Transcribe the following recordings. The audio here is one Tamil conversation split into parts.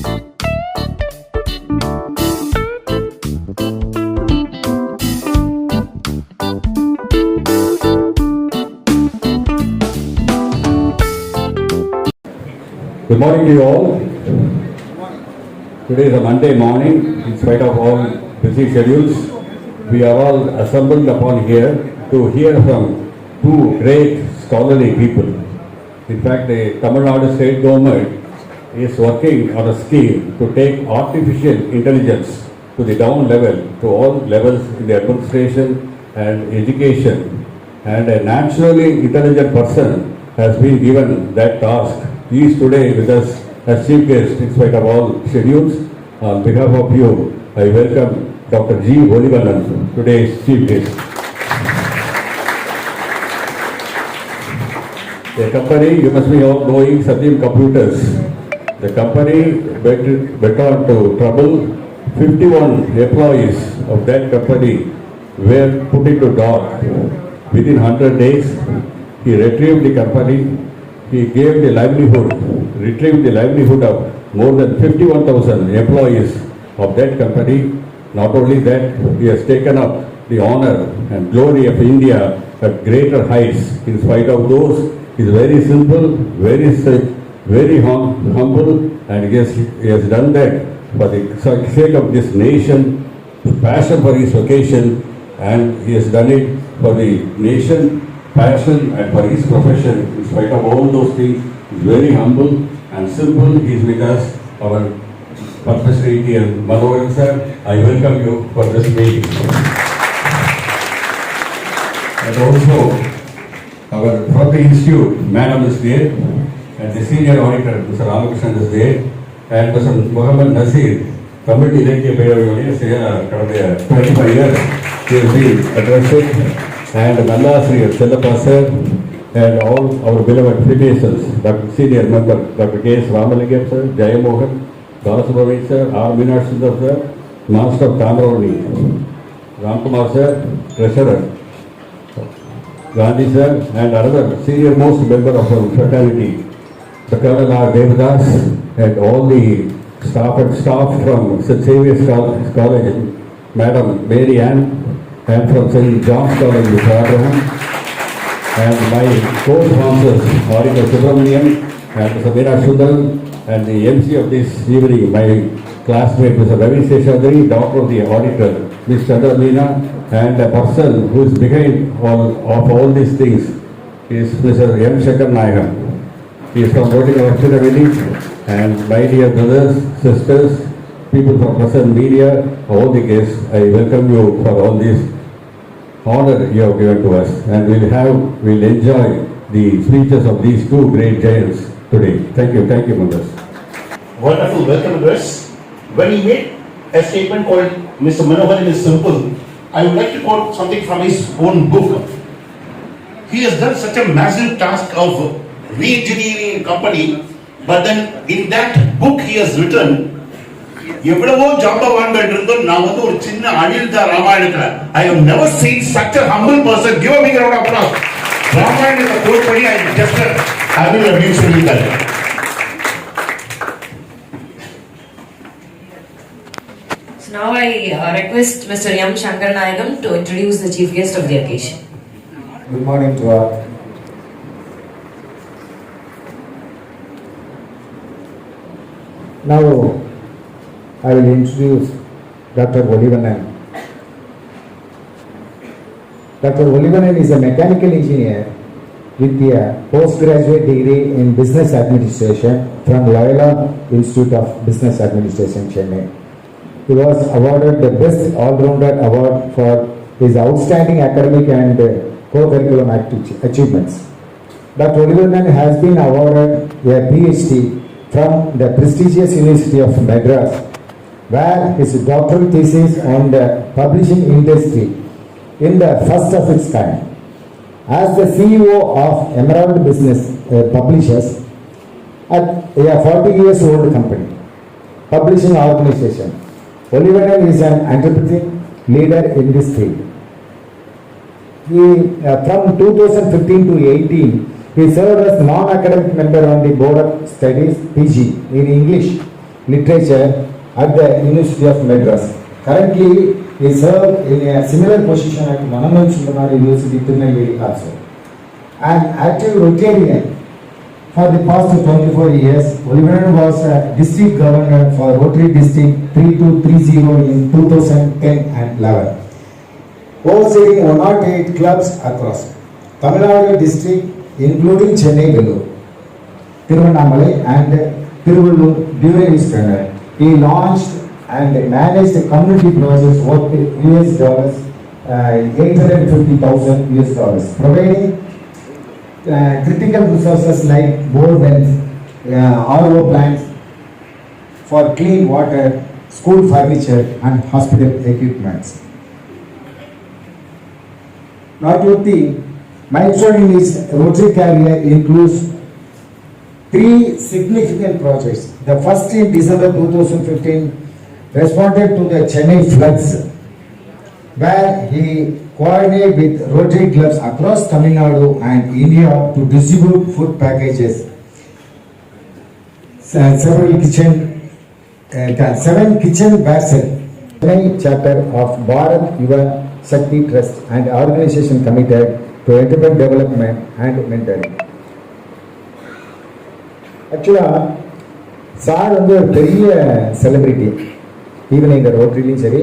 Good morning to you all. Today is a Monday morning. In spite of all busy schedules, we are all assembled upon here to hear from two great scholarly people. In fact, the Tamil Nadu state government is working on a scheme to take artificial intelligence to the down level, to all levels in the administration and education. And a naturally intelligent person has been given that task. He is today with us as chief guest in spite of all schedules. On behalf of you, I welcome Dr. G. Volivanan, today's chief guest. The company, you must be all knowing Satyam Computers. The company went on to trouble. 51 employees of that company were put into dock. Within 100 days, he retrieved the company. He gave the livelihood, retrieved the livelihood of more than 51,000 employees of that company. Not only that, he has taken up the honor and glory of India at greater heights. In spite of those, he is very simple, very humble, and he has done that for the sake of this nation, passion for his vocation, and he has done it for the nation, passion, and for his profession. In spite of all those things, he is very humble and simple. He is with us, our Professor and Manohar sir. I welcome you for this meeting. And also, from the institute, Madam is there, and the senior auditor, Mr. Ramakrishnan, is there, and Mr. Muhammad Nasir, Committee Elective Payroll 25 years, he has been addressed, and Nalla Sri Chellappa sir, and all our beloved Freemasons, Dr. Senior Member, Dr. K. S. Ramalingam sir, Jayamohan, Balasubramanian sir, R. Meenakshi Sundar sir, Master of Tamravani, Ramkumar sir, Treasurer, Gandhi sir, and another senior most member of our fraternity, the Colonel R. Devadas, and all the staff from St. Xavier's College, Madam Mary Ann, and from St. John's College, Mr. Abraham, and my co-sponsors, Auditor Subramanian and Mr. Meenakshi Sundar, and the MC of this evening, my classmate, Mr. Ravi Seshadri, Doctor of the Auditor, Ms. Chandra Meena, and a person who is behind all these things is Mr. M. Shankar Nayagam. He is from Rotary Village, and my dear brothers, sisters, people from present media, all the guests, I welcome you for all this honor you have given to us, and we'll enjoy the speeches of these two great giants today. Thank you, members. Wonderful welcome address. When he made a statement called Mr. Manohar is simple, I would like to quote something from his own book. He has done such a massive task of re-engineering a company, but then in that book he has written, எவ்வளவோ ஜாம்பவான்கள் இருந்தும் நான் ஒரு சின்ன அணில் தான் ராமாயணத்துல. I have never seen such a humble person. Give a big round of applause. ராமாயணத்தை கோட் பண்ணி I just having a view சொல்லிட்டாரு. So now I request Mr. M. Shankar Nayagam to introduce the chief guest of the occasion. Good morning to all. Now I will introduce Dr. Volivanan. Dr. Volivanan is a mechanical engineer with a postgraduate degree in business administration from Loyola Institute of Business Administration, Chennai. He was awarded the Best All-Rounder Award for his outstanding academic and co-curriculum achievements. Dr. Volivanan has been awarded a PhD from the prestigious University of Madras, where his doctoral thesis on the publishing industry in the first of its kind. As the CEO of Emerald Business Publishers, at a 40 years old company, publishing organization, Volivanan is an entrepreneur leader in this field. From 2015 to 18, he served as non-academic member on the Board of Studies (PG) in English literature at the University of Madras. Currently, he served in a similar position at Manamal Sundarnadu University, Tirunelveli also. An active Rotarian for the past 24 years, Olivanan was a district governor for Rotary District 3230 in 2010 and 11. Overseeing 108 clubs across Tamil Nadu district including Chennai, Vellore, Tiruvannamalai and Tiruvallur during his tenure. He launched and managed community projects worth US dollars, $850,000, providing critical resources like bore wells, RO plants for clean water, school furniture and hospital equipments. Noteworthy milestone in his Rotary career includes 3 significant projects. The first in December 2015 responded to the Chennai floods, where he coordinated with Rotary clubs across Tamil Nadu and India to distribute food packages. 7 kitchen basins. Chennai chapter of Bharat Yuva Shakti Trust and organization committed to entrepreneur development and mentoring. Actually, sir வந்து ஒரு பெரிய செலிபிரிட்டி. ஈவன் இந்த ரோட்டரிலையும் சரி,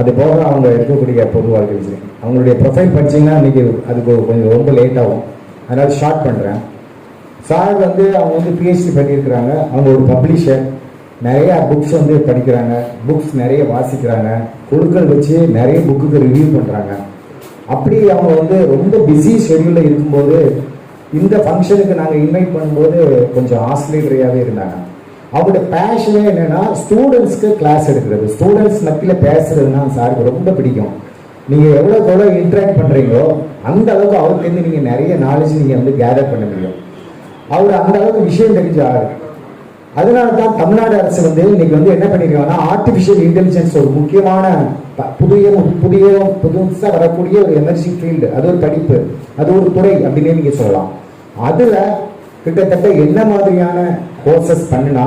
அது போக அவங்க இருக்கக்கூடிய பொது வாழ்க்கையும் சரி. அவங்களுடைய ப்ரொஃபைல் படிச்சிங்கன்னா இன்றைக்கி அதுக்கு கொஞ்சம் ரொம்ப லேட் ஆகும், அதனால் ஷார்ட் பண்ணுறேன். சார் வந்து அவங்க வந்து பிஹெச்டி பண்ணியிருக்கிறாங்க. அவங்க ஒரு பப்ளிஷர், நிறையா புக்ஸ் வந்து படிக்கிறாங்க, புக்ஸ் நிறைய வாசிக்கிறாங்க, குழுக்கள் வச்சு நிறைய புக்குக்கு ரிவ்யூ பண்ணுறாங்க. அப்படி அவங்க வந்து ரொம்ப பிஸி ஷெடியூலில் இருக்கும்போது இந்த ஃபங்க்ஷனுக்கு நாங்கள் இன்வைட் பண்ணும்போது கொஞ்சம் ஆஸ்திரேலியாவே இருந்தாங்க. அவங்களோட பேஷனே என்னென்னா ஸ்டூடெண்ட்ஸ்க்கு கிளாஸ் எடுக்கிறது, ஸ்டூடெண்ட்ஸ் மத்தியில் பேசுறதுன்னா சாருக்கு ரொம்ப பிடிக்கும். நீங்கள் எவ்வளோக்கு எவ்வளோ இன்ட்ராக்ட் பண்ணுறீங்களோ அந்த அளவுக்கு அவருக்குலேருந்து நீங்கள் நிறைய நாலேஜ் நீங்கள் வந்து கேதர் பண்ண முடியும். அவர் அந்த அளவுக்கு விஷயம் தெரிஞ்ச ஆள். அதனால தான் தமிழ்நாடு அரசு வந்து இன்னைக்கு வந்து என்ன பண்ணிருக்காங்கன்னா ஆர்டிஃபிஷியல் இன்டெலிஜென்ஸ் ஒரு முக்கியமான புதுசாக வரக்கூடிய ஒரு எமர்ஜிங் ஃபீல்டு, அது ஒரு படிப்பு, அது ஒரு துறை அப்படின்னே நீங்க சொல்லலாம். அதுல கிட்டத்தட்ட என்ன மாதிரியான கோர்சஸ் பண்ணினா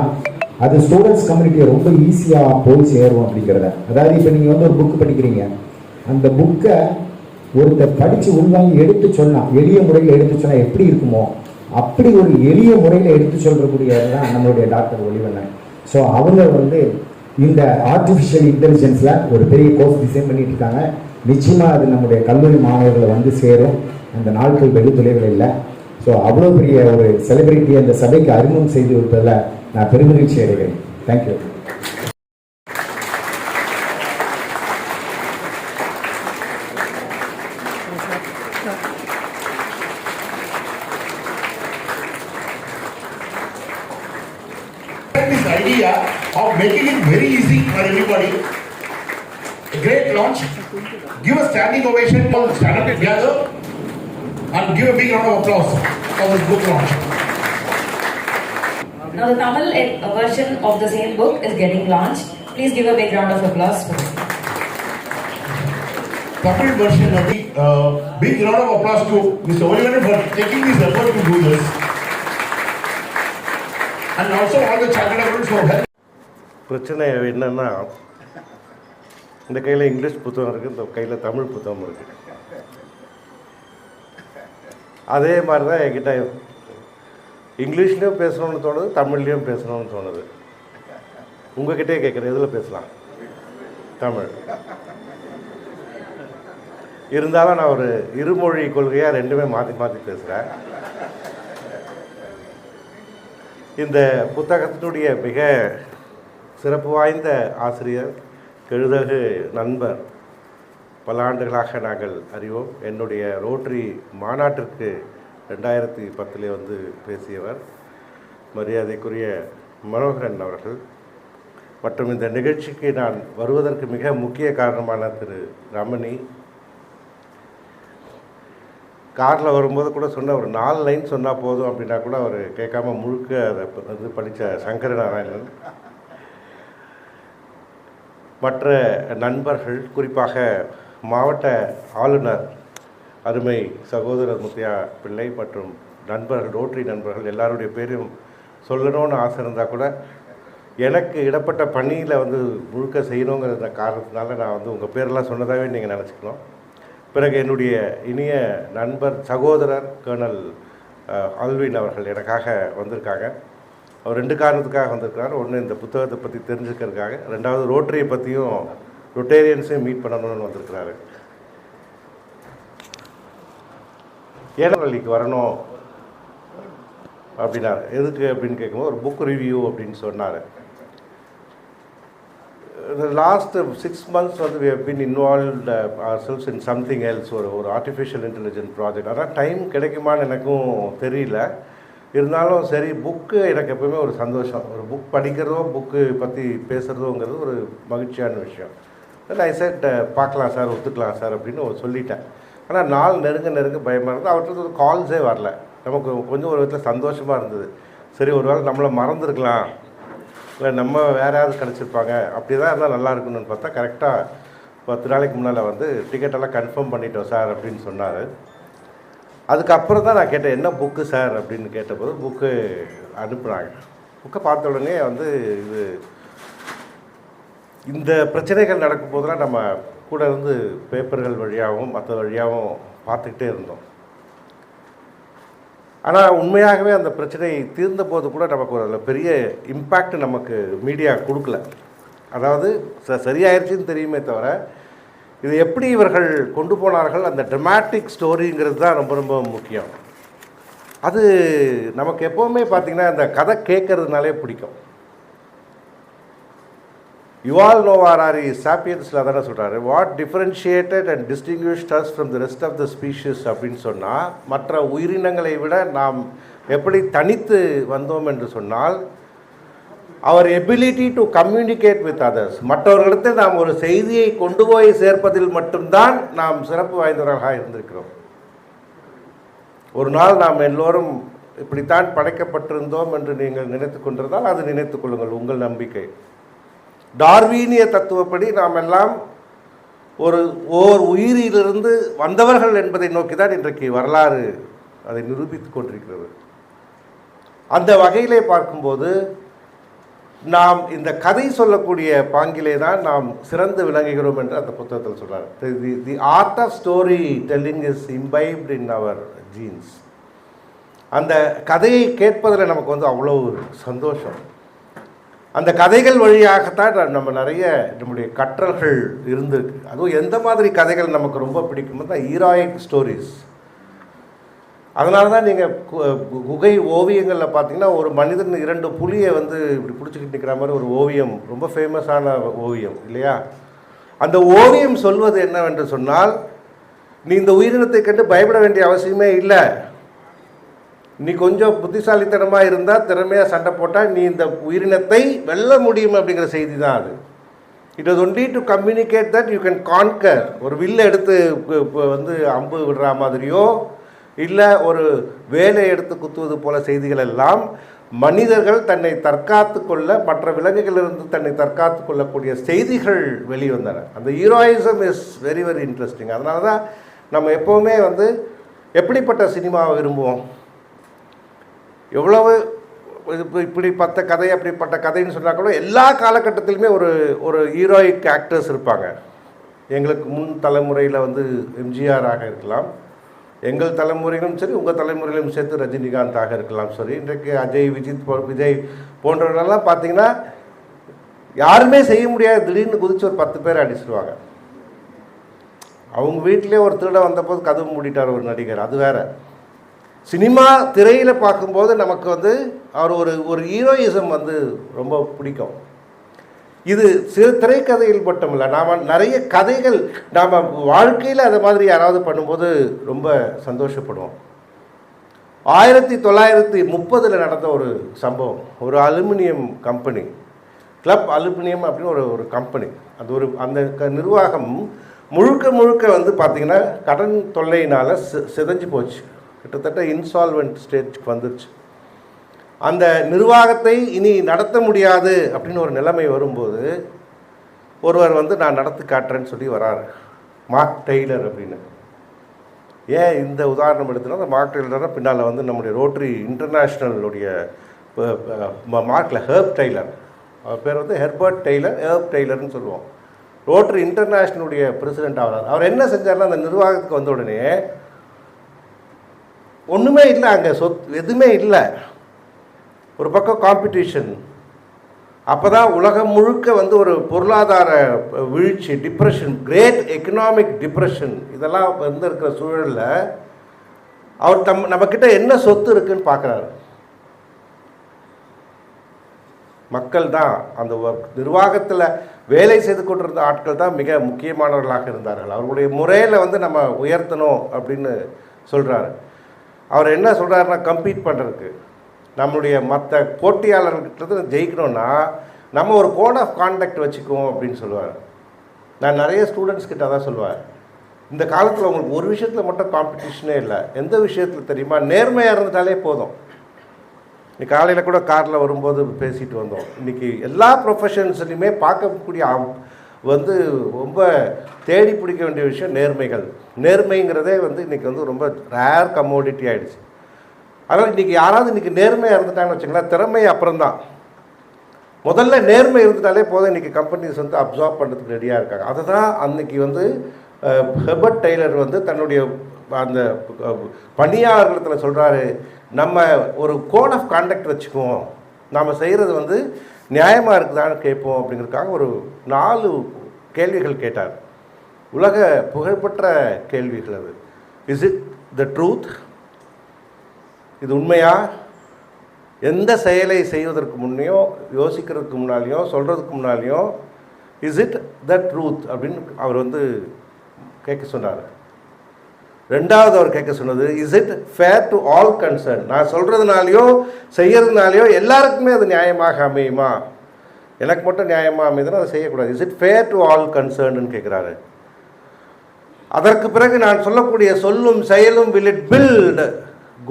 அது ஸ்டூடெண்ட்ஸ் கம்யூனிட்டியை ரொம்ப ஈஸியா போய் சேரும் அப்படிங்கிறத. அதாவது இப்போ நீங்க வந்து ஒரு புக் படிக்கிறீங்க, அந்த புக்கை ஒருத்தர் படிச்சு உள்வாங்கி எடுத்து சொன்னா, எளிய முறையில் எடுத்து சொன்னா எப்படி இருக்குமோ அப்படி ஒரு எளிய முறையில் எடுத்து சொல்றக்கூடியதான் நம்மளுடைய டாக்டர் ஒளிவண்ணன். ஸோ அவங்க வந்து இந்த ஆர்டிஃபிஷியல் இன்டெலிஜென்ஸில் ஒரு பெரிய கோர்ஸ் டிசைன் பண்ணிட்டு இருக்காங்க. நிச்சயமாக அது நம்முடைய கல்லூரி மாணவர்களை வந்து சேரும். அந்த நாட்கள் வெகு தொலைவில் இல்லை. ஸோ அவ்வளோ பெரிய ஒரு செலிபிரிட்டி அந்த சபைக்கு அறிமுகம் செய்து விட்டதில் நான் பெருமகிழ்ச்சி அடைகிறேன். Thank you. This idea of making it very easy for everybody. A great launch. Give a standing ovation for stand up together and give a big round of applause for this book launch. Now the Tamil version of the same book is getting launched. Please give a big round of applause for this. Tamil version of the big round of applause to Mr. Olivanan for taking this effort to do this. And also all the chartered accountants for help. பிரச்சனை என்னன்னா, இந்த கையில் இங்கிலீஷ் புத்தகம் இருக்குது, இந்த கையில் தமிழ் புத்தகம் இருக்குது. அதே மாதிரி தான் என்கிட்ட இங்கிலீஷ்லேயும் பேசணும்னு தோணுது, தமிழ்லேயும் பேசணும்னு தோணுது. உங்ககிட்டே கேட்குறேன், எதில் பேசலாம்? தமிழ். இருந்தாலும் நான் ஒரு இருமொழி கொள்கையாக ரெண்டுமே மாற்றி மாற்றி பேசுகிறேன். இந்த புத்தகத்தினுடைய மிக சிறப்பு வாய்ந்த ஆசிரியர், கெழுதகு நண்பர், பல ஆண்டுகளாக நாங்கள் அறிவோம். என்னுடைய ரோட்டரி மாநாட்டிற்கு 2010 வந்து பேசியவர் மரியாதைக்குரிய மனோகரன் அவர்கள், மற்றும் இந்த நிகழ்ச்சிக்கு நான் வருவதற்கு மிக முக்கிய காரணமான திரு ரமணி. காரில் வரும்போது கூட சொன்ன ஒரு 4 லைன் சொன்னால் போதும் அப்படின்னா கூட அவர் கேட்காம முழுக்க அதை வந்து படித்த சங்கரநாராயணன், மற்ற நண்பர்கள், குறிப்பாக மாவட்ட ஆளுநர் அருமை சகோதரர் முத்தையா பிள்ளை மற்றும் நண்பர்கள், ரோட்டரி நண்பர்கள் எல்லாருடைய பேரையும் சொல்லணும்னு ஆசை இருந்தால் கூட எனக்கு இடப்பட்ட பணியில் வந்து முழுக்க செய்யணுங்கிற காரணத்தினால நான் வந்து உங்கள் பேரெல்லாம் சொன்னதாகவே நீங்கள் நினச்சிக்கணும். பிறகு என்னுடைய இனிய நண்பர் சகோதரர் கர்னல் ஆல்வின் அவர்கள் எனக்காக வந்திருக்காங்க. அவர் 2 காரணத்துக்காக வந்திருக்காரு. ஒன்று இந்த புத்தகத்தை பற்றி தெரிஞ்சுக்கிறதுக்காக, 2வது ரோட்டரியை பற்றியும் ரொட்டேரியன்ஸையும் மீட் பண்ணணும்னு வந்திருக்கிறாரு. ஏழவள்ளிக்கு வரணும் அப்படின்னாரு. எதுக்கு அப்படின்னு கேட்கும்போது ஒரு புக் ரிவ்யூ அப்படின்னு சொன்னார். The last 6 months வந்து we have been involved ourselves in something else, ஒரு ஆர்டிஃபிஷியல் இன்டெலிஜென்ட் ப்ராஜெக்ட். ஆனால் டைம் கிடைக்குமான்னு எனக்கும் தெரியல. இருந்தாலும் சரி, புக்கு எனக்கு எப்பவுமே ஒரு சந்தோஷம். ஒரு புக் படிக்கிறதோ புக்கு பற்றி பேசுகிறதோங்கிறது ஒரு மகிழ்ச்சியான விஷயம். நான் செட் பார்க்கலாம் சார், ஒத்துக்கலாம் சார் அப்படின்னு சொல்லிட்டேன். ஆனால் நாள் நெருங்க பயமாக இருந்தது. அவர்கிட்ட ஒரு கால்ஸே வரல. நமக்கு கொஞ்சம் ஒரு விதத்தில் சந்தோஷமாக இருந்தது. சரி, ஒரு வேளை நம்மளை மறந்துருக்கலாம், இல்லை நம்ம வேறு யாராவது கிடச்சிருப்பாங்க, அப்படி தான் இருந்தால் நல்லா இருக்குன்னு பார்த்தா கரெக்டாக 10 நாளைக்கு முன்னால் வந்து டிக்கெட்டெல்லாம் கன்ஃபார்ம் பண்ணிட்டோம் சார் அப்படின்னு சொன்னார். அதுக்கப்புறம் தான் நான் கேட்டேன், என்ன புக்கு சார் அப்படின்னு கேட்டபோது புக்கு அனுப்புனாங்க. புக்கை பார்த்த உடனே வந்து இந்த பிரச்சனைகள் நடக்கும்போதெல்லாம் நம்ம கூட இருந்து பேப்பர்கள் வழியாகவும் மற்ற வழியாகவும் பார்த்துக்கிட்டே இருந்தோம். ஆனால் உண்மையாகவே அந்த பிரச்சனை தீர்ந்த போது கூட நமக்கு ஒரு பெரிய இம்பேக்ட் நமக்கு மீடியா கொடுக்கல. அதாவது சரியாயிருச்சுன்னு தெரியுமே தவிர, இது எப்படி இவர்கள் கொண்டு போனார்கள், அந்த ட்ரமாட்டிக் ஸ்டோரிங்கிறது தான் ரொம்ப ரொம்ப முக்கியம். அது நமக்கு எப்போவுமே பார்த்திங்கன்னா இந்த கதை கேட்கறதுனாலே பிடிக்கும். யுவால் நோவா ஹராரி சாப்பியன்ஸில் தானே சொல்கிறாரு, what differentiated and distinguished us from the rest of the species அப்படின்னு சொன்னால், மற்ற உயிரினங்களை விட நாம் எப்படி தனித்து வந்தோம் என்று சொன்னால், அவர் ability to communicate with others. மற்றவர்களிடத்தில் நாம் ஒரு செய்தியை கொண்டு போய் சேர்ப்பதில் மட்டும்தான் நாம் சிறப்பு வாய்ந்தவர்களாக இருந்திருக்கிறோம். ஒரு நாள் நாம் எல்லோரும் இப்படித்தான் படைக்கப்பட்டிருந்தோம் என்று நீங்கள் நினைத்து கொண்டிருந்தால் அது நினைத்து கொள்ளுங்கள், உங்கள் நம்பிக்கை. டார்வீனிய தத்துவப்படி நாம் எல்லாம் ஓர் உயிரிலிருந்து வந்தவர்கள் என்பதை நோக்கி தான் இன்றைக்கு வரலாறு அதை நிரூபித்து கொண்டிருக்கிறது. அந்த வகையிலே பார்க்கும்போது நாம் இந்த கதை சொல்லக்கூடிய பாங்கிலே தான் நாம் சிறந்து விளங்குகிறோம் என்று அந்த புத்தகத்தில் சொல்கிறார். The art of story telling is imbibed in அவர் ஜீன்ஸ். அந்த கதையை கேட்பதில் நமக்கு வந்து அவ்வளோ சந்தோஷம். அந்த கதைகள் வழியாகத்தான் நம்ம நிறைய நம்முடைய கற்றல்கள் இருந்திருக்கு. அதுவும் எந்த மாதிரி கதைகள் நமக்கு ரொம்ப பிடிக்கும் தான் ஹீரோயிக் ஸ்டோரிஸ். அதனால தான் நீங்கள் குகை ஓவியங்களில் பார்த்தீங்கன்னா ஒரு மனிதன் 2 புலியை வந்து இப்படி பிடிச்சிக்கிட்டு நிற்கிற மாதிரி ஒரு ஓவியம், ரொம்ப ஃபேமஸான ஓவியம் இல்லையா? அந்த ஓவியம் சொல்வது என்னவென்று சொன்னால், நீ இந்த உயிரினத்தை கண்டு பயப்பட வேண்டிய அவசியமே இல்லை, நீ கொஞ்சம் புத்திசாலித்தனமாக இருந்தால், திறமையாக சண்டை போட்டால் நீ இந்த உயிரினத்தை வெல்ல முடியும் அப்படிங்கிற செய்தி தான் அது. It was only to communicate that you can conquer. ஒரு வில்லை எடுத்து வந்து அம்பு விடுற மாதிரியோ இல்லை ஒரு வேலை எடுத்து குத்துவது போல செய்திகள் எல்லாம் மனிதர்கள் தன்னை தற்காத்து கொள்ள, மற்ற விலங்குகளிலிருந்து தன்னை தற்காத்து கொள்ளக்கூடிய செய்திகள் வெளிவந்தன. அந்த heroism is very very interesting. அதனால தான் நம்ம எப்போவுமே வந்து எப்படிப்பட்ட சினிமாவை விரும்புவோம், எவ்வளவு இப்படி பட்ட கதை அப்படிப்பட்ட கதைன்னு சொன்னால் கூட எல்லா காலகட்டத்திலுமே ஒரு ஹீரோயிக் ஆக்டர்ஸ் இருப்பாங்க. எங்களுக்கு முன் தலைமுறையில் வந்து எம்ஜிஆராக இருக்கலாம், எங்கள் தலைமுறையிலும் சரி உங்கள் தலைமுறையிலும் சேர்த்து ரஜினிகாந்தாக இருக்கலாம் சரி, இன்றைக்கு அஜய் விஜய் போன்றவர்களெல்லாம் பார்த்தீங்கன்னா யாருமே செய்ய முடியாது, திடீர்னு குதித்து ஒரு 10 பேர் அடிச்சிடுவாங்க. அவங்க வீட்டிலே ஒரு திருட வந்தபோது கதவு மூடிட்டார் ஒரு நடிகர், அது வேற. சினிமா திரையில் பார்க்கும்போது நமக்கு வந்து அவர் ஒரு ஹீரோயிசம் வந்து ரொம்ப பிடிக்கும். இது சிறு திரைக்கதையில் மட்டுமில்லை, நாம் நிறைய கதைகள் நாம் வாழ்க்கையில் அதை மாதிரி யாராவது பண்ணும்போது ரொம்ப சந்தோஷப்படுவோம். 1930 நடந்த ஒரு சம்பவம். ஒரு அலுமினியம் கம்பெனி, கிளப் அலுமினியம் அப்படின்னு ஒரு கம்பெனி, அது அந்த நிர்வாகம் முழுக்க வந்து பார்த்திங்கன்னா கடன் தொல்லையினால் சிதைஞ்சு போச்சு. கிட்டத்தட்ட இன்சால்வெண்ட் ஸ்டேஜ்க்கு வந்துருச்சு. அந்த நிர்வாகத்தை இனி நடத்த முடியாது அப்படின்னு ஒரு நிலைமை வரும்போது ஒருவர் வந்து நான் நடத்தி காட்டுறேன்னு சொல்லி வராரு, மார்க் டெய்லர் அப்படின்னு. ஏன் இந்த உதாரணம் எடுத்துனா, அந்த மார்க் டெய்லர் பின்னால் வந்து நம்முடைய ரோட்டரி இன்டர்நேஷ்னலுடைய மார்க்கில் ஹெர்ப் டெய்லர் அவர் பேர் வந்து ஹெர்பர்ட் டெய்லர்னு சொல்லுவோம். ரோட்டரி இன்டர்நேஷ்னலுடைய பிரசிடென்ட் ஆகிறார். அவர் என்ன செஞ்சார்னா, அந்த நிர்வாகத்துக்கு வந்த உடனே ஒன்றுமே இல்லை, அங்கே எதுவுமே இல்லை. ஒரு பக்கம் காம்படிஷன், அப்போ தான் உலகம் முழுக்க வந்து ஒரு பொருளாதார வீழ்ச்சி, டிப்ரெஷன், கிரேட் எக்கனாமிக் டிப்ரெஷன், இதெல்லாம் வந்து இருக்கிற சூழலில் அவர் நம்மக்கிட்ட என்ன சொத்து இருக்குன்னு பார்க்குறாரு. மக்கள் தான், அந்த நிர்வாகத்தில் வேலை செய்து கொண்டிருந்த ஆட்கள் தான் மிக முக்கியமானவர்களாக இருந்தார்கள். அவர்களுடைய முறையில் வந்து நம்ம உயர்த்தணும் அப்படின்னு சொல்கிறாரு. அவர் என்ன சொல்கிறாருன்னா, கம்பீட் பண்ணுறதுக்கு நம்மளுடைய மற்ற போட்டியாளர்கிட்ட ஜெயிக்கணும்னா நம்ம ஒரு கோட் ஆஃப் கான்டக்ட் வச்சுக்குவோம் அப்படின்னு சொல்லுவார். நான் நிறைய ஸ்டூடெண்ட்ஸ் கிட்ட தான் சொல்லுவேன், இந்த காலத்தில் உங்களுக்கு ஒரு விஷயத்தில் மட்டும் காம்படிஷனே இல்லை. எந்த விஷயத்தில் தெரியுமா? நேர்மையாக இருந்துட்டாலே போதும். இன்னைக்கு காலையில் கூட காரில் வரும்போது பேசிட்டு வந்தோம். இன்றைக்கி எல்லா ப்ரொஃபஷன்ஸ்லையுமே பார்க்கக்கூடிய வந்து ரொம்ப தேடி பிடிக்க வேண்டிய விஷயம் நேர்மைகள். நேர்மைங்கிறதே வந்து இன்றைக்கி வந்து ரொம்ப ரேர் கமோடிட்டி ஆகிடுச்சு. அதனால் இன்றைக்கி யாராவது இன்றைக்கி நேர்மையாக இருந்துட்டாங்கன்னு வச்சுங்களேன், திறமை அப்புறம்தான். முதல்ல நேர்மை இருந்துட்டாலே போதும். இன்றைக்கி கம்பெனிஸ் வந்து அப்சார்ப் பண்ணுறதுக்கு ரெடியாக இருக்காங்க. அதை தான் அன்றைக்கி வந்து ஹெர்பர்ட் டெய்லர் வந்து தன்னுடைய அந்த பணியாளர்களிடத்தில் சொல்கிறாரு, நம்ம ஒரு கோட் ஆஃப் கான்டக்ட் வச்சுக்குவோம், நாம் செய்கிறது வந்து நியாயமாக இருக்குதான்னு கேட்போம் அப்படிங்கிறதுக்காக ஒரு 4 கேள்விகள் கேட்டார். உலக புகழ்பெற்ற கேள்விகள் அது. Is it the truth? இது உண்மையா? எந்த செயலை செய்வதற்கு முன்னையோ, யோசிக்கிறதுக்கு முன்னாலேயோ, சொல்கிறதுக்கு முன்னாலேயோ இஸ் இட் த ட்ரூத் அப்படின்னு அவர் வந்து கேட்க சொன்னார். ரெண்டாவது அவர் கேட்க சொன்னது, is it fair to all concern? நான் சொல்கிறதுனாலையோ செய்யறதுனாலையோ எல்லாருக்குமே அது நியாயமாக அமையுமா? எனக்கு மட்டும் நியாயமாக அமையுதுன்னா அதை செய்யக்கூடாது. Is it fair to all கன்சர்ன்னு கேட்குறாரு. அதற்கு பிறகு நான் சொல்லக்கூடிய சொல்லும் செயலும் will it build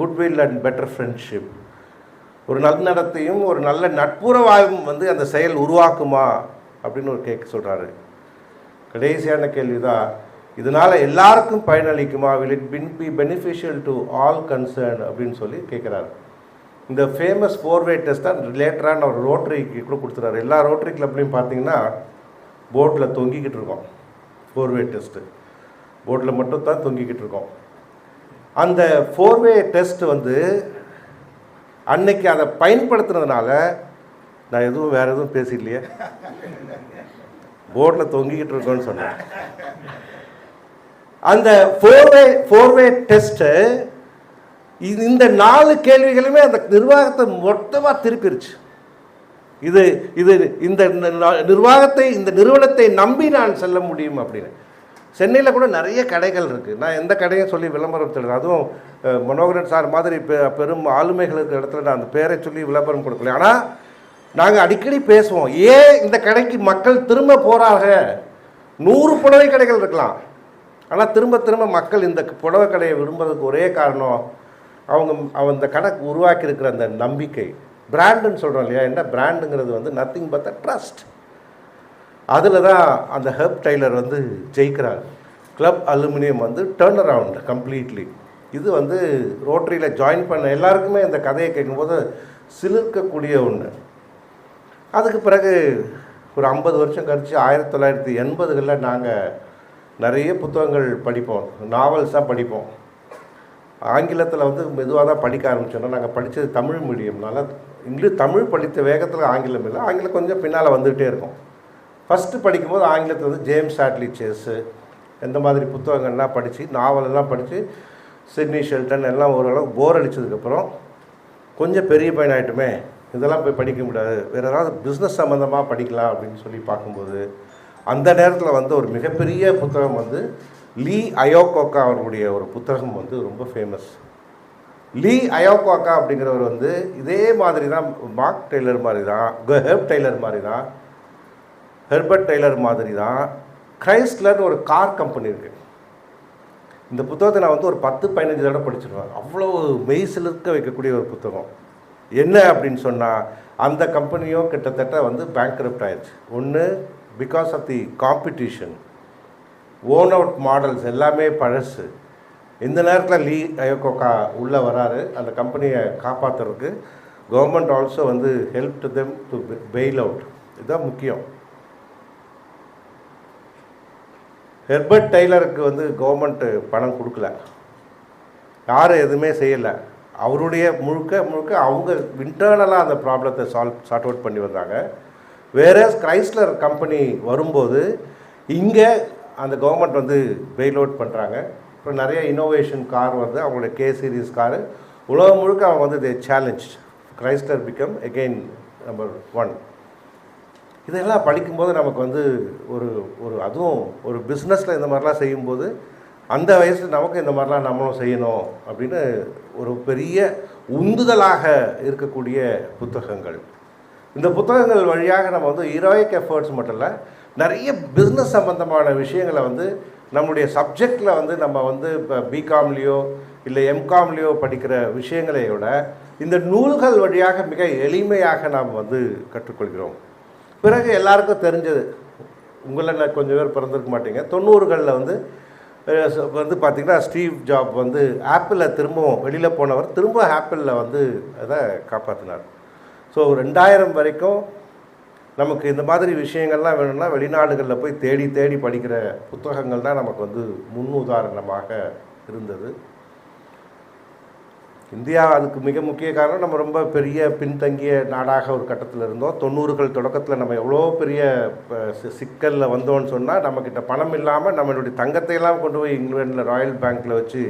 goodwill and better friendship? ஒரு நன்னடத்தையும் ஒரு நல்ல நட்புறவாயும் வந்து அந்த செயல் உருவாக்குமா அப்படின்னு ஒரு கேட்க சொல்கிறாரு. கடைசியான கேள்வி தான், இதனால் எல்லாருக்கும் பயனளிக்குமா? Will it be beneficial to all concern அப்படின்னு சொல்லி கேட்குறாரு. இந்த ஃபேமஸ் 4-way டெஸ்ட் தான் ரிலேட்டரான ஒரு ரோட்டரிக்கு கூட கொடுத்துறாரு. எல்லா ரோட்டரி கிளப்லையும் பார்த்தீங்கன்னா போர்டில் தொங்கிக்கிட்டு இருக்கோம். 4-way டெஸ்ட்டு போர்டில் மட்டும் தான் தொங்கிக்கிட்டு இருக்கோம். அந்த 4-way டெஸ்ட் வந்து அன்னைக்கு அதை பயன்படுத்துனதுனால, நான் எதுவும் வேறு எதுவும் பேசிடலையே, போர்டில் தொங்கிக்கிட்டு இருக்கோன்னு சொன்னேன். அந்த 4-way டெஸ்ட்டு இந்த 4 கேள்விகளுமே அந்த நிர்வாகத்தை மொத்தமாக திருப்பிருச்சு. இது இது இந்த நிர்வாகத்தை, இந்த நிறுவனத்தை நம்பி நான் செல்ல முடியும் அப்படின்னு. சென்னையில் கூட நிறைய கடைகள் இருக்குது. நான் எந்த கடையும் சொல்லி விளம்பரம் தருது, அதுவும் மனோகரன் சார் மாதிரி பெரும் ஆளுமைகள் இருக்கிற இடத்துல நான் அந்த பேரை சொல்லி விளம்பரம் கொடுக்கல. ஆனால் நாங்கள் அடிக்கடி பேசுவோம், ஏன் இந்த கடைக்கு மக்கள் திரும்ப போகிறாங்க? 100 புடவை கடைகள் இருக்கலாம், ஆனால் திரும்ப திரும்ப மக்கள் இந்த புடவை கடையை விரும்புறதுக்கு ஒரே காரணம், அவங்க இந்த கடை உருவாக்கி இருக்கிற அந்த நம்பிக்கை. பிராண்டுன்னு சொல்கிறோம் இல்லையா? என்ன பிராண்டுங்கிறது வந்து நத்திங் பட் த ட்ரஸ்ட். அதில் தான் அந்த ஹெர்ப் டெய்லர் வந்து ஜெயிக்கிறார். கிளப் அலுமினியம் வந்து டர்ன் அரவுண்ட் கம்ப்ளீட்லி. இது வந்து ரோட்டரியில் ஜாயின் பண்ண எல்லாருக்குமே இந்த கதையை கேட்கும்போது சிலிர்க்கக்கூடிய ஒன்று. அதுக்கு பிறகு ஒரு 50 வருஷம் கழித்து 1980களில் நாங்கள் நிறைய புத்தகங்கள் படிப்போம், நாவல்ஸாக படிப்போம். ஆங்கிலத்தில் வந்து மெதுவாக தான் படிக்க ஆரம்பித்தோன்னா, நாங்கள் படித்தது தமிழ் மீடியம்னால தமிழ் படித்த வேகத்தில் ஆங்கிலம் இல்லை, ஆங்கிலம் கொஞ்சம் பின்னால் வந்துகிட்டே இருக்கும். ஃபஸ்ட்டு படிக்கும்போது ஆங்கிலத்தில் வந்து ஜேம்ஸ் ஆட்லி சேஸு இந்த மாதிரி புத்தகங்கள்லாம் படித்து, நாவலெல்லாம் படித்து, சிட்னி ஷெல்டன் எல்லாம் ஓரளவு போர் அடித்ததுக்கப்புறம் கொஞ்சம் பெரிய பையன் ஆகிட்டுமே, இதெல்லாம் போய் படிக்க முடியாது, வேறு ஏதாவது பிஸ்னஸ் சம்மந்தமாக படிக்கலாம் அப்படின்னு சொல்லி பார்க்கும்போது அந்த நேரத்தில் வந்து ஒரு மிகப்பெரிய புத்தகம் வந்து லீ அயோகோக்கா அவர்களுடைய ஒரு புத்தகம் வந்து ரொம்ப ஃபேமஸ். லீ அயோகோக்கா அப்படிங்கிறவர் வந்து இதே மாதிரி தான், மார்க் டெய்லர் மாதிரி தான், ஹெர்பர்ட் டெய்லர் மாதிரி தான் கிரைஸ்லர்னு ஒரு கார் கம்பெனி இருக்குது. இந்த புத்தகத்தை நான் வந்து ஒரு 10-15 தடவை படிச்சிருவேன். அவ்வளோ மெய்சிலிருக்க வைக்கக்கூடிய ஒரு புத்தகம். என்ன அப்படின்னு சொன்னால், அந்த கம்பெனியும் கிட்டத்தட்ட வந்து பேங்க்ரப்ட் ஆயிடுச்சு. ஒன்று because of the competition, worn out models எல்லாமே பழசு. இந்த நேரத்தில் லீ அயோகோக்கா உள்ளே வராரு அந்த கம்பெனியை காப்பாற்றுறதுக்கு. கவர்மெண்ட் ஆல்சோ வந்து help to them to fail out. இதுதான் முக்கியம். ஹெர்பர்ட் டெய்லருக்கு வந்து கவர்மெண்ட்டு பணம் கொடுக்கல, யாரும் எதுவுமே செய்யலை. அவருடைய முழுக்க அவங்க இன்டர்னலாக அந்த ப்ராப்ளத்தை சார்ட் அவுட் பண்ணி வந்தாங்க. வேறு கிரைஸ்லர் கம்பெனி வரும்போது இங்கே அந்த கவர்மெண்ட் வந்து பெயில் அவுட் பண்ணுறாங்க. இப்போ நிறைய இன்னோவேஷன் கார் வருது, அவங்களுடைய கே சீரீஸ் காரு உலகம் முழுக்க அவங்க வந்து the challenge Chrysler become again number 1. இதெல்லாம் படிக்கும்போது நமக்கு வந்து ஒரு அதுவும் ஒரு பிஸ்னஸில் இந்த மாதிரிலாம் செய்யும்போது அந்த வயசில் நமக்கு இந்த மாதிரிலாம் நம்மளும் செய்யணும் அப்படின்னு ஒரு பெரிய உந்துதலாக இருக்கக்கூடிய புத்தகங்கள். இந்த புத்தகங்கள் வழியாக நம்ம வந்து ஹீரோயிக் எஃபர்ட்ஸ் மட்டும் இல்லை, நிறைய பிஸ்னஸ் சம்பந்தமான விஷயங்களை வந்து நம்முடைய சப்ஜெக்டில் வந்து நம்ம வந்து இப்போ பிகாம்லேயோ இல்லை எம்காம்லேயோ படிக்கிற விஷயங்களை விட இந்த நூல்கள் வழியாக மிக எளிமையாக நாம் வந்து கற்றுக்கொள்கிறோம். பிறகு எல்லாருக்கும் தெரிஞ்சது, உங்களில் கொஞ்சம் பேர் பிறந்திருக்க மாட்டீங்க, 90களில் வந்து பார்த்திங்கன்னா ஸ்டீவ் ஜாப் வந்து ஆப்பிளில் திரும்பவும் வெளியில் போனவர் திரும்ப ஆப்பிளில் வந்து அதை காப்பாற்றினார். ஸோ 2000 வரைக்கும் நமக்கு இந்த மாதிரி விஷயங்கள்லாம் வேணும்னா வெளிநாடுகளில் போய் தேடி படிக்கிற புத்தகங்கள் தான் நமக்கு வந்து முன்னுதாரணமாக இருந்தது. இந்தியா அதுக்கு மிக முக்கிய காரணம், நம்ம ரொம்ப பெரிய பின்தங்கிய நாடாக ஒரு கட்டத்தில் இருந்தோம். 90கள் தொடக்கத்தில் நம்ம எவ்வளோ பெரிய சிக்கலில் வந்தோன்னு சொன்னால், நம்மக்கிட்ட பணம் இல்லாமல் நம்மளுடைய தங்கத்தையெல்லாம் கொண்டு போய் இங்கிலாண்டில் ராயல் பேங்க்கில் வச்சு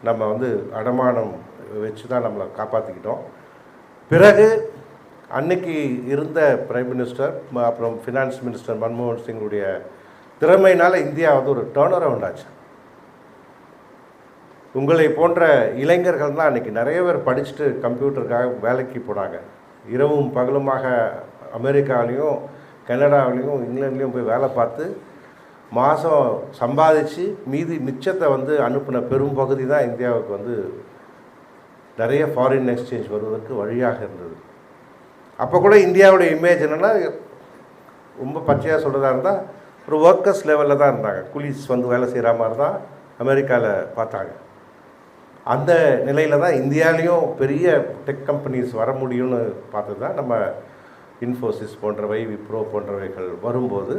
நம்ம வந்து அடமானம் வச்சு தான் நம்மளை காப்பாற்றிக்கிட்டோம். பிறகு அன்னைக்கு இருந்த பிரைம் மினிஸ்டர் அப்புறம் ஃபினான்ஸ் மினிஸ்டர் மன்மோகன் சிங்குடைய திறமையினால் இந்தியா வந்து ஒரு டேர்ன் அரவுண்ட் ஆச்சு. உங்களை போன்ற இளைஞர்கள் தான் அன்றைக்கி நிறைய பேர் படிச்சுட்டு கம்ப்யூட்டருக்காக வேலைக்கு போனாங்க. இரவும் பகலுமாக அமெரிக்காவிலையும் கனடாவிலையும் இங்கிலாண்ட்லேயும் போய் வேலை பார்த்து மாதம் சம்பாதிச்சு மீதி மிச்சத்தை வந்து அனுப்பின பெரும் பகுதி தான் இந்தியாவுக்கு வந்து நிறைய ஃபாரின் எக்ஸ்சேஞ்ச் வருவதற்கு வழியாக இருந்தது. அப்போ கூட இந்தியாவுடைய இமேஜ் என்னென்னா, ரொம்ப பச்சையாக சொல்கிறதா இருந்தால் ஒரு ஒர்க்கர்ஸ் லெவலில் தான் இருந்தாங்க. குலீஸ் வந்து வேலை செய்கிற மாதிரி தான் அமெரிக்காவில் பார்த்தாங்க. அந்த நிலையில் தான் இந்தியாவிலையும் பெரிய டெக் கம்பெனிஸ் வர முடியும்னு பார்த்தது தான் நம்ம இன்ஃபோசிஸ் போன்றவை, விப்ரோ போன்றவைகள் வரும்போது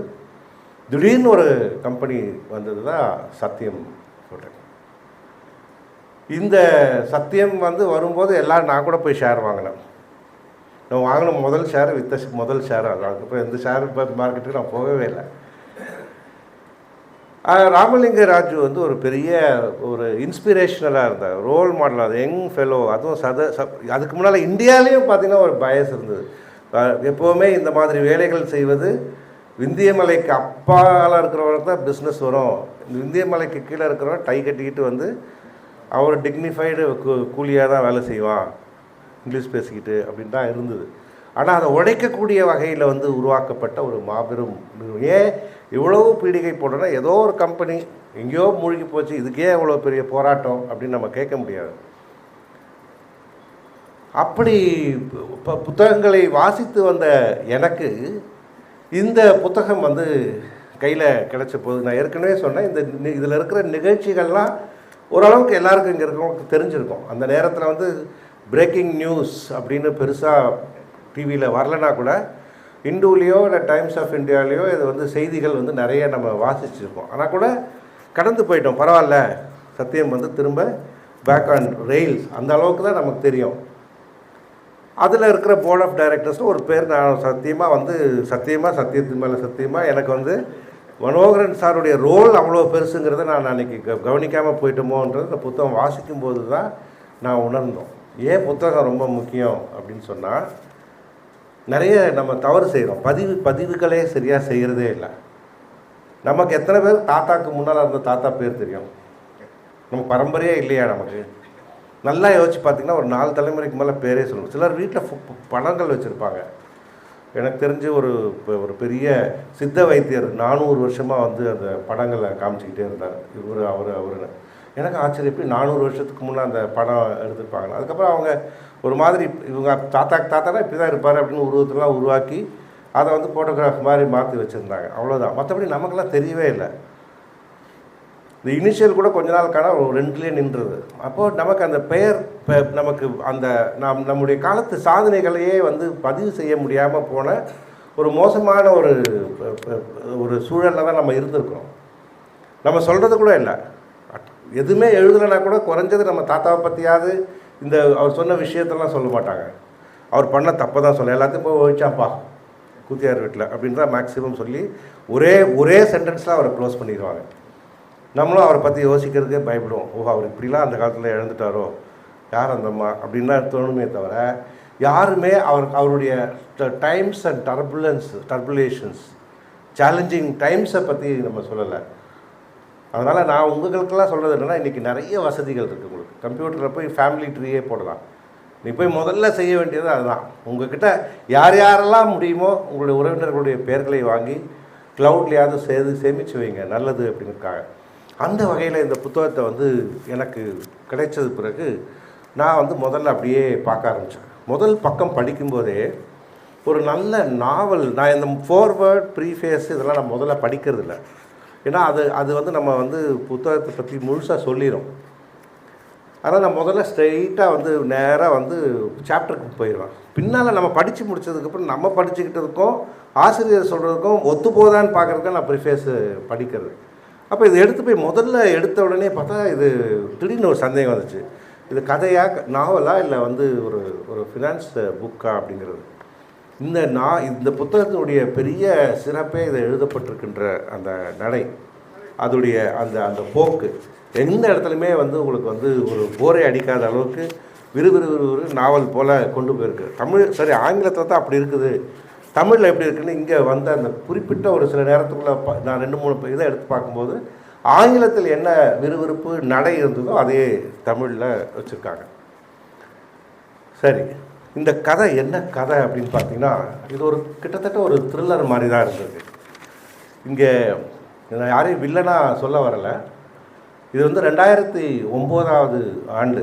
திடீர்னு ஒரு கம்பெனி வந்தது தான் சத்தியம் சொல்கிறேன். இந்த சத்தியம் வந்து வரும்போது எல்லோரும் நான் கூட போய் ஷேர் வாங்கினேன். நான் வாங்கின முதல் ஷேர் முதல் ஷேர் அதுக்கப்புறம் எந்த ஷேர் மார்க்கெட்டுக்கு நான் போகவே இல்லை. ராமலிங்க ராஜு வந்து ஒரு பெரிய ஒரு இன்ஸ்பிரேஷனலாக இருந்தார், ரோல் மாடல். அது யங் ஃபெலோ, அதுவும் அதுக்கு முன்னால் இந்தியாவிலையும் பார்த்திங்கன்னா ஒரு பயஸ் இருந்தது. எப்போவுமே இந்த மாதிரி வேலைகள் செய்வது விந்தியமலைக்கு அப்பால் இருக்கிறவங்களுக்கு தான் பிஸ்னஸ் வரும், இந்த விந்தியமலைக்கு கீழே இருக்கிறவங்க டை கட்டிக்கிட்டு வந்து அவர் டிக்னிஃபைடு கூலியாக தான் வேலை செய்வான், இங்கிலீஷ் பேசிக்கிட்டு அப்படின்னு தான் இருந்தது. ஆனால் அதை உடைக்கக்கூடிய வகையில் வந்து உருவாக்கப்பட்ட ஒரு மாபெரும், ஏன் இவ்வளவு பீடிகை போட்டோன்னா ஏதோ ஒரு கம்பெனி எங்கேயோ மூழ்கி போச்சு, இதுக்கே இவ்வளோ பெரிய போராட்டம் அப்படின்னு நம்ம கேட்க முடியாது. அப்படி புத்தகங்களை வாசித்து வந்த எனக்கு இந்த புத்தகம் வந்து கையில் கிடச்ச போது, நான் ஏற்கனவே சொன்னேன், இதில் இருக்கிற நிகழ்ச்சிகள்லாம் ஓரளவுக்கு எல்லாருக்கும் இங்கே இருக்கிறவங்களுக்கு தெரிஞ்சிருக்கும். அந்த நேரத்தில் வந்து பிரேக்கிங் நியூஸ் அப்படின்னு பெருசாக டிவியில் வரலனா கூட இந்துலேயோ இல்லை டைம்ஸ் ஆஃப் இந்தியாலேயோ இது வந்து செய்திகள் வந்து நிறைய நம்ம வாசிச்சிருக்கோம். ஆனால் கூட கடந்து போயிட்டோம், பரவாயில்ல சத்தியம் வந்து திரும்ப பேக் ஆன் ரெயில்ஸ், அந்த அளவுக்கு தான் நமக்கு தெரியும். அதில் இருக்கிற போர்ட் ஆஃப் டைரக்டர்ஸில் ஒரு பேர், நான் சத்தியத்தின் மேலே சத்தியமாக எனக்கு வந்து மனோகரன் சாருடைய ரோல் அவ்வளோ பெருசுங்கிறத நான் அன்றைக்கி கவனிக்காமல் போயிட்டோமோன்றது இந்த புத்தகம் வாசிக்கும்போது தான் நான் உணர்ந்தோம். ஏன் புத்தகம் ரொம்ப முக்கியம் அப்படின்னு சொன்னால், நிறைய நம்ம தவறு செய்கிறோம், பதிவுகளே சரியாக செய்கிறதே இல்லை. நமக்கு எத்தனை பேர் தாத்தாக்கு முன்னால் இருந்த தாத்தா பேர் தெரியும், நம்ம பரம்பரையே இல்லையா நமக்கு? நல்லா யோசிச்சு பார்த்திங்கன்னா ஒரு 4 தலைமுறைக்கு மேலே பேரே சொல்லணும். சிலர் வீட்டில் பணங்கள் வச்சுருப்பாங்க. எனக்கு தெரிஞ்சு ஒரு பெரிய சித்த வைத்தியர் 400 வருஷமாக வந்து அந்த படங்களை காமிச்சிக்கிட்டே இருந்தார். அவருன்னு எனக்கு ஆச்சரியம், எப்படி 400 வருஷத்துக்கு முன்னே அந்த படம் எடுத்துருப்பாங்க. அதுக்கப்புறம் அவங்க ஒரு மாதிரி இவங்க தாத்தானா இப்படி தான் இருப்பார் அப்படின்னு உருவத்தெல்லாம் உருவாக்கி அதை வந்து ஃபோட்டோகிராஃப் மாதிரி மாற்றி வச்சுருந்தாங்க. அவ்வளோதான், மற்றபடி நமக்கெல்லாம் தெரியவே இல்லை. இந்த இனிஷியல் கூட கொஞ்ச நாள் காண ஒரு 2லேயே நின்றுது. அப்போது நமக்கு அந்த பெயர் நமக்கு அந்த நம்முடைய காலத்து சாதனைகளையே வந்து பதிவு செய்ய முடியாமல் போன ஒரு மோசமான ஒரு சூழலில் தான் நம்ம இருந்திருக்கிறோம். நம்ம சொல்கிறது கூட இல்லை, எதுவுமே எழுதலைன்னா கூட குறைஞ்சது நம்ம தாத்தாவை பற்றியாவது இந்த அவர் சொன்ன விஷயத்தெல்லாம் சொல்ல மாட்டாங்க. அவர் பண்ண தப்பை தான் சொல்ல, எல்லாத்தையும் போய் ஓய்ச்சாப்பா கூத்தியார் வீட்டில் அப்படின்ற மேக்ஸிமம் சொல்லி ஒரே சென்டென்ஸில் அவரை க்ளோஸ் பண்ணிடுவாங்க. நம்மளும் அவரை பற்றி யோசிக்கிறதுக்கே பயப்படுவோம். அவர் இப்படிலாம் அந்த காலத்தில் இழந்துட்டாரோ, யார் அந்தம்மா அப்படின்லாம் தோணுமே தவிர, யாருமே அவருடைய டைம்ஸ் அண்ட் டர்புலேஷன்ஸ் சேலஞ்சிங் டைம்ஸை பற்றி நம்ம சொல்லலை. அதனால் நான் உங்களுக்கெல்லாம் சொல்கிறது என்னென்னா, இன்றைக்கி நிறைய வசதிகள் இருக்குது. உங்களுக்கு கம்ப்யூட்டரில் போய் ஃபேமிலி ட்ரீயே போடலாம். நீ போய் முதல்ல செய்ய வேண்டியது அதுதான். உங்கள்கிட்ட யாரெல்லாம் முடியுமோ உங்களுடைய உறவினர்களுடைய பெயர்களை வாங்கி க்ளவுட்லேயாவது சேமித்து வைங்க, நல்லது அப்படிங்கிறதுக்காக. அந்த வகையில் இந்த புத்தகத்தை வந்து எனக்கு கிடைச்சது பிறகு நான் முதல்ல அப்படியே பார்க்க ஆரம்பித்தேன். முதல் பக்கம் படிக்கும்போதே ஒரு நல்ல நாவல், நான் இந்த ஃபோர்வேர்ட் ப்ரீஃபேஸ் இதெல்லாம் நான் முதல்ல படிக்கிறது இல்லை. ஏன்னா அது நம்ம புத்தகத்தை பற்றி முழுசாக சொல்லிடும். அதனால் நான் முதல்ல ஸ்ட்ரெயிட்டாக நேராக சாப்டருக்கு போயிடுவேன். பின்னால் நம்ம படித்து முடித்ததுக்கப்புறம் நம்ம படிச்சுக்கிட்டதுக்கும் ஆசிரியர் சொல்கிறதுக்கும் ஒத்து போதான்னு பார்க்குறதுக்கு நான் ப்ரிஃபேஸு படிக்கிறது. அப்போ இதை எடுத்து போய் முதல்ல எடுத்த உடனே பார்த்தா இது திடீர்னு ஒரு சந்தேகம் வந்துச்சு, இது கதையா நாவலா இல்லை ஒரு ஃபினான்ஸ் புக்கா அப்படிங்கிறது. இந்த புத்தகத்தினுடைய பெரிய சிறப்பே இதை எழுதப்பட்டிருக்கின்ற அந்த நடை, அதோடைய அந்த போக்கு எந்த இடத்துலையுமே உங்களுக்கு ஒரு போரை அடிக்காத அளவுக்கு விறுவிறு நாவல் போல் கொண்டு போயிருக்கு. சரி ஆங்கிலத்தில் தான் அப்படி இருக்குது, தமிழில் எப்படி இருக்குன்னு இங்கே அந்த குறிப்பிட்ட ஒரு சில நேரத்துக்குள்ளே நான் 2-3 இதை எடுத்து பார்க்கும்போது ஆங்கிலத்தில் என்ன விறுவிறுப்பு நடை இருந்ததோ அதே தமிழில் வச்சுருக்காங்க. சரி, இந்த கதை என்ன கதை அப்படின்னு பார்த்தீங்கன்னா, இது கிட்டத்தட்ட ஒரு த்ரில்லர் மாதிரி தான் இருந்தது. இங்கே நான் யாரையும் வில்லனாக சொல்ல வரலை. இது 2009 ஆண்டு.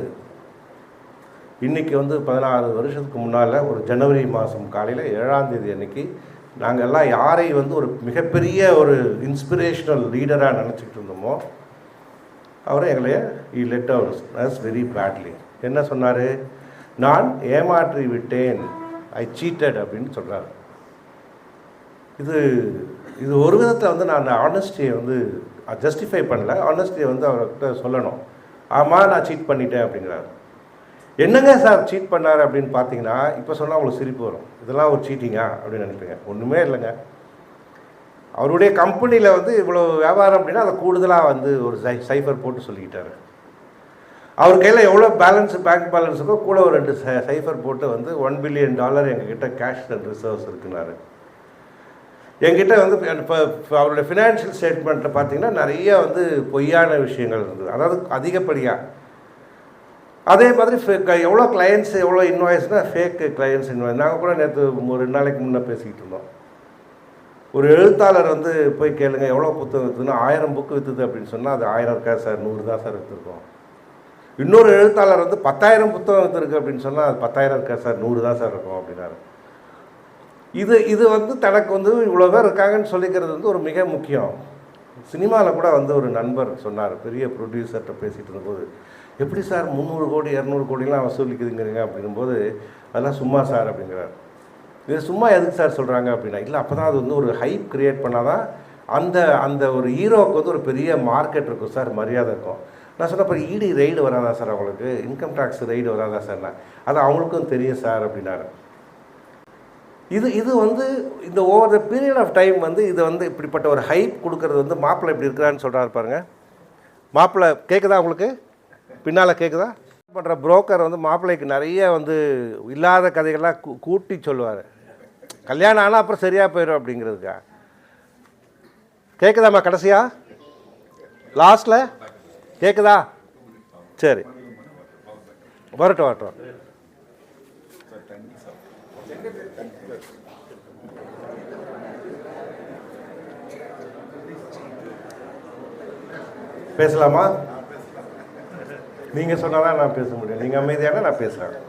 இன்றைக்கி 16 வருஷத்துக்கு முன்னால் ஒரு ஜனவரி மாதம் காலையில் 7ஆம் தேதி அன்றைக்கி நாங்கள் எல்லாம் யாரை ஒரு மிகப்பெரிய ஒரு இன்ஸ்பிரேஷனல் லீடராக நினச்சிக்கிட்டு இருந்தோமோ அவரை எங்களைய லெட் அஸ் வெரி பேட்லி. என்ன சொன்னார்? நான் ஏமாற்றி விட்டேன், ஐ சீட்டட் அப்படின்னு சொல்கிறார். இது ஒரு விதத்தில் நான் ஆனஸ்டியை ஜஸ்டிஃபை பண்ணல, ஆனஸ்டியை அவர்கிட்ட சொல்லணும். ஆமாம் நான் சீட் பண்ணிட்டேன் அப்படிங்கிறார். என்னங்க சார் சீட் பண்ணார் அப்படின்னு பார்த்தீங்கன்னா, இப்போ சொன்னால் உங்களுக்கு சிரிப்பு வரும். இதெல்லாம் ஒரு சீட்டிங்கா அப்படின்னு நினைப்பீங்க. ஒன்றுமே இல்லைங்க. அவருடைய கம்பெனியில் இவ்வளோ வியாபாரம் அப்படின்னா அதை கூடுதலாக ஒரு சைஃபர் போட்டு சொல்லிக்கிட்டார். அவர் கையில் எவ்வளோ பேங்க் பேலன்ஸுக்கோ கூட ஒரு 2 சைஃபர் போட்டு $1 பில்லியன் எங்ககிட்ட கேஷ் அண்ட் ரிசர்வ்ஸ் இருக்குனாரு. என்கிட்ட இப்போ அவருடைய ஃபினான்ஷியல் ஸ்டேட்மெண்ட்டில் பார்த்தீங்கன்னா நிறைய பொய்யான விஷயங்கள் இருந்தது, அதாவது அதிகப்படியாக. அதே மாதிரி எவ்வளோ கிளையன்ட்ஸ் எவ்வளோ இன்வாய்ஸ்னால் ஃபேக் கிளையன்ட்ஸ் இன்வாய்ஸ். நாங்கள் கூட நேற்று ஒரு 2 நாளைக்கு முன்னே பேசிக்கிட்டு இருந்தோம். ஒரு எழுத்தாளர் போய் கேளுங்க எவ்வளோ புத்தகம் விற்றுதுன்னா 1000 புக்கு விற்றுது அப்படின்னு சொன்னால் அது 1000 இருக்கா சார், 100 தான் சார் விற்றுருக்கோம். இன்னொரு எழுத்தாளர் 10,000 புத்தகம் விற்றுருக்கு அப்படின்னு சொன்னால் அது 10,000 இருக்கா சார், 100 தான் சார் இருக்கும் அப்படின்னாரு. இது தனக்கு இவ்வளோ பேர் இருக்காங்கன்னு சொல்லிக்கிறது ஒரு மிக முக்கியம். சினிமாவில் கூட ஒரு நண்பர் சொன்னார், பெரிய ப்ரொடியூசர்கிட்ட பேசிகிட்டு இருந்தபோது, எப்படி சார் 300 கோடி 200 கோடிலாம் வசூலிக்குதுங்கிறீங்க அப்படிங்கும்போது, அதெல்லாம் சும்மா சார் அப்படிங்கிறார். இது சும்மா எதுக்கு சார் சொல்கிறாங்க அப்படின்னா, இல்லை அப்போ தான் அது ஒரு ஹைப் க்ரியேட் பண்ணால் தான் அந்த ஒரு ஹீரோவுக்கு ஒரு பெரிய மார்க்கெட் இருக்கும் சார், மரியாதை இருக்கும். நான் சொன்ன அப்புறம் இடி ரெய்டு வராதா சார், அவங்களுக்கு இன்கம் டேக்ஸ் ரெய்டு வராதா சார்னா, அது அவங்களுக்கும் தெரியும் சார் அப்படின்னாரு. இது இந்த over the period of time இது இப்படிப்பட்ட ஒரு ஹைப் கொடுக்கறது மாப்பிள்ளை இப்படி இருக்கிறான்னு சொல்கிறாரு பாருங்க. மாப்பிள்ளை கேட்குதா உங்களுக்கு? பின்னால் கேட்குதா? பண்ணுற புரோக்கர் மாப்பிள்ளைக்கு நிறைய இல்லாத கதைகள்லாம் கூட்டி சொல்லுவார். கல்யாணம் ஆனால் அப்புறம் சரியாக போயிடும் அப்படிங்கிறதுக்கா. கேட்குதாம்மா? கடைசியா லாஸ்ட்டில் கேட்குதா? சரி, வரட்டும். பேசலாமா? நீங்கள் சொன்னால் தான் நான் பேச முடியும். நீங்கள் அமைதியான நான் பேசுகிறேன்.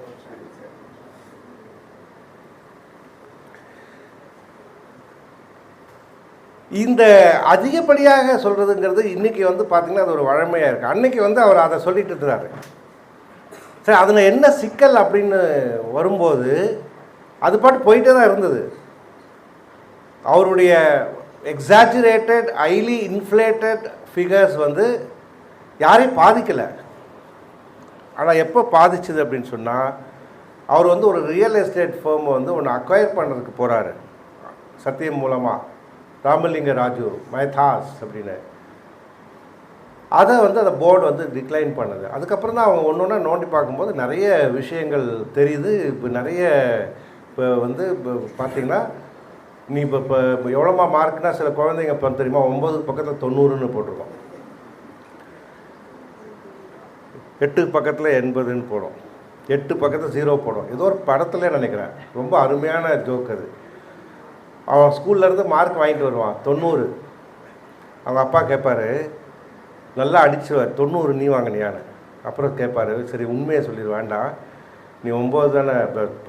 இந்த அதிகப்படியாக சொல்கிறதுங்கிறது இன்றைக்கி பார்த்தீங்கன்னா அது ஒரு வழமையாக இருக்குது. அன்றைக்கி அவர் அதை சொல்லிட்டு இருக்கிறாரு. சரி, அதில் என்ன சிக்கல் அப்படின்னு வரும்போது அது பாட்டு போயிட்டே தான் இருந்தது. அவருடைய எக்ஸாஜுரேட்டட் ஹைலி இன்ஃப்ளேட்டட் ஃபிகர்ஸ் வந்து யாரையும் பாதிக்கலை. ஆனால் எப்போ பாதிச்சுது அப்படின்னு சொன்னால், அவர் வந்து ஒரு ரியல் எஸ்டேட் ஃபேர்மை வந்து ஒன்று அக்வயர் பண்ணுறதுக்கு போகிறாரு சத்தியம் மூலமாக, ராமலிங்க ராஜு மைதாஸ் அப்படின்னு. அதை வந்து அந்த போர்டு வந்து டிக்ளைன் பண்ணுது. அதுக்கப்புறம் தான் அவங்க ஒன்று ஒன்றா நோண்டி பார்க்கும்போது நிறைய விஷயங்கள் தெரியுது. இப்போ நிறைய இப்போ வந்து இப்போ பார்த்தீங்கன்னா, நீ இப்போ எவ்வளோமா மார்க்னா சில குழந்தைங்க இப்போ தெரியுமா 9 பக்கத்தில் 90ன்னு போட்டிருக்கோம், 8 பக்கத்தில் 80ன்னு போடும், 8 பக்கத்தில் 0 போடும். ஏதோ ஒரு படத்துல நினைக்கிறேன், ரொம்ப அருமையான ஜோக் அது. அவன் ஸ்கூல்லேருந்து மார்க் வாங்கிட்டு வருவான் 90. அவங்க அப்பா கேட்பார், நல்லா அடிச்சுவார், 90 நீ வாங்கினியான்னு. அப்புறம் கேட்பார், சரி உண்மையை சொல்லிடு, வேண்டாம் நீ 9 தானே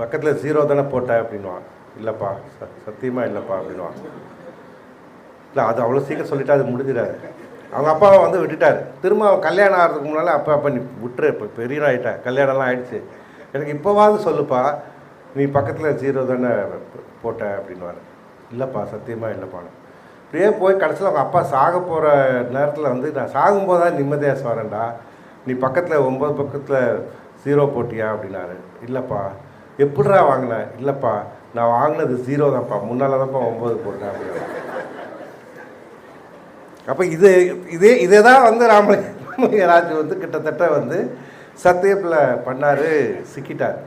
பக்கத்தில் 0 தானே போட்ட அப்படின்வான். இல்லைப்பா சத்தியமாக இல்லைப்பா அப்படின்வான். இல்லை அது அவ்வளோ சீக்கிரம் சொல்லிவிட்டு அது முடிஞ்சிடாது. அவங்க அப்பாவை வந்து விட்டுட்டார். திரும்ப அவன் கல்யாணம் ஆகிறதுக்கு முன்னால் அப்பா நீ விட்டுரு, இப்போ பெரிய ஆகிட்டேன், கல்யாணம்லாம் ஆகிடுச்சு, எனக்கு இப்போவாவது சொல்லுப்பா நீ பக்கத்தில் 0 தானே போட்ட அப்படின்வார். இல்லைப்பா சத்தியமாக இல்லைப்பான்னு. இப்படியே போய் கடைசியில் அவங்க அப்பா சாக போகிற நேரத்தில் வந்து, நான் சாகும்போது தான் நிம்மதியாக வரேன்டா, நீ பக்கத்தில் 9 பக்கத்தில் 0 போட்டியா அப்படின்னாரு. இல்லைப்பா. எப்படிடா வாங்கினேன்? இல்லைப்பா நான் வாங்கினது 0 தான்ப்பா, முன்னால் தான்ப்பா 9 போட்டேன் அப்படின்னா. அப்போ இதே தான் வந்து ராமலிங்கராஜ் வந்து கிட்டத்தட்ட வந்து சத்தியத்தில் பண்ணார், சிக்கிட்டார்.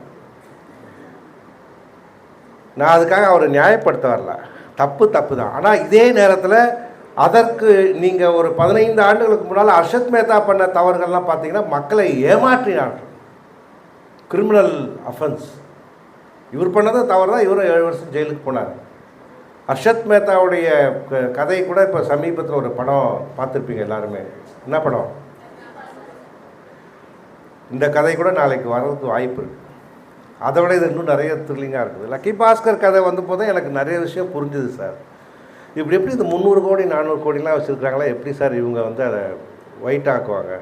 நான் அதுக்காக அவரை நியாயப்படுத்த வரல, தப்பு தான். ஆனால் இதே நேரத்தில் அதற்கு நீங்கள் ஒரு 15 ஆண்டுகளுக்கு முன்னால் அர்ஷத் மேத்தா பண்ண தவறுகள்லாம் பார்த்தீங்கன்னா மக்களை ஏமாற்றினார்கள், கிரிமினல் அஃபென்ஸ். இவர் பண்ணதை தவறு தான், இவரும் 7 வருஷம் ஜெயிலுக்கு போனார். அர்ஷத் மேத்தாவுடைய கதை கூட இப்போ சமீபத்தில் ஒரு படம் பார்த்துருப்பீங்க எல்லாருமே. என்ன படம்? இந்த கதை கூட நாளைக்கு வர்றதுக்கு வாய்ப்பு இருக்குது. அதை விட இது இன்னும் நிறைய த்ரில்லிங்காக இருக்குது. லக்கி பாஸ்கர் கதை வந்து போதும் எனக்கு நிறைய விஷயம் புரிஞ்சுது சார். இப்படி எப்படி இந்த 300 கோடி 400 கோடிலாம் வச்சுருக்காங்களா, எப்படி சார் இவங்க வந்து அதை ஒயிட் ஆக்குவாங்க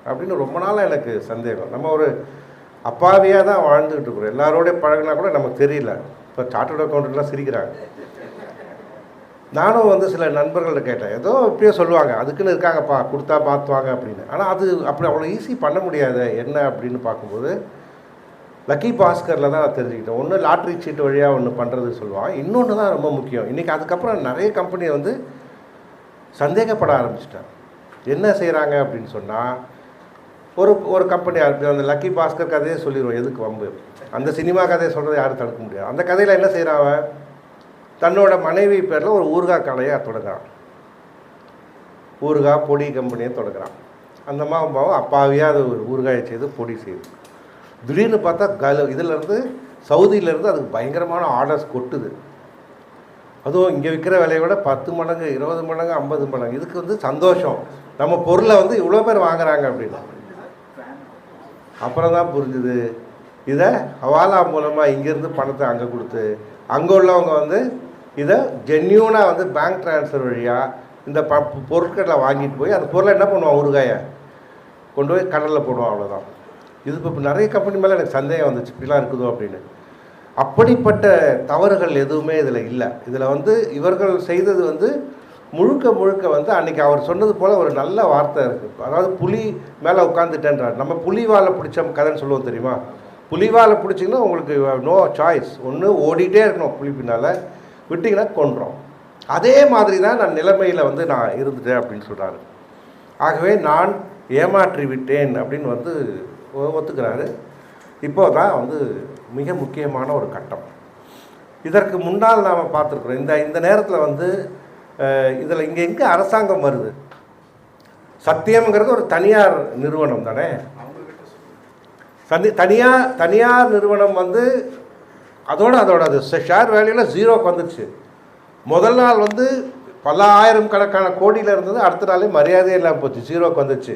அப்படின்னு ரொம்ப நாளாக எனக்கு சந்தேகம். நம்ம ஒரு அப்பாவியாக தான் வாழ்ந்துக்கிட்டு இருக்கிறோம். எல்லாரோடைய பழகினா கூட நமக்கு தெரியல. இப்போ சார்ட்டர்ட் அக்கௌண்ட்லாம் சிரிக்கிறாங்க. நானும் வந்து சில நண்பர்கள்ட்ட கேட்டேன், ஏதோ இப்படியே சொல்லுவாங்க, அதுக்குன்னு இருக்காங்கப்பா கொடுத்தா மாற்றுவாங்க அப்படின்னு. ஆனால் அது அப்படி அவ்வளோ ஈஸி பண்ண முடியாது. என்ன அப்படின்னு பார்க்கும்போது லக்கி பாஸ்கரில் தான் நான் தெரிஞ்சுக்கிட்டேன். ஒன்று லாட்ரி சீட்டு வழியாக ஒன்று பண்ணுறது சொல்லுவான், இன்னொன்று தான் ரொம்ப முக்கியம். இன்றைக்கி அதுக்கப்புறம் நிறைய கம்பெனியை வந்து சந்தேகப்பட ஆரம்பிச்சிட்டேன். என்ன செய்கிறாங்க அப்படின்னு சொன்னால், ஒரு கம்பெனியாக இருக்குது, அந்த லக்கி பாஸ்கர் கதையை சொல்லிடுவோம், எதுக்கு வம்பு, அந்த சினிமா கதையை சொல்கிறத யாரும் தடுக்க முடியாது. அந்த கதையில் என்ன செய்கிறாங்க, தன்னோட மனைவி பேரில் ஒரு ஊறுகாய் கடையை தொடங்குறான், ஊறுகாய் பொடி கம்பெனியை தொடங்குறான். அந்த அம்மாவும் அப்பாவியாக அது ஒரு ஊறுகாயை செய்து பொடி செய்யுது. திடீர்னு பார்த்தா இதிலேருந்து சவுதியிலேருந்து அதுக்கு பயங்கரமான ஆர்டர்ஸ் கொட்டுது. அதுவும் இங்கே விற்கிற விலையை விட 10 மடங்கு 20 மடங்கு 50 மடங்கு. இதுக்கு வந்து சந்தோஷம், நம்ம பொருளை வந்து இவ்வளோ பேர் வாங்குறாங்க அப்படின்னு. அப்புறம் தான் புரிஞ்சுது, இதை ஹவாலா மூலமாக இங்கேருந்து பணத்தை அங்கே கொடுத்து, அங்கே உள்ளவங்க வந்து இதை ஜென்யூனாக வந்து பேங்க் ட்ரான்ஸ்ஃபர் வழியாக இந்த பொருட்களை வாங்கிட்டு போய் அந்த பொருளை என்ன பண்ணுவான், ஊறுகாயை கொண்டு போய் கடலில் போடுவான், அவ்வளோதான். இது இப்போ நிறைய கம்பெனி மேலே எனக்கு சந்தேகம் வந்துச்சு, இப்படிலாம் இருக்குதோ அப்படின்னு. அப்படிப்பட்ட தவறுகள் எதுவுமே இதில் இல்லை. இதில் வந்து இவர்கள் செய்தது வந்து முழுக்க வந்து அன்றைக்கி அவர் சொன்னது போல் ஒரு நல்ல வார்த்தை இருக்குது. அதாவது புலி மேலே உட்காந்துட்டேன்றார். நம்ம புலிவாலை பிடிச்ச கதைன்னு சொல்லுவோம் தெரியுமா. புலிவாலை பிடிச்சிங்கன்னா உங்களுக்கு நோ சாய்ஸ், ஒன்று ஓடிட்டே இருக்கணும், புலி பின்னால் விட்டிங்கன்னா கொன்றோம். அதே மாதிரி தான் நான் நிலைமையில் வந்து நான் இருந்துட்டேன் அப்படின்னு சொல்கிறாரு. ஆகவே நான் ஏமாற்றி விட்டேன் அப்படின்னு வந்து ஒத்துக்கிறாரு. இப்போ தான் வந்து மிக முக்கியமான ஒரு கட்டம். இதற்கு முன்னால் நாம் பார்த்துருக்குறோம். இந்த நேரத்தில் வந்து இதில் இங்கே எங்கே அரசாங்கம் வருது? சத்தியம்ங்கிறது ஒரு தனியார் நிறுவனம் தானே. தனியார் நிறுவனம் வந்து அதோட அது ஷேர் வேல்யூவில் 0க்கு வந்துடுச்சு. முதல் நாள் வந்து பல ஆயிரம் கணக்கான கோடியில் இருந்தது, அடுத்த நாளே மரியாதையே இல்லாமல் போச்சு, 0க்கு வந்துச்சு.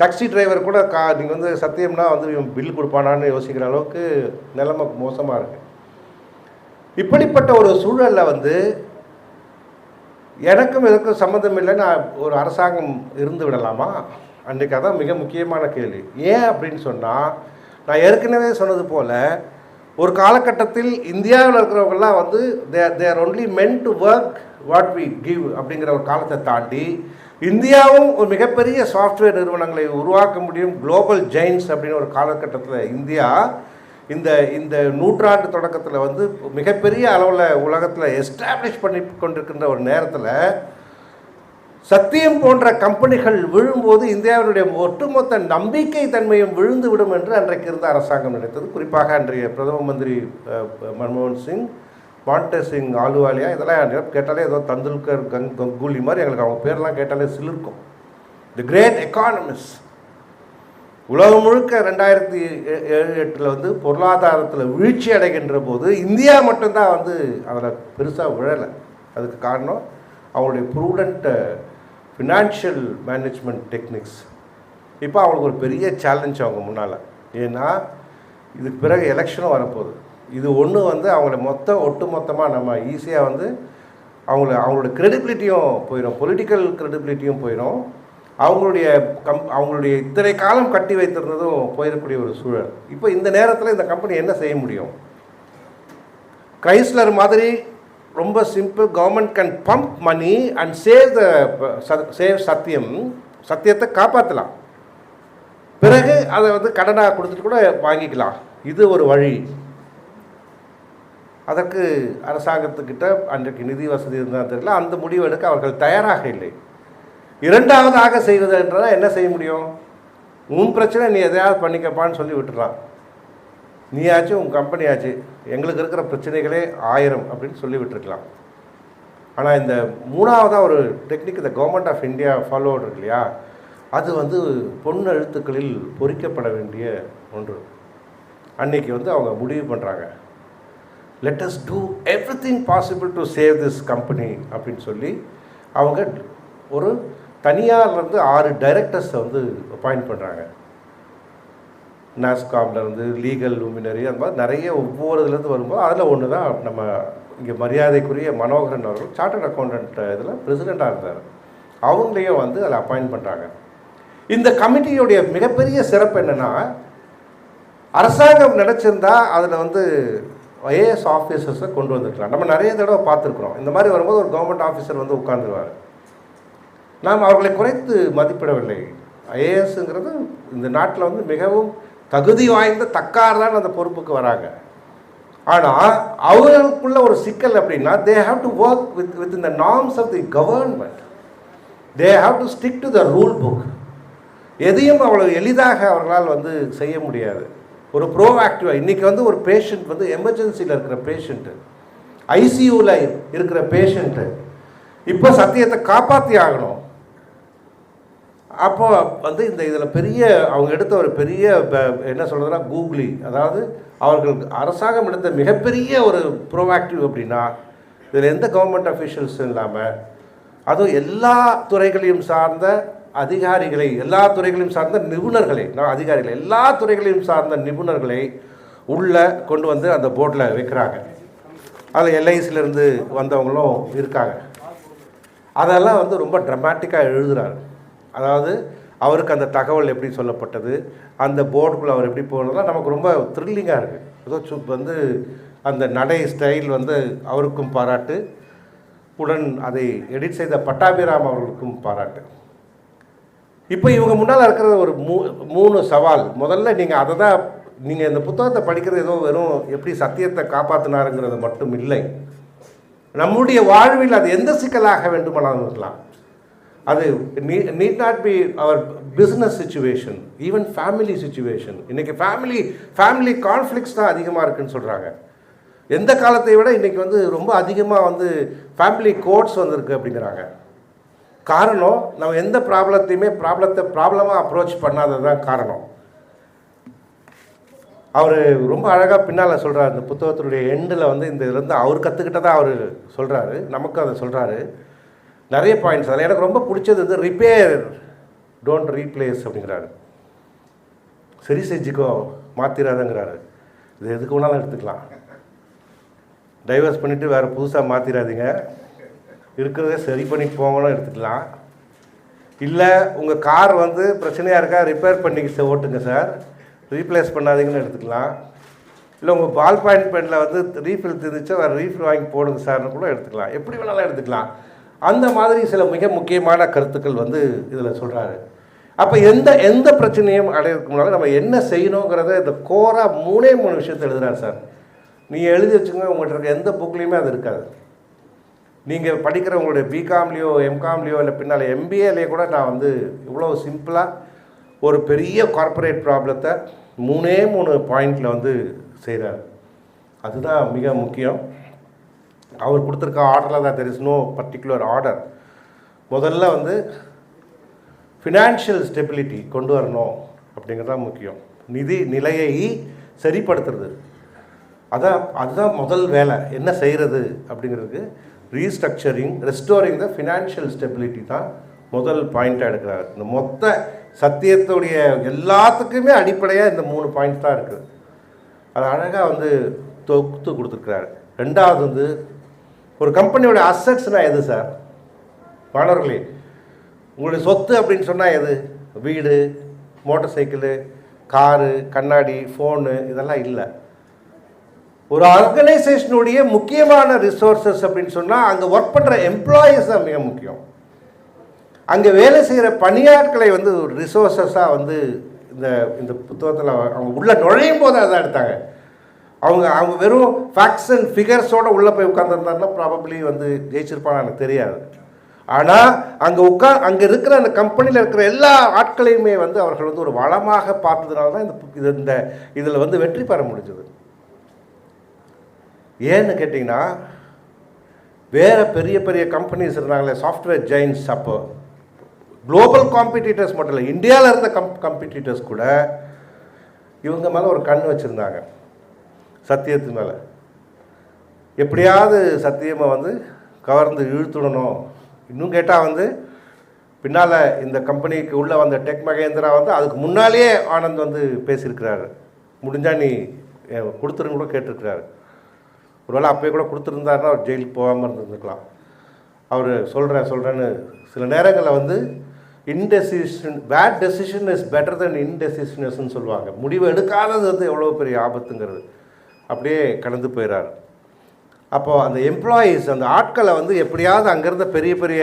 டாக்ஸி டிரைவர் கூட நீங்கள் வந்து சத்தியம்னா வந்து இவன் பில் கொடுப்பானான்னு யோசிக்கிற அளவுக்கு நிலைமை மோசமாக இருக்குது. இப்படிப்பட்ட ஒரு சூழலில் வந்து எனக்கும் இதற்கும் சம்மந்தம் இல்லைன்னு ஒரு அரசாங்கம் இருந்து விடலாமா? அன்றைக்கு அதான் மிக முக்கியமான கேள்வி. ஏன் அப்படின்னு சொன்னால், நான் ஏற்கனவே சொன்னது போல் ஒரு காலகட்டத்தில் இந்தியாவில் இருக்கிறவங்கெல்லாம் வந்து they're only meant to work what we give அப்படிங்கிற ஒரு காலத்தை தாண்டி இந்தியாவும் ஒரு மிகப்பெரிய சாஃப்ட்வேர் நிறுவனங்களை உருவாக்க முடியும், குளோபல் ஜெயின்ஸ் அப்படின்னு ஒரு காலகட்டத்தில் இந்தியா இந்த இந்த நூற்றாண்டு தொடக்கத்தில் வந்து மிகப்பெரிய அளவில் உலகத்தில் எஸ்டாப்ளிஷ் பண்ணி கொண்டிருக்கின்ற ஒரு நேரத்தில் சத்தியம் போன்ற கம்பெனிகள் விழும்போது இந்தியாவினுடைய ஒட்டுமொத்த நம்பிக்கை தன்மையும் விழுந்து விடும் என்று அன்றைக்கு இருந்த அரசாங்கம் நினைத்தது. குறிப்பாக அன்றைய பிரதம மந்திரி மன்மோகன் சிங், மாண்டே சிங் ஆலுவாலியா, இதெல்லாம் கேட்டாலே ஏதோ தந்துல்கர் கங்குலி மாதிரி எங்களுக்கு அவங்க பேரெல்லாம் கேட்டாலே சிலிர்க்கும். தி கிரேட் எக்கானமிஸ்ட். உலகம் முழுக்க 2007-8 வந்து பொருளாதாரத்தில் வீழ்ச்சி அடைகின்ற போது இந்தியா மட்டும்தான் வந்து அதில் பெருசாக விழலை. அதுக்கு காரணம் அவங்களுடைய ப்ரூடண்ட் ஃபினான்ஷியல் மேனேஜ்மெண்ட் டெக்னிக்ஸ். இப்போ அவங்களுக்கு ஒரு பெரிய சேலஞ்ச் அவங்க முன்னால். ஏன்னா இதுக்கு பிறகு எலெக்ஷனும் வரப்போகுது. இது ஒன்று வந்து அவங்கள ஒட்டுமொத்தமாக நம்ம ஈஸியாக வந்து அவங்களோட க்ரெடிபிலிட்டியும் போயிடும், பொலிட்டிக்கல் க்ரெடிபிலிட்டியும் போயிடும், அவங்களுடைய இத்தனை காலம் கட்டி வைத்திருந்ததும் போயிடக்கூடிய ஒரு சூழல். இப்போ இந்த நேரத்தில் இந்த கம்பெனி என்ன செய்ய முடியும்? கிரைஸ்லர் மாதிரி ரொம்ப simple, government can pump money and save சத்தியத்தை காப்பாற்றலாம். பிறகு அதை வந்து கடனாக கொடுத்துட்டு கூட வாங்கிக்கலாம். இது ஒரு வழி. அதற்கு அரசாங்கத்துக்கிட்ட அன்றைக்கு நிதி வசதி இருந்தால் தெரியல, அந்த முடிவு எடுக்க அவர்கள் தயாராக இல்லை. இரண்டாவதாக செய்வது என்றால் என்ன செய்ய முடியும்? உன் பிரச்சனை நீ எதையாவது பண்ணிக்கப்பான்னு சொல்லி விட்டுறான். நீயாச்சும் உன் கம்பெனி ஆச்சு, எங்களுக்கு இருக்கிற பிரச்சனைகளே 1000 அப்படின்னு சொல்லி விட்டுருக்கலாம். ஆனால் இந்த மூணாவதாக ஒரு டெக்னிக் இந்த கவர்மெண்ட் ஆஃப் இந்தியா ஃபாலோ இருக்கு இல்லையா, அது வந்து பொன் எழுத்துக்களில் பொறிக்கப்பட வேண்டிய ஒன்று. அன்றைக்கி வந்து அவங்க முடிவு பண்ணுறாங்க, let us do everything possible to save this company அப்படின்னு சொல்லி அவங்க ஒரு தனியார்லேருந்து 6 டைரக்டர்ஸை வந்து அப்பாயிண்ட் பண்ணுறாங்க. நாஸ்காம்லேருந்து லீகல் லூமினரி அந்த மாதிரி நிறைய ஒவ்வொரு இதுலேருந்து வரும்போது அதில் ஒன்று தான் நம்ம இங்கே மரியாதைக்குரிய மனோகரன் அவர்கள் சார்ட்டர்ட் அக்கௌண்டன்ட் இதில் பிரசிடெண்ட்டாக இருந்தார். அவங்களையும் வந்து அதில் அப்பாயிண்ட் பண்ணுறாங்க. இந்த கமிட்டியுடைய மிகப்பெரிய சிறப்பு என்னென்னா, அரசாங்கம் நினச்சிருந்தா அதில் வந்து ஐஏஎஸ் ஆஃபீஸர்ஸை கொண்டு வந்துருக்கலாம். நம்ம நிறைய தடவை பார்த்துருக்குறோம். இந்த மாதிரி வரும்போது ஒரு கவர்மெண்ட் ஆஃபீஸர் வந்து உட்காந்துருவார். நாம் அவர்களை குறைத்து மதிப்பிடவில்லை. ஐஏஎஸ்ங்கிறது இந்த நாட்டில் வந்து மிகவும் தகுதி வாய்ந்த தக்கார் தான் அந்த பொறுப்புக்கு வராங்க. ஆனால் அவர்களுக்குள்ள ஒரு சிக்கல் அப்படின்னா, they have to work with இந்த norms of the government. They have to stick to the rule book. எதையும் அவ்வளோ எளிதாக அவர்களால் வந்து செய்ய முடியாது. ஒரு ப்ரோஆக்டிவாக இன்றைக்கி வந்து ஒரு பேஷண்ட் வந்து எமர்ஜென்சியில் இருக்கிற பேஷண்ட்டு, ஐசியூவில் இருக்கிற பேஷண்ட்டு இப்போ சத்தியத்தை காப்பாற்றி ஆகணும். அப்போ வந்து இந்த இதில் பெரிய அவங்க எடுத்த ஒரு பெரிய என்ன சொல்கிறதுனா கூகுளி, அதாவது அவர்கள் அரசாங்கம் எடுத்த மிகப்பெரிய ஒரு ப்ரோஆக்டிவ் அப்படின்னா, இதில் எந்த கவர்மெண்ட் அஃபீஷியல்ஸும் இல்லாமல் அதுவும் எல்லா துறைகளையும் சார்ந்த அதிகாரிகளை, எல்லா துறைகளையும் சார்ந்த நிபுணர்களை, அதிகாரிகளை எல்லா துறைகளையும் சார்ந்த நிபுணர்களை உள்ளே கொண்டு வந்து அந்த போர்டில் வைக்கிறாங்க. அதில் எல்ஐசிலேருந்து வந்தவங்களும் இருக்காங்க. அதெல்லாம் வந்து ரொம்ப ட்ரமாட்டிக்காக எழுதுகிறாரு. அதாவது அவருக்கு அந்த தகவல் எப்படி சொல்லப்பட்டது, அந்த போர்டுக்குள்ளே அவர் எப்படி போனதுலாம் நமக்கு ரொம்ப த்ரில்லிங்காக இருக்குது. ஏதோ வந்து அந்த நடை ஸ்டைல் வந்து அவருக்கும் பாராட்டு, உடன் அதை எடிட் செய்த பட்டாபிராம் அவர்களுக்கும் பாராட்டு. இப்போ இவங்க முன்னால் இருக்கிற ஒரு 3 சவால். முதல்ல நீங்கள் அதை தான், நீங்கள் இந்த புத்தகத்தை படிக்கிறது ஏதோ வெறும் எப்படி சத்தியத்தை காப்பாற்றினாருங்கிறது மட்டும் இல்லை, நம்முடைய வாழ்வில் அது எந்த சிக்கலாக வேண்டுமானாலும் இருக்கலாம். அது need not be our business situation, even family situation. இன்றைக்கி ஃபேமிலி கான்ஃப்ளிக்ஸ் தான் அதிகமாக இருக்குதுன்னு சொல்கிறாங்க. எந்த காலத்தை விட இன்றைக்கி வந்து ரொம்ப அதிகமாக வந்து ஃபேமிலி கோர்ட்ஸ் வந்திருக்கு அப்படிங்கிறாங்க. காரணம், நம்ம எந்த ப்ராப்ளத்தையுமே ப்ராப்ளமாக அப்ரோச் பண்ணாதது தான் காரணம். அவர் ரொம்ப அழகாக பின்னால் சொல்கிறார், இந்த புத்தகத்தினுடைய எண்டில் வந்து இந்த இதுலேருந்து அவர் கற்றுக்கிட்டதான் அவர் சொல்கிறாரு, நமக்கும் அதை சொல்கிறாரு. நிறைய பாயிண்ட்ஸ் அதில் எனக்கு ரொம்ப பிடிச்சது வந்து ரிப்பேர் டோன்ட் ரீப்ளேஸ் அப்படிங்கிறாரு. சரி செஞ்சுக்கோ, மாற்றிடாதங்கிறாரு. இது எதுக்கு வேணாலும் எடுத்துக்கலாம். டைவர்ஸ் பண்ணிவிட்டு வேறு புதுசாக மாற்றிடாதீங்க, இருக்கிறதே சரி பண்ணிட்டு போங்கன்னு எடுத்துக்கலாம். இல்லை உங்கள் கார் வந்து பிரச்சனையாக இருக்கா, ரிப்பேர் பண்ணி ஓட்டுங்க சார், ரீப்ளேஸ் பண்ணாதீங்கன்னு எடுத்துக்கலாம். இல்லை உங்கள் பால் பாயிண்ட் பெனில் வந்து ரீஃபில் இருந்துச்சு வேறு ரீஃபில் வாங்கி போடுங்க சார்னு கூட எடுத்துக்கலாம், எப்படி வேணாலும் எடுத்துக்கலாம். அந்த மாதிரி சில மிக முக்கியமான கருத்துக்கள் வந்து இதில் சொல்கிறாரு. அப்போ எந்த பிரச்சனையும் அடையிறதுக்கு முன்னால் நம்ம என்ன செய்யணுங்கிறத இந்த கோராக 3 விஷயத்தை எழுதுறாரு சார். நீங்கள் எழுதி வச்சுக்கோங்க, உங்கள்கிட்ட இருக்க எந்த புக்லேயுமே அது இருக்காது. நீங்கள் படிக்கிற உங்களுடைய பிகாம்லேயோ எம்காம்லேயோ இல்லை பின்னால் எம்பிஏலேயே கூட நான் வந்து இவ்வளோ சிம்பிளாக ஒரு பெரிய கார்ப்பரேட் ப்ராப்ளத்தை 3 பாயிண்டில் வந்து செய்கிறார். அதுதான் மிக முக்கியம். அவர் கொடுத்துருக்க ஆர்டரில் தான் there is no particular order. முதல்ல வந்து ஃபினான்ஷியல் ஸ்டெபிலிட்டி கொண்டு வரணும் அப்படிங்கிறது தான் முக்கியம். நிதி நிலையை சரிப்படுத்துறது அதுதான் முதல் வேலை. என்ன செய்கிறது அப்படிங்கிறதுக்கு restructuring, restoring the financial stability தான் முதல் பாயிண்ட்டாக எடுக்கிறார். இந்த மொத்த சத்தியத்துடைய எல்லாத்துக்குமே அடிப்படையாக இந்த 3 பாயிண்ட் தான் இருக்குது. அது அழகாக வந்து தொகுத்து கொடுத்துருக்குறாரு. ரெண்டாவது வந்து ஒரு கம்பெனியோட அசட்ஸ்னால் எது சார்? மாணவர்களே, உங்களுடைய சொத்து அப்படின்னு சொன்னால் எது? வீடு, மோட்டார் சைக்கிளு, காரு, கண்ணாடி, ஃபோனு, இதெல்லாம் இல்லை. ஒரு ஆர்கனைசேஷனுடைய முக்கியமான ரிசோர்ஸஸ் அப்படின்னு சொன்னால் அங்கே ஒர்க் பண்ணுற எம்ப்ளாயீஸ் தான் மிக முக்கியம். அங்கே வேலை செய்கிற பணியாட்களை வந்து ஒரு ரிசோர்ஸஸாக வந்து இந்த புத்தகத்தில் அவங்க உள்ளே நுழையும் போது அதான் எடுத்தாங்க. அவங்க வெறும் ஃபேக்ட்ஸ் அண்ட் ஃபிகர்ஸோடு உள்ளே போய் உட்காந்துருந்தாருன்னா ப்ராபப்ளி வந்து ஜெயிச்சிருப்பான்னு எனக்கு தெரியாது. ஆனால் அங்கே இருக்கிற அந்த கம்பெனியில் இருக்கிற எல்லா ஆட்களையுமே வந்து அவர்கள் வந்து ஒரு வளமாக பார்த்ததுனால தான் இதில் வந்து வெற்றி பெற முடிஞ்சது. ஏன்னு கேட்டிங்கன்னா, வேறு பெரிய பெரிய கம்பெனிஸ் இருந்தாங்களே, சாஃப்ட்வேர் ஜெயின்ஸ், அப்போ குளோபல் காம்படிட்டர்ஸ் மட்டும் இல்லை, இந்தியாவில் இருந்த காம்படிட்டர்ஸ் கூட இவங்க மேலே ஒரு கண் வச்சுருந்தாங்க, சத்தியத்து மேலே. எப்படியாவது சத்தியமை வந்து கவர்ந்து இழுத்துடணும். இன்னும் கேட்டால் வந்து பின்னால் இந்த கம்பெனிக்கு உள்ளே வந்த டெக் மகேந்திரா வந்து அதுக்கு முன்னாலேயே ஆனந்த் வந்து பேசியிருக்கிறாரு. முடிஞ்சால் நீ கொடுத்துருன்னு கூட கேட்டிருக்கிறாரு. ஒருவேளை அப்போயே கூட கொடுத்துருந்தாருன்னா அவர் ஜெயிலுக்கு போகாமல் இருந்துருக்கலாம். அவர் சொல்கிறேன்னு சில நேரங்களில் வந்து பேட் டெசிஷன் இஸ் பெட்டர் தென் இன்டெசிஷனஸ்ன்னு சொல்லுவாங்க. முடிவு எடுக்காதது வந்து எவ்வளோ பெரிய ஆபத்துங்கிறது. அப்படியே கடந்து போயிடார். அப்போது அந்த எம்ப்ளாயீஸ், அந்த ஆட்களை வந்து எப்படியாவது அங்கேருந்த பெரிய பெரிய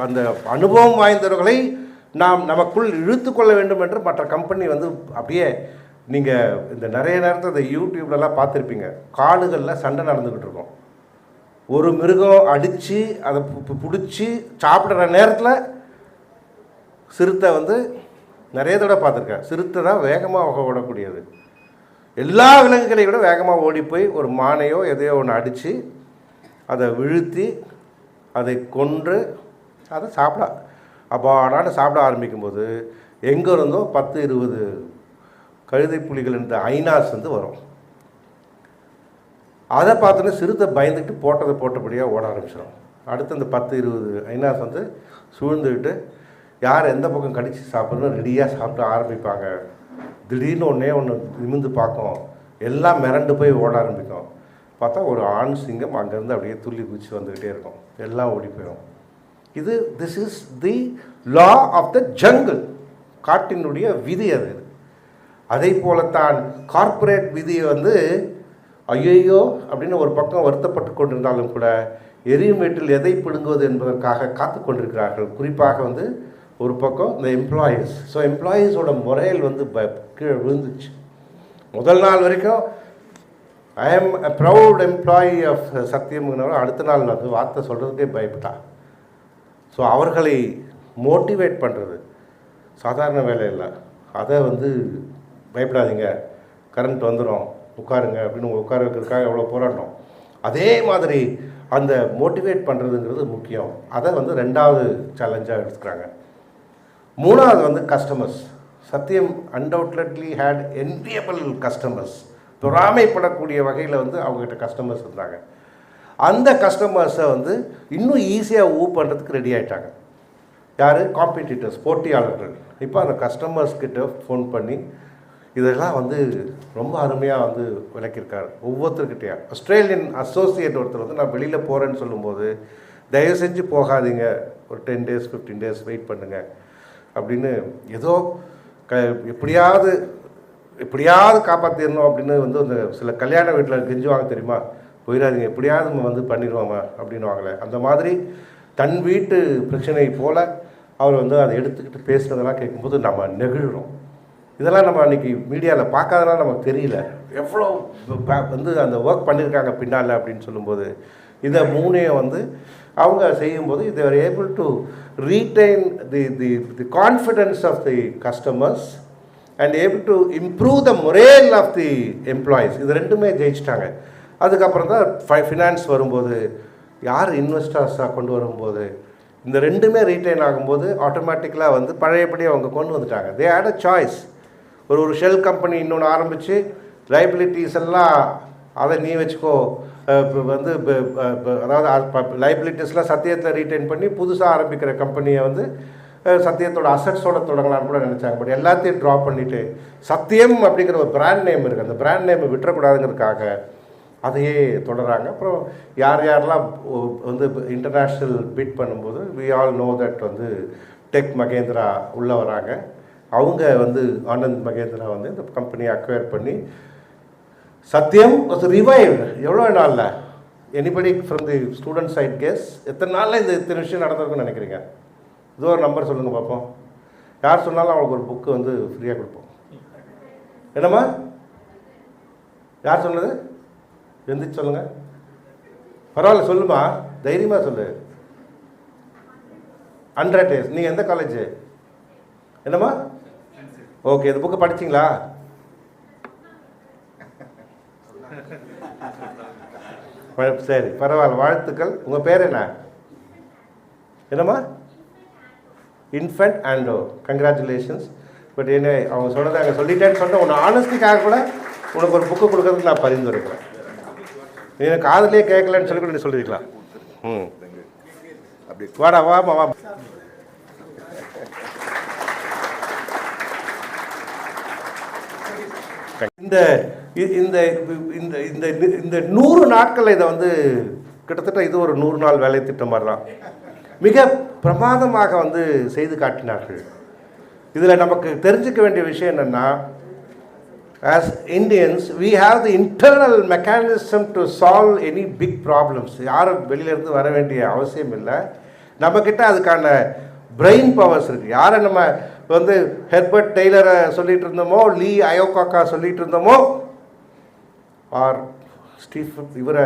அந்த அனுபவம் வாய்ந்தவர்களை நமக்குள் இழுத்து கொள்ள வேண்டும் என்று மற்ற கம்பெனி வந்து அப்படியே, நீங்கள் இந்த நிறைய நேரத்தில் இந்த யூடியூப்லலாம் பார்த்துருப்பீங்க, காடுகளில் சண்டை நடந்துக்கிட்டு இருக்கோம். ஒரு மிருகம் அடித்து அதை பிடிச்சி சாப்பிட்ற நேரத்தில் சிறுத்தை வந்து நிறைய தடவை பார்த்துருக்கேன். சிறுத்தை தான் வேகமாக ஓடக்கூடியது. எல்லா விலங்குகளையும் விட வேகமாக ஓடி போய் ஒரு மானையோ எதையோ ஒன்று அடித்து அதை வீழ்த்தி அதை கொன்று அதை அப்பாடான்னு சாப்பிட ஆரம்பிக்கும்போது எங்கே இருந்தோ 10-20 கழுதை புலிகள் இந்த ஐநாஸ் வந்து வரும். அதை பார்த்தோன்னே சிறுத்தை பயந்துக்கிட்டு போட்டபடியாக ஓட ஆரம்பிச்சிடும். அடுத்து இந்த 10-20 ஐநாஸ் வந்து சூழ்ந்துக்கிட்டு யார் எந்த பக்கம் கடித்து சாப்பிட்றதுன்னு ரெடியாக சாப்பிட ஆரம்பிப்பாங்க. திடீர்னு ஒன்று நிமிர்ந்து பார்க்கும், எல்லாம் மிரண்டு போய் ஓட ஆரம்பிக்கும். பார்த்தா ஒரு ஆண் சிங்கம் அங்கேருந்து அப்படியே துள்ளி குச்சி வந்துக்கிட்டே இருக்கும், எல்லாம் ஓடி போயிடும். This is the law of the jungle, காட்டினுடைய விதி அது. அதே போலத்தான் கார்ப்பரேட் விதியை வந்து ஐயோ அப்படின்னு ஒரு பக்கம் வருத்தப்பட்டு கொண்டிருந்தாலும் கூட எரியும் வீட்டில் எதை பிடுங்குவது என்பதற்காக காத்து கொண்டிருக்கிறார்கள். குறிப்பாக வந்து ஒரு பக்கம் இந்த எம்ப்ளாயீஸ். ஸோ எம்ப்ளாயீஸோட முறையில் வந்து கீழே விழுந்துச்சு. முதல் நாள் வரைக்கும் ஐ ஆம் அ ப்ரவுட் எம்ப்ளாயி ஆஃப் சத்தியம்ங்கிறவங்க அடுத்த நாள் வந்து வார்த்தை சொல்கிறதுக்கே பயப்பட்டா. ஸோ அவர்களை மோட்டிவேட் பண்ணுறது சாதாரண வேலை இல்லை. அதை வந்து பயப்படாதீங்க, கரண்ட் வந்துடும், உட்காருங்க அப்படின்னு உட்கார வைக்கிறதுக்காக எவ்வளோ போராட்டம். அதே மாதிரி அந்த மோட்டிவேட் பண்ணுறதுங்கிறது முக்கியம். அதை வந்து 2வது சேலஞ்சாக எடுத்துக்கிறாங்க. 3வது வந்து கஸ்டமர்ஸ். சத்தியம் அன்டவுட்லெட்லி ஹேட் என்வியபிள் கஸ்டமர்ஸ். பொறாமைப்படக்கூடிய வகையில் வந்து அவங்ககிட்ட கஸ்டமர்ஸ் இருந்தாங்க. அந்த கஸ்டமர்ஸை வந்து இன்னும் ஈஸியாக பண்ணுறதுக்கு ரெடி ஆகிட்டாங்க. யார்? காம்படிட்டர்ஸ், போட்டியாளர்கள். இப்போ அந்த கஸ்டமர்ஸ்கிட்ட ஃபோன் பண்ணி இதெல்லாம் வந்து ரொம்ப அருமையாக வந்து விளக்கியிருக்காரு ஒவ்வொருத்தர்கிட்டையா. ஆஸ்திரேலியன் அசோசியேட் ஒருத்தர் வந்து நான் வெளியில் போகிறேன்னு சொல்லும்போது தயவு செஞ்சு போகாதீங்க, ஒரு 10 days 15 days வெயிட் பண்ணுங்கள் அப்படின்னு ஏதோ எப்படியாவது எப்படியாவது காப்பாற்றிடணும் அப்படின்னு வந்து அந்த சில கல்யாண வீட்டில் கெஞ்சுவாங்க தெரியுமா, போயிடாதீங்க எப்படியாவது நம்ம வந்து பண்ணிடுவோமா அப்படின்வாங்களே, அந்த மாதிரி தன் வீட்டு பிரச்சனை போல் அவர் வந்து அதை எடுத்துக்கிட்டு பேசுனதெல்லாம் கேட்கும்போது நம்ம நெகிழ்கிறோம். இதெல்லாம் நம்ம அன்றைக்கி மீடியாவில் பார்க்காதனால நமக்கு தெரியல எவ்வளோ வந்து அந்த ஒர்க் பண்ணியிருக்காங்க பின்னால் அப்படின்னு சொல்லும்போது, இதை மூணையும் வந்து அவங்க செய்யும்போது they were able to retain the confidence of the customers and able to improve the morale of the employees. இது ரெண்டுமே ஜெயிச்சிட்டாங்க. அதுக்கப்புறம் தான் ஃபினான்ஸ் வரும்போது, யார் இன்வெஸ்டர்ஸாக கொண்டு வரும்போது, இந்த ரெண்டுமே ரீட்டைன் ஆகும்போது ஆட்டோமேட்டிக்கலாக வந்து பழையபடி அவங்க கொண்டு வந்துட்டாங்க. They had a choice. ஒரு ஷெல் கம்பெனி இன்னொன்று ஆரம்பித்து லைபிலிட்டிஸ் எல்லாம் அதை நீ வச்சுக்கோ, வந்து அதாவது லைபிலிட்டிஸ்லாம் சத்தியத்தில் ரீட்டைன் பண்ணி புதுசாக ஆரம்பிக்கிற கம்பெனியை வந்து சத்தியத்தோட அசட்ஸோட தொடங்கலான்னு கூட நினச்சாங்க. பட் எல்லாத்தையும் ட்ராப் பண்ணிவிட்டு சத்தியம் அப்படிங்கிற ஒரு பிராண்ட் நேம் இருக்குது, அந்த பிராண்ட் நேமை விட்டுறக்கூடாதுங்கிறதுக்காக அதையே தொடராங்க. அப்புறம் யார் யாரெல்லாம் வந்து இன்டர்நேஷ்னல் பீட் பண்ணும்போது வி ஆல் நோ தட் வந்து டெக் மகேந்திரா உள்ளே வராங்க. அவங்க வந்து ஆனந்த் மகேந்திரா வந்து இந்த கம்பெனியை அக்வயர் பண்ணி சத்தியம் வாஸ் ரிவைவ்டு. எவ்வளோ நாளில்? Anybody from the student side guess எத்தனை நாளில் இந்த இத்தனை விஷயம் நடந்திருக்குன்னு நினைக்கிறீங்க? இதோ ஒரு நம்பர் சொல்லுங்கள் பார்ப்போம். யார் சொன்னாலும் அவங்களுக்கு ஒரு புக்கு வந்து ஃப்ரீயாக கொடுப்போம். என்னம்மா யார் சொன்னது? எந்திரிச்சு சொல்லுங்கள். பரவாயில்ல சொல்லுமா, தைரியமாக சொல்லு. 100 days. நீங்கள் எந்த காலேஜு? என்னம்மா? ஓகே, இந்த புக்கு படிச்சிங்களா? சரி, பரவாயில்ல, வாழ்த்துக்கள். உங்கள் பேர் என்ன? என்னம்மா? Infant Anto. கங்க்ராச்சுலேஷன்ஸ். பட் என்ன அவங்க சொன்னதை அங்கே சொல்லிட்டேன்னு சொன்னால் உன்னை ஆனஸ்டிக்காக கூட உனக்கு ஒரு புக்கு கொடுக்கறதுக்கு நான் பரிந்துரைக்கிறேன். நீ எனக்கு காதலே கேட்கலன்னு சொல்லி கூட நீ சொல்லியிருக்கலாம். அப்படி வாடா, வாமா வா. இந்த இந்த இந்த இந்த 100 நாட்கள் இதை வந்து கிட்டத்தட்ட இது ஒரு 100 நாள் வேலை திட்டம் மாதிரி தான் மிக பிரமாதமாக வந்து செய்து காட்டினார்கள். இதில் நமக்கு தெரிஞ்சுக்க வேண்டிய விஷயம் என்னென்னா, as Indians we have the internal mechanism to solve any big problems. யாரும் வெளியிலேருந்து வர வேண்டிய அவசியம் இல்லை. நம்மக்கிட்ட அதுக்கான பிரெயின் பவர்ஸ் இருக்குது. யாரை நம்ம வந்து ஹெர்பர்ட் டெய்லரை சொல்லிகிட்டு இருந்தோமோ, லீ அயோகாக்கா சொல்லிகிட்டு இருந்தோமோ, ஆர் ஸ்டீஃப் இவரை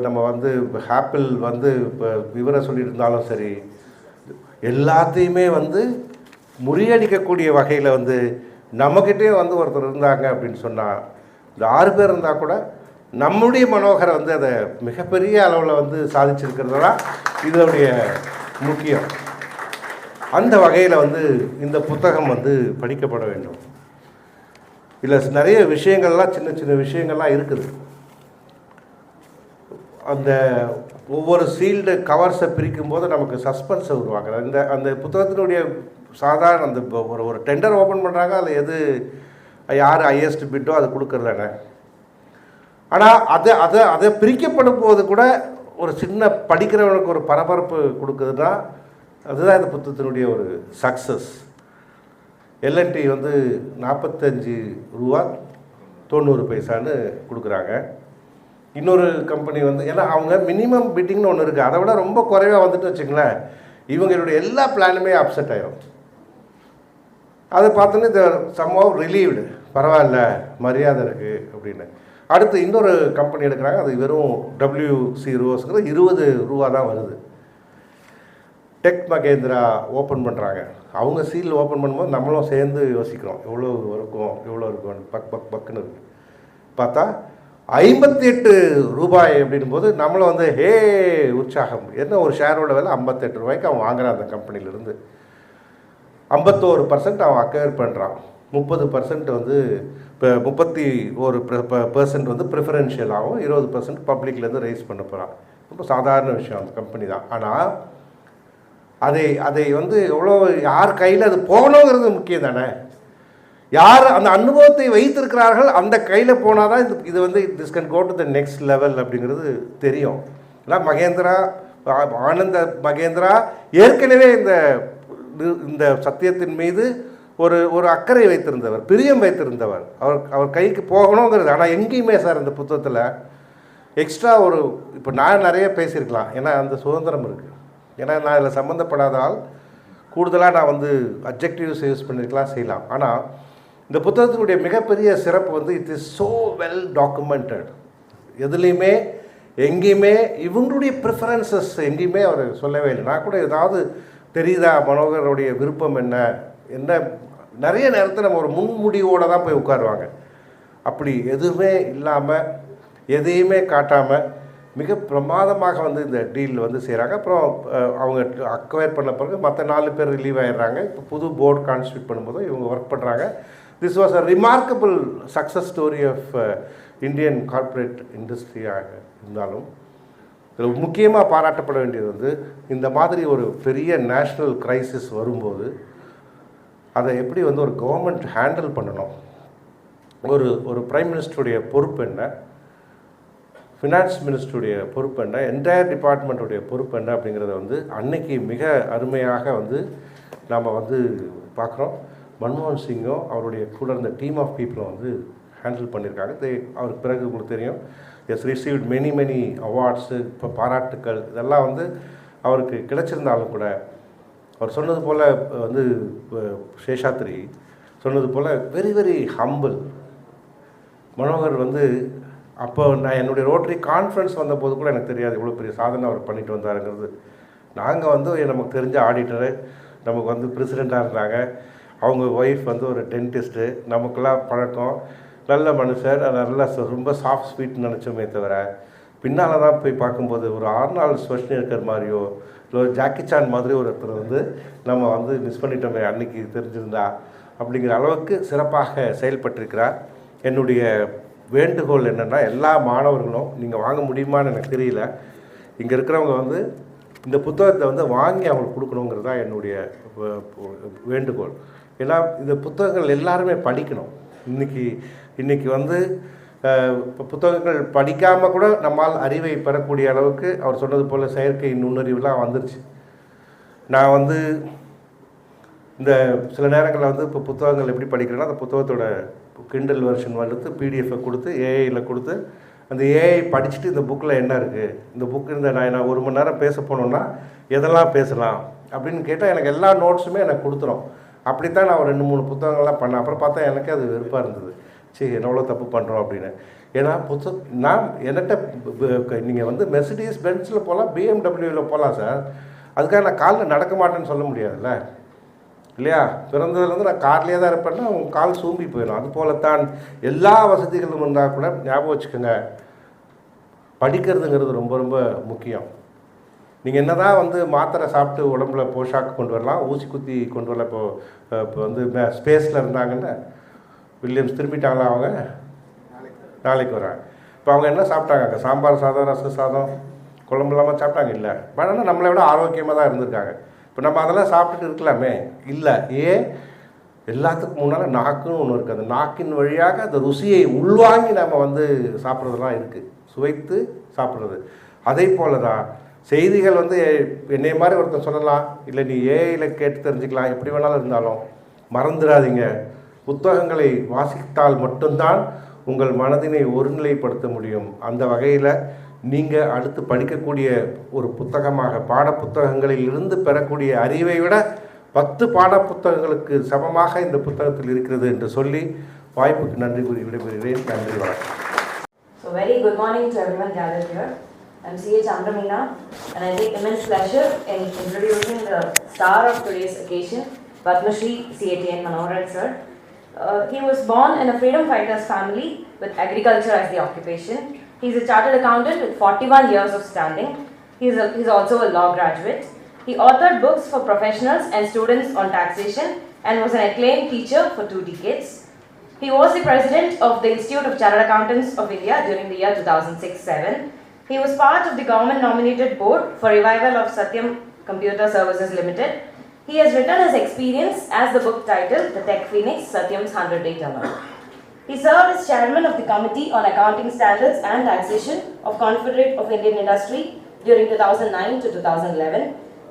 நம்ம வந்து ஆப்பிள் வந்து இப்போ இவரை சொல்லிட்டு இருந்தாலும் சரி, எல்லாத்தையுமே வந்து முறியடிக்கக்கூடிய வகையில் வந்து நம்மக்கிட்டே வந்து ஒருத்தர் இருந்தாங்க அப்படின்னு சொன்னால், இந்த 6 பேர் இருந்தால் கூட நம்முடைய மனோகரை வந்து அதை மிகப்பெரிய அளவில் வந்து சாதிச்சிருக்கிறது தான் இதனுடைய முக்கியம். அந்த வகையில் வந்து இந்த புத்தகம் வந்து படிக்கப்பட வேண்டும். இதில் நிறைய விஷயங்கள்லாம் சின்ன சின்ன விஷயங்கள்லாம் இருக்குது. அந்த ஒவ்வொரு சீல்டு கவர்ஸை பிரிக்கும் போது நமக்கு சஸ்பென்ஸை உருவாக்குறது. அந்த புத்தகத்தினுடைய சாதாரண அந்த ஒரு டெண்டர் ஓப்பன் பண்ணுறாங்க, அதில் எது யார் ஹையஸ்ட் பிட்டோ அது கொடுக்குறதானே. ஆனால் அதை பிரிக்கப்படும் போது கூட ஒரு சின்ன படிக்கிறவனுக்கு ஒரு பரபரப்பு கொடுக்குதுன்னா அதுதான் இந்த புத்தகத்தினுடைய ஒரு சக்ஸஸ். எல்என்டி வந்து 45 ரூபா 90 பைசான்னு கொடுக்குறாங்க. இன்னொரு கம்பெனி வந்து, ஏன்னா அவங்க மினிமம் பிட்டிங்னு ஒன்று இருக்குது, அதை விட ரொம்ப குறைவாக வந்துட்டு வச்சுங்களேன், இவங்களுடைய எல்லா பிளானுமே அப்செட் ஆகிடும். அதை பார்த்தோன்னே இந்த சம்ஹவ் ரிலீவ்டு, பரவாயில்ல மரியாதை இருக்குது அப்படின்னு. அடுத்து இன்னொரு கம்பெனி எடுக்கிறாங்க, அது வெறும் WC ரோஸ்ங்கிறது 20 ரூபா தான் வருது. டெக் மகேந்திரா ஓப்பன் பண்ணுறாங்க. அவங்க சீல் ஓப்பன் பண்ணும்போது நம்மளும் சேர்ந்து யோசிக்கிறோம், எவ்வளோ இருக்கும் பக்குன்னு இருக்குது. பார்த்தா 58 ரூபாய் அப்படின்போது நம்மளும் வந்து ஹே உற்சாகம். என்ன ஒரு ஷேரோட விலை 58 ரூபாய்க்கு அவன் வாங்குறான். அந்த கம்பெனிலேருந்து 51% அவன் அக்வயர் பண்ணுறான். 30% வந்து இப்போ 31% வந்து ப்ரிஃபரன்ஷியலாகவும் 20% பப்ளிக்லேருந்து ரைஸ் பண்ண போகிறான். ரொம்ப சாதாரண விஷயம், அந்த கம்பெனி தான். ஆனால் அதை வந்து எவ்வளோ யார் கையில் அது போகணுங்கிறது முக்கியம் தானே. யார் அந்த அனுபவத்தை வைத்திருக்கிறார்கள் அந்த கையில் போனால் தான் இது வந்து this can go to the next level அப்படிங்கிறது தெரியும். இல்லை மகேந்திரா, ஆனந்த மகேந்திரா ஏற்கனவே இந்த சத்தியத்தின் மீது ஒரு ஒரு அக்கறை வைத்திருந்தவர், பிரியம் வைத்திருந்தவர். அவர் கைக்கு போகணுங்கிறது. ஆனால் எங்கேயுமே சார் இந்த புத்தகத்தில் எக்ஸ்ட்ரா ஒரு இப்போ நான் நிறைய பேசியிருக்கலாம், ஏன்னா அந்த சுதந்திரம் இருக்குது. ஏன்னா நான் இதில் சம்மந்தப்படாத ஆள், கூடுதலாக நான் வந்து அப்ஜெக்டிவ்ஸ் யூஸ் பண்ணியிருக்கலாம், செய்யலாம். ஆனால் இந்த புத்தகத்தினுடைய மிகப்பெரிய சிறப்பு வந்து it is so well documented. எதுலேயுமே எங்கேயுமே இவங்களுடைய ப்ரிஃபரன்சஸ் எங்கேயுமே அவர் சொல்லவே இல்லை. நான் கூட ஏதாவது தெரியுதா மனோகருடைய விருப்பம் என்ன என்ன நிறைய நேரத்தில் நம்ம ஒரு முன்முடிவோடு தான் போய் உட்காருவாங்க. அப்படி எதுவுமே இல்லாமல் எதையுமே காட்டாமல் மிக பிரமாதமாக வந்து இந்த டீல் வந்து செய்கிறாங்க. அப்புறம் அவங்க அக்வயர் பண்ண பிறகு மற்ற 4 பேர் ரிலீவ் ஆகிடுறாங்க. இப்போ புது போர்டு கான்ஸ்டியூட் பண்ணும்போது இவங்க ஒர்க் பண்ணுறாங்க. This was a remarkable success story of Indian corporate இண்டஸ்ட்ரியாக இருந்தாலும் இதில் முக்கியமாக பாராட்டப்பட வேண்டியது வந்து இந்த மாதிரி ஒரு பெரிய நேஷ்னல் கிரைசிஸ் வரும்போது அதை எப்படி வந்து ஒரு கவர்மெண்ட் ஹேண்டில் பண்ணணும், ஒரு பிரைம் மினிஸ்டருடைய பொறுப்பு என்ன, ஃபினான்ஸ் மினிஸ்டருடைய பொறுப்பு என்ன, என்டையர் டிபார்ட்மெண்ட்டுடைய பொறுப்பு என்ன அப்படிங்கிறத வந்து அன்னைக்கு மிக அருமையாக வந்து நாம் வந்து பார்க்குறோம். மன்மோகன் சிங்கும் அவருடைய கூட இருந்த டீம் ஆஃப் பீப்புளும் வந்து ஹேண்டில் பண்ணியிருக்காங்க. அவருக்கு பிறகு உங்களுக்கு தெரியும், எஸ் ரிசீவ்ட் மெனி அவார்ட்ஸு, இப்போ பாராட்டுக்கள் இதெல்லாம் வந்து அவருக்கு கிடைச்சிருந்தாலும் கூட அவர் சொன்னது போல் வந்து சேஷாத்ரி சொன்னது போல் வெரி ஹம்பிள். மனோகர் வந்து அப்போ நான் என்னுடைய ரோட்டரி கான்ஃபரன்ஸ் வந்தபோது கூட எனக்கு தெரியாது இவ்வளோ பெரிய சாதனை அவர் பண்ணிட்டு வந்தாருங்கிறது. நாங்கள் வந்து நமக்கு தெரிஞ்ச ஆடிட்டரு, நமக்கு வந்து பிரசிடெண்ட்டாக இருந்தாங்க, அவங்க ஒய்ஃப் வந்து ஒரு டென்டிஸ்ட்டு, நமக்கெல்லாம் பழக்கம், நல்ல மனுஷர், நல்லா ரொம்ப சாஃப்ட் ஸ்வீட்னு நினச்சோமே தவிர பின்னால் தான் போய் பார்க்கும்போது ஒரு ஆர்னால்ட் ஷ்வார்ஸ்நெகர் மாதிரியோ இல்லை ஒரு ஜாக்கி சான் மாதிரி ஒருத்தர் வந்து நம்ம வந்து மிஸ் பண்ணிட்டோமே அன்றைக்கி தெரிஞ்சிருந்தா அப்படிங்கிற அளவுக்கு சிறப்பாக செயல்பட்டிருக்கிறார். என்னுடைய வேண்டுகோள் என்னென்னா எல்லா மாணவர்களும் நீங்கள் வாங்க முடியுமான்னு எனக்கு தெரியல, இங்கே இருக்கிறவங்க வந்து இந்த புத்தகத்தை வந்து வாங்கி அவங்களுக்கு கொடுக்கணுங்கிறது தான் என்னுடைய வேண்டுகோள். ஏன்னா இந்த புத்தகங்கள் எல்லாருமே படிக்கணும். இன்றைக்கி வந்து இப்போ புத்தகங்கள் படிக்காமல் கூட நம்மால் அறிவை பெறக்கூடிய அளவுக்கு அவர் சொன்னது போல் செயற்கை நுண்ணறிவுலாம் வந்துருச்சு. நான் வந்து இந்த சில நேரங்களில் வந்து இப்போ புத்தகங்கள் எப்படி படிக்கிறேன்னா அந்த புத்தகத்தோட கிண்டல் வெர்ஷன் எடுத்து பிடிஎஃப்பை கொடுத்து ஏஐயில் கொடுத்து அந்த ஏஐ படிச்சுட்டு இந்த புக்கில் என்ன இருக்குது, இந்த புக்கு இந்த நான் 1 மணி நேரம் பேச போனோன்னா எதெல்லாம் பேசலாம் அப்படின்னு கேட்டால் எனக்கு எல்லா நோட்ஸுமே எனக்கு கொடுத்துரும். அப்படித்தான் நான் ஒரு 2-3 புத்தகங்கள்லாம் பண்ணேன். அப்புறம் பார்த்தா எனக்கே அது வெறுப்பாக இருந்தது, சரி எவ்வளோ தப்பு பண்ணுறோம் அப்படின்னு. ஏன்னா நான் என்கிட்ட நீங்கள் வந்து மெர்சிடிஸ் பென்ஸில் போகலாம், பிஎம்டபிள்யூவில் போகலாம் சார், அதுக்காக நான் காலில் நடக்க மாட்டேன்னு சொல்ல முடியாதுல்ல இல்லையா? பிறந்ததுலேருந்து நான் கார்லேயே தான் இருப்பேன்னா உங்கள் கால் சூம்பி போயிடும். அது போலத்தான் எல்லா வசதிகளும் இருந்தால் கூட ஞாபகம் வச்சுக்கோங்க, படிக்கிறதுங்கிறது ரொம்ப முக்கியம். நீங்கள் என்ன தான் வந்து மாத்திரை சாப்பிட்டு உடம்புல போஷாக்கு கொண்டு வரலாம், ஊசி குத்தி கொண்டு வரலாம். இப்போ வந்து ஸ்பேஸில் இருந்தாங்கன்னு வில்லியம்ஸ் திரும்பிட்டாங்களா? அவங்க நாளைக்கு வராங்க. இப்போ அவங்க என்ன சாப்பிட்டாங்க? சாம்பார் சாதம், ரச சாதம், குழம்பு இல்லாமல் சாப்பிட்டாங்க இல்லை. ஆனால் நம்மளை விட ஆரோக்கியமாக தான் இருந்திருக்காங்க. இப்போ நம்ம அதெல்லாம் சாப்பிட்டுட்டு இருக்கலாமே இல்லை. எல்லாத்துக்கும் முன்னால் நாக்குன்னு ஒன்று இருக்குது. அந்த நாக்கின் வழியாக அந்த ருசியை உள்வாங்கி நம்ம வந்து சாப்பிட்றதெல்லாம் இருக்குது, சுவைத்து சாப்பிட்றது. அதே போல் தான் செய்திகள் வந்து என்னை மாதிரி ஒருத்தர் சொல்லலாம், இல்லை நீ ஏஐயில் கேட்டு தெரிஞ்சுக்கலாம், எப்படி வேணாலும் இருந்தாலும் மறந்துடாதீங்க, புத்தகங்களை வாசித்தால் மட்டும்தான் உங்கள் மனதினை ஒருநிலைப்படுத்த முடியும். அந்த வகையில் நீங்கள் அடுத்து படிக்கக்கூடிய ஒரு புத்தகமாக பாடப்புத்தகங்களில் இருந்து பெறக்கூடிய அறிவை விட 10 பாடப்புத்தகங்களுக்கு சமமாக இந்த புத்தகத்தில் இருக்கிறது என்று சொல்லி வாய்ப்புக்கு நன்றி கூறி விடைபெறுகிறேன். நன்றி, வணக்கம். So very good morning to everyone gathered here. I'm C.H. Andramina and I take immense pleasure in introducing the star of today's occasion, Padma Shri C.A.T.N. Manohar sir. He was born in a freedom fighters family with agriculture as the occupation. He's a chartered accountant with 41 years of standing. He's also a law graduate. He authored books for professionals and students on taxation and was an acclaimed teacher for 2 decades. He was the president of the Institute of Chartered Accountants of India during the year 2006-07. He was part of the government nominated board for revival of Satyam Computer Services Limited. He has written his experience as the book titled The Tech Phoenix, Satyam's 100-Day Turnaround. He served as chairman of the Committee on Accounting Standards and Taxation of Confederate of Indian Industry during 2009 to 2011.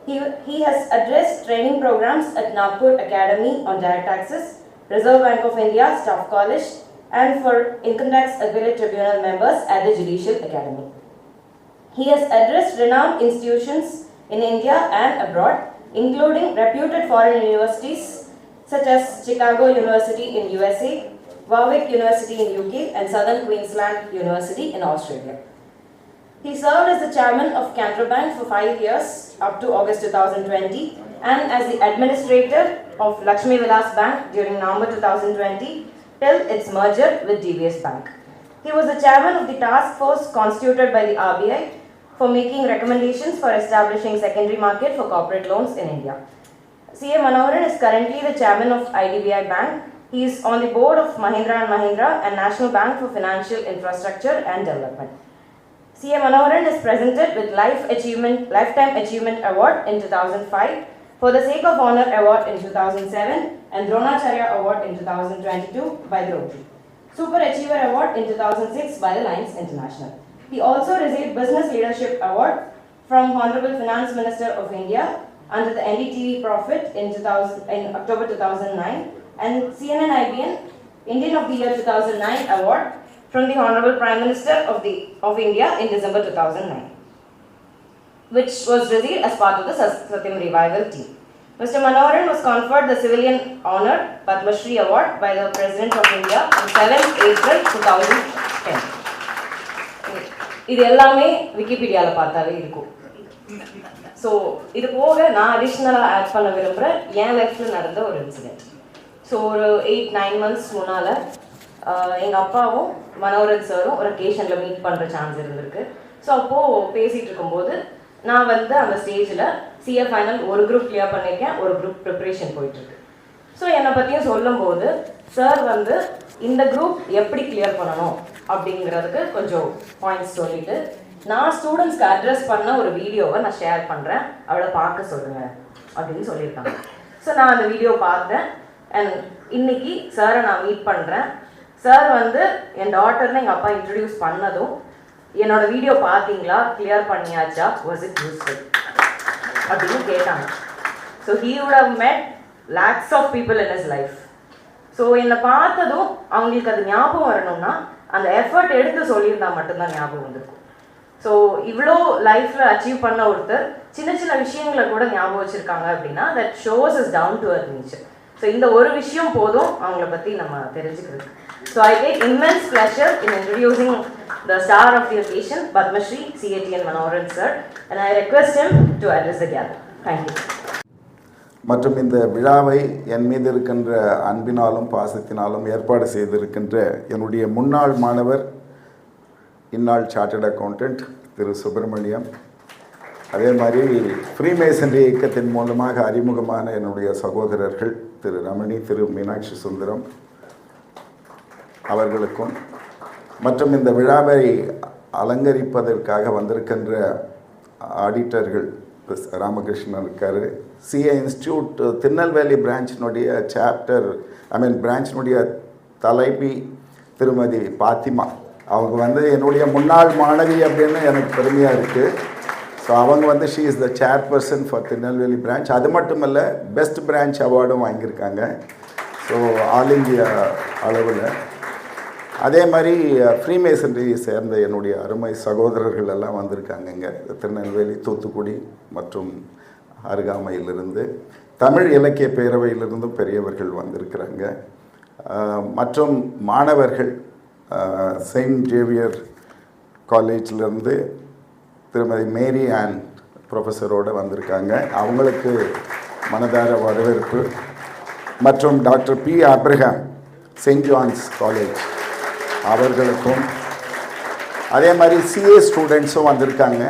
He has addressed training programs at Nagpur Academy on Direct Taxes, Reserve Bank of India Staff College, and for Income Tax Appellate Tribunal members at the Judicial Academy. He has addressed renowned institutions in India and abroad, including reputed foreign universities such as Chicago University in USA, Warwick University in UK, and Southern Queensland University in Australia. He served as the chairman of Canara Bank for 5 years up to August 2020 and as the administrator of Lakshmi Vilas Bank during November 2020 till its merger with DBS Bank. He was the chairman of the task force constituted by the RBI for making recommendations for establishing secondary market for corporate loans in India. C.A. Manoharan is currently the chairman of IDBI Bank. He is on the board of Mahindra & Mahindra and National Bank for Financial Infrastructure and Development. C.A. Manoharan is presented with Lifetime Achievement Award in 2005, For the Sake of Honor Award in 2007 and Dronacharya Award in 2022 by the Rotary. Super Achiever Award in 2006 by the Lions International. He also received Business Leadership Award from Honorable Finance Minister of India under the NDTV Profit in October 2009 and CNN-IBN Indian of the Year 2009 Award from the Honorable Prime Minister of India in December 2009, which was received as part of the Satyam Revival team. Mr. Manoharan was conferred the Civilian Honour Padma Shri Award by the President of India on 7th April 2010. இது எல்லாமே விக்கிபீடியாவில் பார்த்தாவே இருக்கும். ஸோ இது போக நான் அடிஷ்னலாக ஆட் பண்ண விரும்புகிறேன் என் லைஃப்பில் நடந்த ஒரு இன்சிடென்ட். ஸோ ஒரு 8-9 months முன்னால் எங்கள் அப்பாவும் மனோரன் சாரும் ஒரு அக்கேஷனில் மீட் பண்ணுற சான்ஸ் இருந்திருக்கு. ஸோ அப்போது பேசிகிட்டு இருக்கும்போது நான் அந்த ஸ்டேஜில் சிஏ ஃபைனல் ஒரு குரூப் கிளியர் பண்ணியிருக்கேன், ஒரு குரூப் ப்ரிப்ரேஷன் போயிட்டுருக்கு. ஸோ என்னை பற்றியும் சொல்லும்போது சார் இந்த குரூப் எப்படி கிளியர் பண்ணணும் அப்படிங்கிறதுக்கு கொஞ்சம் பாயிண்ட்ஸ் சொல்லிவிட்டு நான் ஸ்டூடெண்ட்ஸ்க்கு அட்ரஸ் பண்ண ஒரு வீடியோவை நான் ஷேர் பண்ணுறேன், அவளை பார்க்க சொல்லுங்கள் அப்படின்னு சொல்லியிருக்காங்க. ஸோ நான் அந்த வீடியோ பார்த்தேன் அண்ட் இன்னைக்கு சாரை நான் மீட் பண்ணுறேன். சார் என் டாட்டர்னு எங்கள் அப்பா இன்ட்ரடியூஸ் பண்ணதும் என்னோட வீடியோ பார்த்தீங்களா, கிளியர் பண்ணியாச்சா, வாஸ் இட் யூஸ்ஃபுல் அப்படின்னு கேட்டாங்க. So he would have met lakhs of people in his life. So என்னை பார்த்ததும் அவங்களுக்கு அது ஞாபகம் வரணும்னா அந்த எஃபர்ட் எடுத்து சொல்லியிருந்தா மட்டும்தான் ஞாபகம் வந்திருக்கும். ஸோ இவ்வளோ லைஃப்பில் அச்சீவ் பண்ண ஒருத்தர் சின்ன சின்ன விஷயங்களை கூட ஞாபகம் வச்சுருக்காங்க அப்படின்னா that shows is down to earth nature. So இந்த ஒரு விஷயம் போதும் அவங்கள பற்றி நம்ம தெரிஞ்சுக்கிறது. So I take immense pleasure in introducing the star of the occasion Padmashri CATN Manoharan sir and I request him to address the gathering. Thank you. மற்றும் இந்த விழாவை என் மீது இருக்கின்ற அன்பினாலும் பாசத்தினாலும் ஏற்பாடு செய்திருக்கின்ற என்னுடைய முன்னாள் மாணவர் இந்நாள் சார்ட்டர்ட் அக்கௌண்டன்ட் திரு சுப்பிரமணியம், அதே மாதிரி ஃப்ரீமேசன்ரி இயக்கத்தின் மூலமாக அறிமுகமான என்னுடைய சகோதரர்கள் திரு ரமணி, திரு மீனாட்சி சுந்தரம் அவர்களுக்கும், மற்றும் இந்த விழாவை அலங்கரிப்பதற்காக வந்திருக்கின்ற ஆடிட்டர்கள் ராமகிருஷ்ணன் இருக்கார், சிஏ இன்ஸ்டியூட் திருநெல்வேலி பிரான்ச்சினுடைய பிரான்ச்சினுடைய தலைவி திருமதி பாத்திமா, அவங்க என்னுடைய முன்னாள் மாணவி அப்படின்னு எனக்கு பெருமையாக இருக்குது. ஸோ அவங்க she is the chairperson for Tirunelveli branch. அது மட்டும் இல்லை, பெஸ்ட் பிரான்ச் அவார்டும் வாங்கியிருக்காங்க. ஸோ ஆல் இந்தியா அளவில். அதே மாதிரி ஃப்ரீமேசன்ரி சேர்ந்த என்னுடைய அருமை சகோதரர்கள் எல்லாம் வந்திருக்காங்க இங்கே திருநெல்வேலி, தூத்துக்குடி மற்றும் அருகாமையிலிருந்து. தமிழ் இலக்கிய பேரவையிலிருந்தும் பெரியவர்கள் வந்திருக்கிறாங்க. மற்றும் மாணவர்கள் செயின்ட் ஜேவியர் காலேஜிலேருந்து திருமதி மேரி ஆன் ப்ரொஃபஸரோடு வந்திருக்காங்க. அவங்களுக்கு மனதார வரவேற்பு. மற்றும் doctor P Abraham Saint John's college அவர்களுக்கும், அதே மாதிரி சிஏ ஸ்டூடெண்ட்ஸும் வந்திருக்காங்க.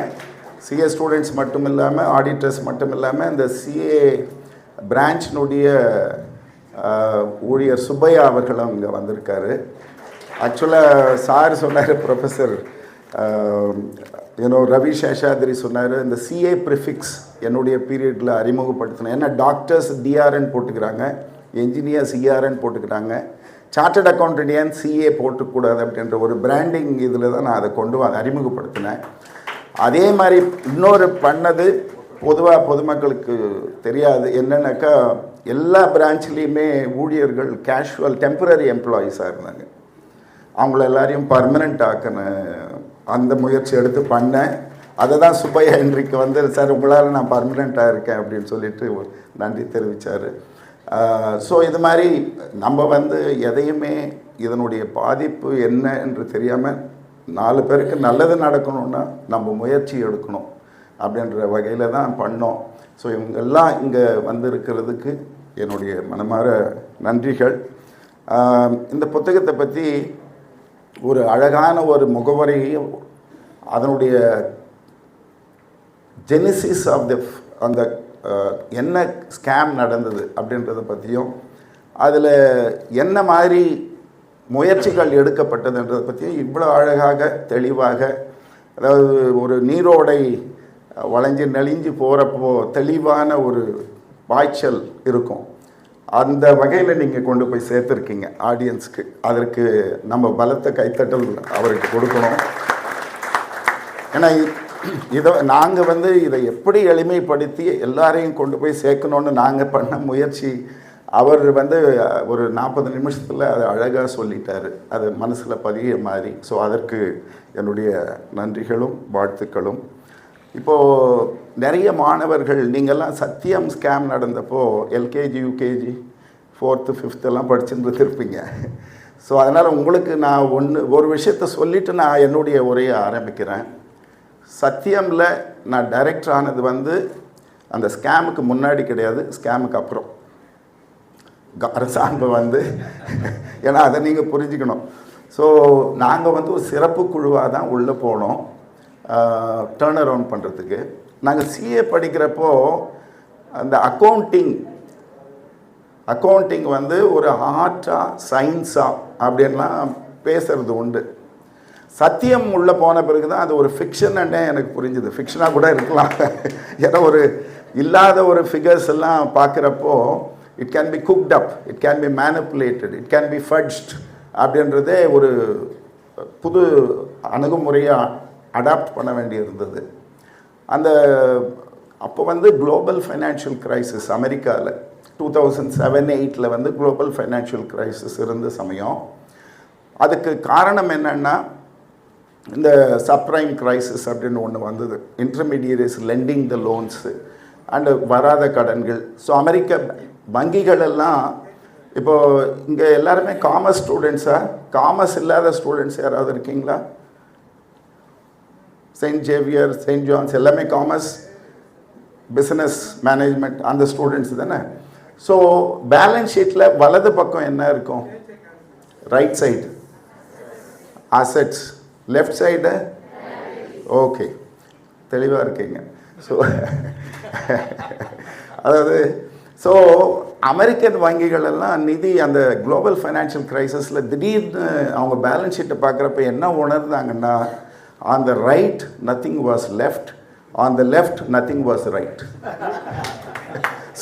சிஏ ஸ்டூடெண்ட்ஸ் மட்டும் இல்லாமல், ஆடிட்டர்ஸ் மட்டும் இல்லாமல், இந்த சிஏ பிரான்ச்சினுடைய ஊழியர் சுப்பையா அவர்களும் இங்கே வந்திருக்காரு. ஆக்சுவலாக சார் சொன்னார், ப்ரொஃபஸர் ரவி சேஷாதிரி சொன்னார், இந்த சிஏ ப்ரிஃபிக்ஸ் என்னுடைய பீரியடில் அறிமுகப்படுத்தினேன். ஏன்னா டாக்டர்ஸ் டிஆர்என் போட்டுக்கிறாங்க, என்ஜினியர்ஸ் இஆர்என் போட்டுக்கிறாங்க, சார்ட்டர்ட் அக்கௌண்டன்ட் ஏன் சிஏ போட்டுக்கூடாது அப்படின்ற ஒரு பிராண்டிங் இதில் தான் நான் அதை அறிமுகப்படுத்தினேன். அதே மாதிரி இன்னொரு பண்ணது பொதுவாக பொதுமக்களுக்கு தெரியாது என்னென்னாக்கா எல்லா பிரான்ச்லேயுமே ஊழியர்கள் கேஷுவல் டெம்பரரி எம்ப்ளாயீஸாக இருந்தாங்க. அவங்கள எல்லாரையும் பர்மனெண்ட் ஆக்கணும் அந்த முயற்சி எடுத்து பண்ணேன். அதை தான் சுப்பையா இன்றைக்கு வந்து சார் உங்களால் நான் பர்மனெண்ட்டாக இருக்கேன் அப்படின்னு சொல்லிட்டு நன்றி தெரிவித்தார். ஸோ இது மாதிரி நம்ம வந்து எதையுமே இதனுடைய பாதிப்பு என்ன என்று தெரியாமல் 4 பேருக்கு நல்லது நடக்கணும்னா நம்ம முயற்சி எடுக்கணும் அப்படின்ற வகையில் தான் பண்ணோம். ஸோ இவங்கெல்லாம் இங்கே வந்திருக்கிறதுக்கு என்னுடைய மனமார நன்றிகள். இந்த புத்தகத்தை பற்றி ஒரு அழகான ஒரு முகவரியும் அதனுடைய ஜெனிசிஸ் ஆஃப் த அந்த என்ன ஸ்கேம் நடந்தது அப்படின்றத பற்றியும் அதில் என்ன மாதிரி முயற்சிகள் எடுக்கப்பட்டதுன்றதை பற்றியும் இவ்வளோ அழகாக தெளிவாக, அதாவது ஒரு நீரோடை வளைஞ்சு நெளிஞ்சு போகிறப்போ தெளிவான ஒரு பாய்ச்சல் இருக்கும். அந்த வகையில் நீங்கள் கொண்டு போய் சேர்த்துருக்கீங்க ஆடியன்ஸ்க்கு. அதற்கு நம்ம பலத்த கைத்தட்டல் அவருக்கு கொடுக்கணும். ஏன்னா இதை நாங்கள் வந்து இதை எப்படி எளிமைப்படுத்தி எல்லாரையும் கொண்டு போய் சேர்க்கணுன்னு நாங்கள் பண்ண முயற்சி அவர் வந்து ஒரு 40 நிமிஷத்தில் அதை அழகாக சொல்லிட்டார். அது மனசில் பதிய மாதிரி. ஸோ அதற்கு என்னுடைய நன்றிகளும் வாழ்த்துக்களும். இப்போது நிறைய மாணவர்கள் நீங்கள்லாம் சத்தியம் scam நடந்தப்போ LKG UKG 4th 5th எல்லாம் படிச்சுட்டு இருப்பீங்க. ஸோ அதனால் உங்களுக்கு நான் ஒரு விஷயத்த சொல்லிவிட்டு நான் என்னுடைய உரையை ஆரம்பிக்கிறேன். சத்தியமில் நான் டைரக்டர் ஆனது வந்து அந்த ஸ்கேமுக்கு முன்னாடி கிடையாது, ஸ்கேமுக்கு அப்புறம். அரசாங்கம் வந்து ஏன்னா அதை நீங்கள் புரிஞ்சுக்கணும். ஸோ நாங்கள் வந்து ஒரு சிறப்பு குழுவாக தான் உள்ளே போனோம் டேர்ன் அரவுண்ட் பண்ணுறதுக்கு. நாங்கள் சிஏ படிக்கிறப்போ அந்த அக்கௌண்டிங் வந்து ஒரு ஆர்ட்டா சயின்ஸா அப்படின்லாம் பேசுகிறது உண்டு. சத்தியம் உள்ளே போன பிறகு தான் அது ஒரு ஃபிக்ஷன்னே எனக்கு புரிஞ்சுது. ஃபிக்ஷனாக கூட இருக்கலாம். ஏன்னா ஒரு இல்லாத ஒரு ஃபிகர்ஸ் எல்லாம் பார்க்குறப்போ it can be cooked up, it can be manipulated, it can be fudged அப்படின்றதே ஒரு புது அணுகுமுறையாக அடாப்ட் பண்ண வேண்டியிருந்தது. அந்த அப்போ வந்து குளோபல் ஃபைனான்ஷியல் கிரைசிஸ் அமெரிக்காவில் 2007-8 வந்து குளோபல் ஃபைனான்ஷியல் கிரைசிஸ் இருந்த சமயம். அதுக்கு காரணம் என்னென்னா இந்த சப்ரைம் கிரைசிஸ் அப்படின்னு ஒன்று வந்தது. Intermediaries lending the loans and வராத கடன்கள். ஸோ அமெரிக்க வங்கிகள் எல்லாம் இப்போது இங்கே எல்லாருமே காமர்ஸ் ஸ்டூடெண்ட்ஸாக, காமர்ஸ் இல்லாத ஸ்டூடெண்ட்ஸ் யாராவது இருக்கீங்களா? செயின்ட் ஜேவியர், செயின்ட் ஜான்ஸ் எல்லாமே காமர்ஸ், பிஸ்னஸ் மேனேஜ்மெண்ட் அந்த ஸ்டூடெண்ட்ஸ் தானே. ஸோ பேலன்ஸ் ஷீட்டில் வலது பக்கம் என்ன இருக்கும்? Right side assets, left side okay, தெளிவாக இருக்கீங்க. ஸோ அதாவது ஸோ அமெரிக்கன் வங்கிகள் எல்லாம் நிதி அந்த குளோபல் ஃபைனான்ஷியல் கிரைசிஸில் திடீர்னு அவங்க பேலன்ஸ் ஷீட்டை பார்க்குறப்ப என்ன உணர்ந்தாங்கன்னா, on the right nothing was left, on the left nothing was right.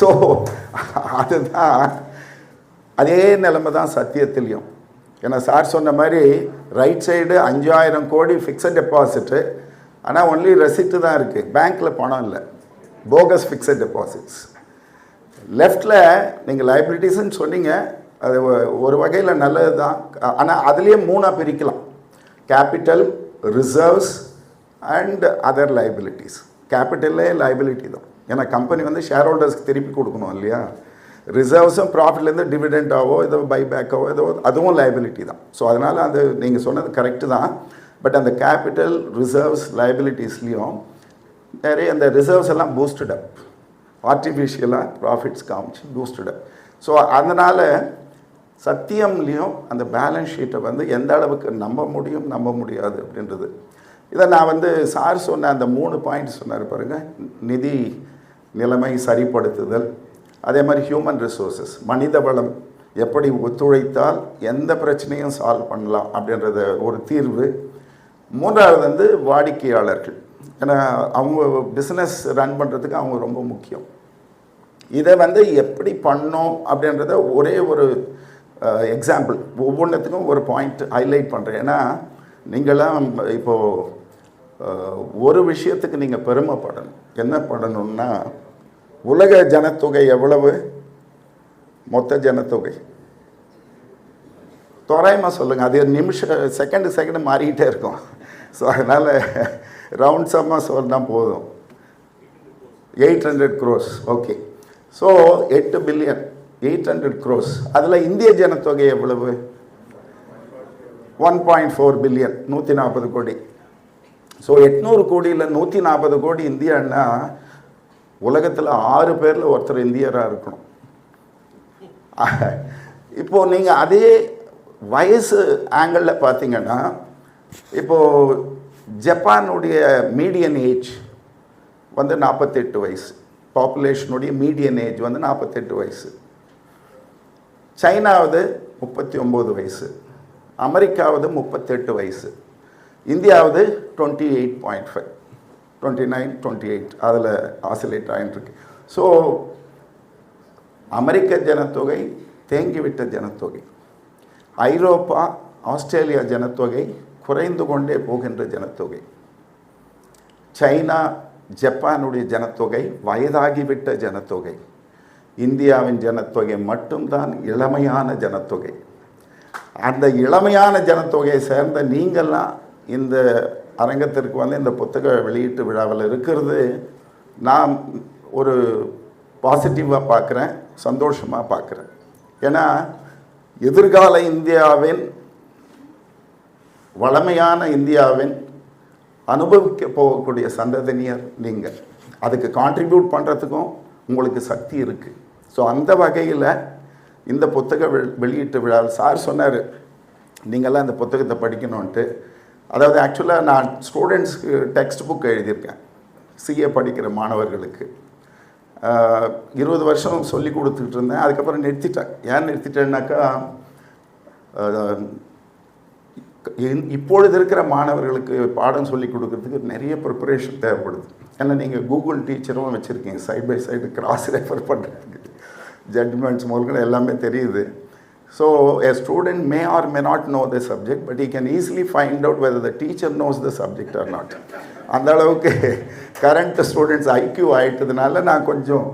So அதுதான் அதே நிலைமை தான் சத்தியத்திலையும். ஏன்னா சார் சொன்ன மாதிரி ரைட் சைடு 5000 கோடி ஃபிக்ஸட் டெபாசிட்டு, ஆனால் ஒன்லி ரெசிப்ட்டு தான் இருக்குது, பேங்க்கில் பணம் இல்லை, போகஸ் ஃபிக்ஸட் டெபாசிட்ஸ். லெஃப்டில் நீங்கள் லைபிலிட்டிஸ்ன்னு சொன்னீங்க, அது ஒரு வகையில் நல்லது தான். ஆனால் அதுலேயே 3ஆக பிரிக்கலாம்: capital, reserves and other liabilities. கேபிட்டல்லே லைபிலிட்டி தான், ஏன்னா கம்பெனி வந்து ஷேர் ஹோல்டர்ஸ்க்கு திருப்பி கொடுக்கணும் இல்லையா. ரிசர்வ்ஸும் ப்ராஃபிட்லேருந்து டிவிடெண்டாவோ ஏதோ பைபேக்காவோ ஏதோ அதுவும் லைபிலிட்டி தான். ஸோ அதனால் அது நீங்கள் சொன்னது கரெக்டு தான். பட் அந்த கேபிட்டல், ரிசர்வ்ஸ், லைபிலிட்டிஸ்லேயும் நிறைய அந்த ரிசர்வ்ஸ் எல்லாம் பூஸ்டட் அப், ஆர்டிஃபிஷியலாக ப்ராஃபிட்ஸ் காமிச்சு பூஸ்டட் அப். ஸோ அதனால் சத்தியம்லேயும் அந்த பேலன்ஸ் ஷீட்டை வந்து எந்த அளவுக்கு நம்ப முடியும் நம்ப முடியாது அப்படின்றது. இதை நான் வந்து சார் சொன்ன அந்த 3 பாயிண்ட் சொன்னார் பாருங்கள்: நிதி நிலைமை சரிப்படுத்துதல், அதே மாதிரி ஹியூமன் ரிசோர்ஸஸ், மனித வளம் எப்படி ஒத்துழைத்தால் எந்த பிரச்சனையும் சால்வ் பண்ணலாம் அப்படின்றத ஒரு தீர்வு. 3வது வந்து வாடிக்கையாளர்கள். ஏன்னா அவங்க பிஸ்னஸ் ரன் பண்ணுறதுக்கு அவங்க ரொம்ப முக்கியம். இதை வந்து எப்படி பண்ணோம் அப்படின்றத ஒரே ஒரு எக்ஸாம்பிள், ஒவ்வொன்றுத்துக்கும் ஒரு பாயிண்ட் ஹைலைட் பண்ணுறேன். ஏன்னா நீங்களாம் இப்போது ஒரு விஷயத்துக்கு நீங்கள் பெருமைப்படணும். என்ன படணும்னா, உலக ஜனத்தொகை எவ்வளவு? மொத்த ஜனத்தொகை தோராயமாக சொல்லுங்கள். அது செகண்டு மாறிக்கிட்டே இருக்கும். ஸோ அதனால் ரவுண்ட்ஸமாக சொன்னால் போதும். 800 crores. Okay. So 8 billion 800 crores. அதில் இந்திய ஜனத்தொகை எவ்வளவு? 1.4 பில்லியன், 140 கோடி. ஸோ 800 கோடியில் 140 கோடி இந்தியான்னா உலகத்தில் 6 பேரில் ஒருத்தர் இந்தியராக இருக்கணும். இப்போது நீங்கள் அதே வயசு ஆங்கிளில் பார்த்தீங்கன்னா, இப்போது ஜப்பானுடைய மீடியன் ஏஜ் வந்து 48 வயசு. பாப்புலேஷனுடைய மீடியன் ஏஜ் வந்து 48 வயசு. சைனாவது 39 வயசு. அமெரிக்காவது 38 வயசு. இந்தியாவது 28.5, 29, 28 அதில் ஆசிலேட் ஆகிட்டுருக்கு. ஸோ அமெரிக்க ஜனத்தொகை தேங்கிவிட்ட ஜனத்தொகை, ஐரோப்பா ஆஸ்திரேலியா ஜனத்தொகை குறைந்து கொண்டே போகின்ற ஜனத்தொகை, சைனா ஜப்பானுடைய ஜனத்தொகை வயதாகிவிட்ட ஜனத்தொகை, இந்தியாவின் ஜனத்தொகை மட்டும்தான் இளமையான ஜனத்தொகை. அந்த இளமையான ஜனத்தொகையை சேர்ந்த நீங்கள்லாம் இந்த அரங்கத்திற்கு வந்து இந்த புத்தக வெளியீட்டு விழாவில் இருக்கிறது நான் ஒரு பாசிட்டிவாக பார்க்குறேன், சந்தோஷமாக பார்க்குறேன். ஏன்னா எதிர்கால இந்தியாவின், வளமையான இந்தியாவின் அனுபவிக்க போகக்கூடிய சந்ததியினர் நீங்கள். அதுக்கு கான்ட்ரிபியூட் பண்ணுறதுக்கும் உங்களுக்கு சக்தி இருக்குது. ஸோ அந்த வகையில் இந்த புத்தக வெளியீட்டு விழாவில் சார் சொன்னார், நீங்கள்லாம் இந்த புத்தகத்தை படிக்கணுன்ட்டு. அதாவது ஆக்சுவலாக நான் ஸ்டூடெண்ட்ஸ்க்கு டெக்ஸ்ட் புக் எழுதியிருக்கேன், சிஏ படிக்கிற மாணவர்களுக்கு. 20 வருஷம் சொல்லி கொடுத்துக்கிட்டு இருந்தேன். அதுக்கப்புறம் நிறுத்திட்டேன். ஏன் நிறுத்திட்டேன்னாக்கா, இப்பொழுது இருக்கிற மாணவர்களுக்கு பாடம் சொல்லி கொடுக்கறதுக்கு நிறைய ப்ரிப்பரேஷன் தேவைப்படுது. ஏன்னா நீங்கள் கூகுள் டீச்சரும் வச்சுருக்கீங்க, side by side cross refer பண்ணுறதுக்கு ஜட்மெண்ட்ஸ் முதல்கள் எல்லாமே தெரியுது. So a student may or may not know the subject, but he can easily find out whether the teacher knows the subject or not. அந்த அளவுக்கு கரண்ட் ஸ்டூடெண்ட்ஸ் ஐக்யூ ஆகிட்டதுனால நான் கொஞ்சம்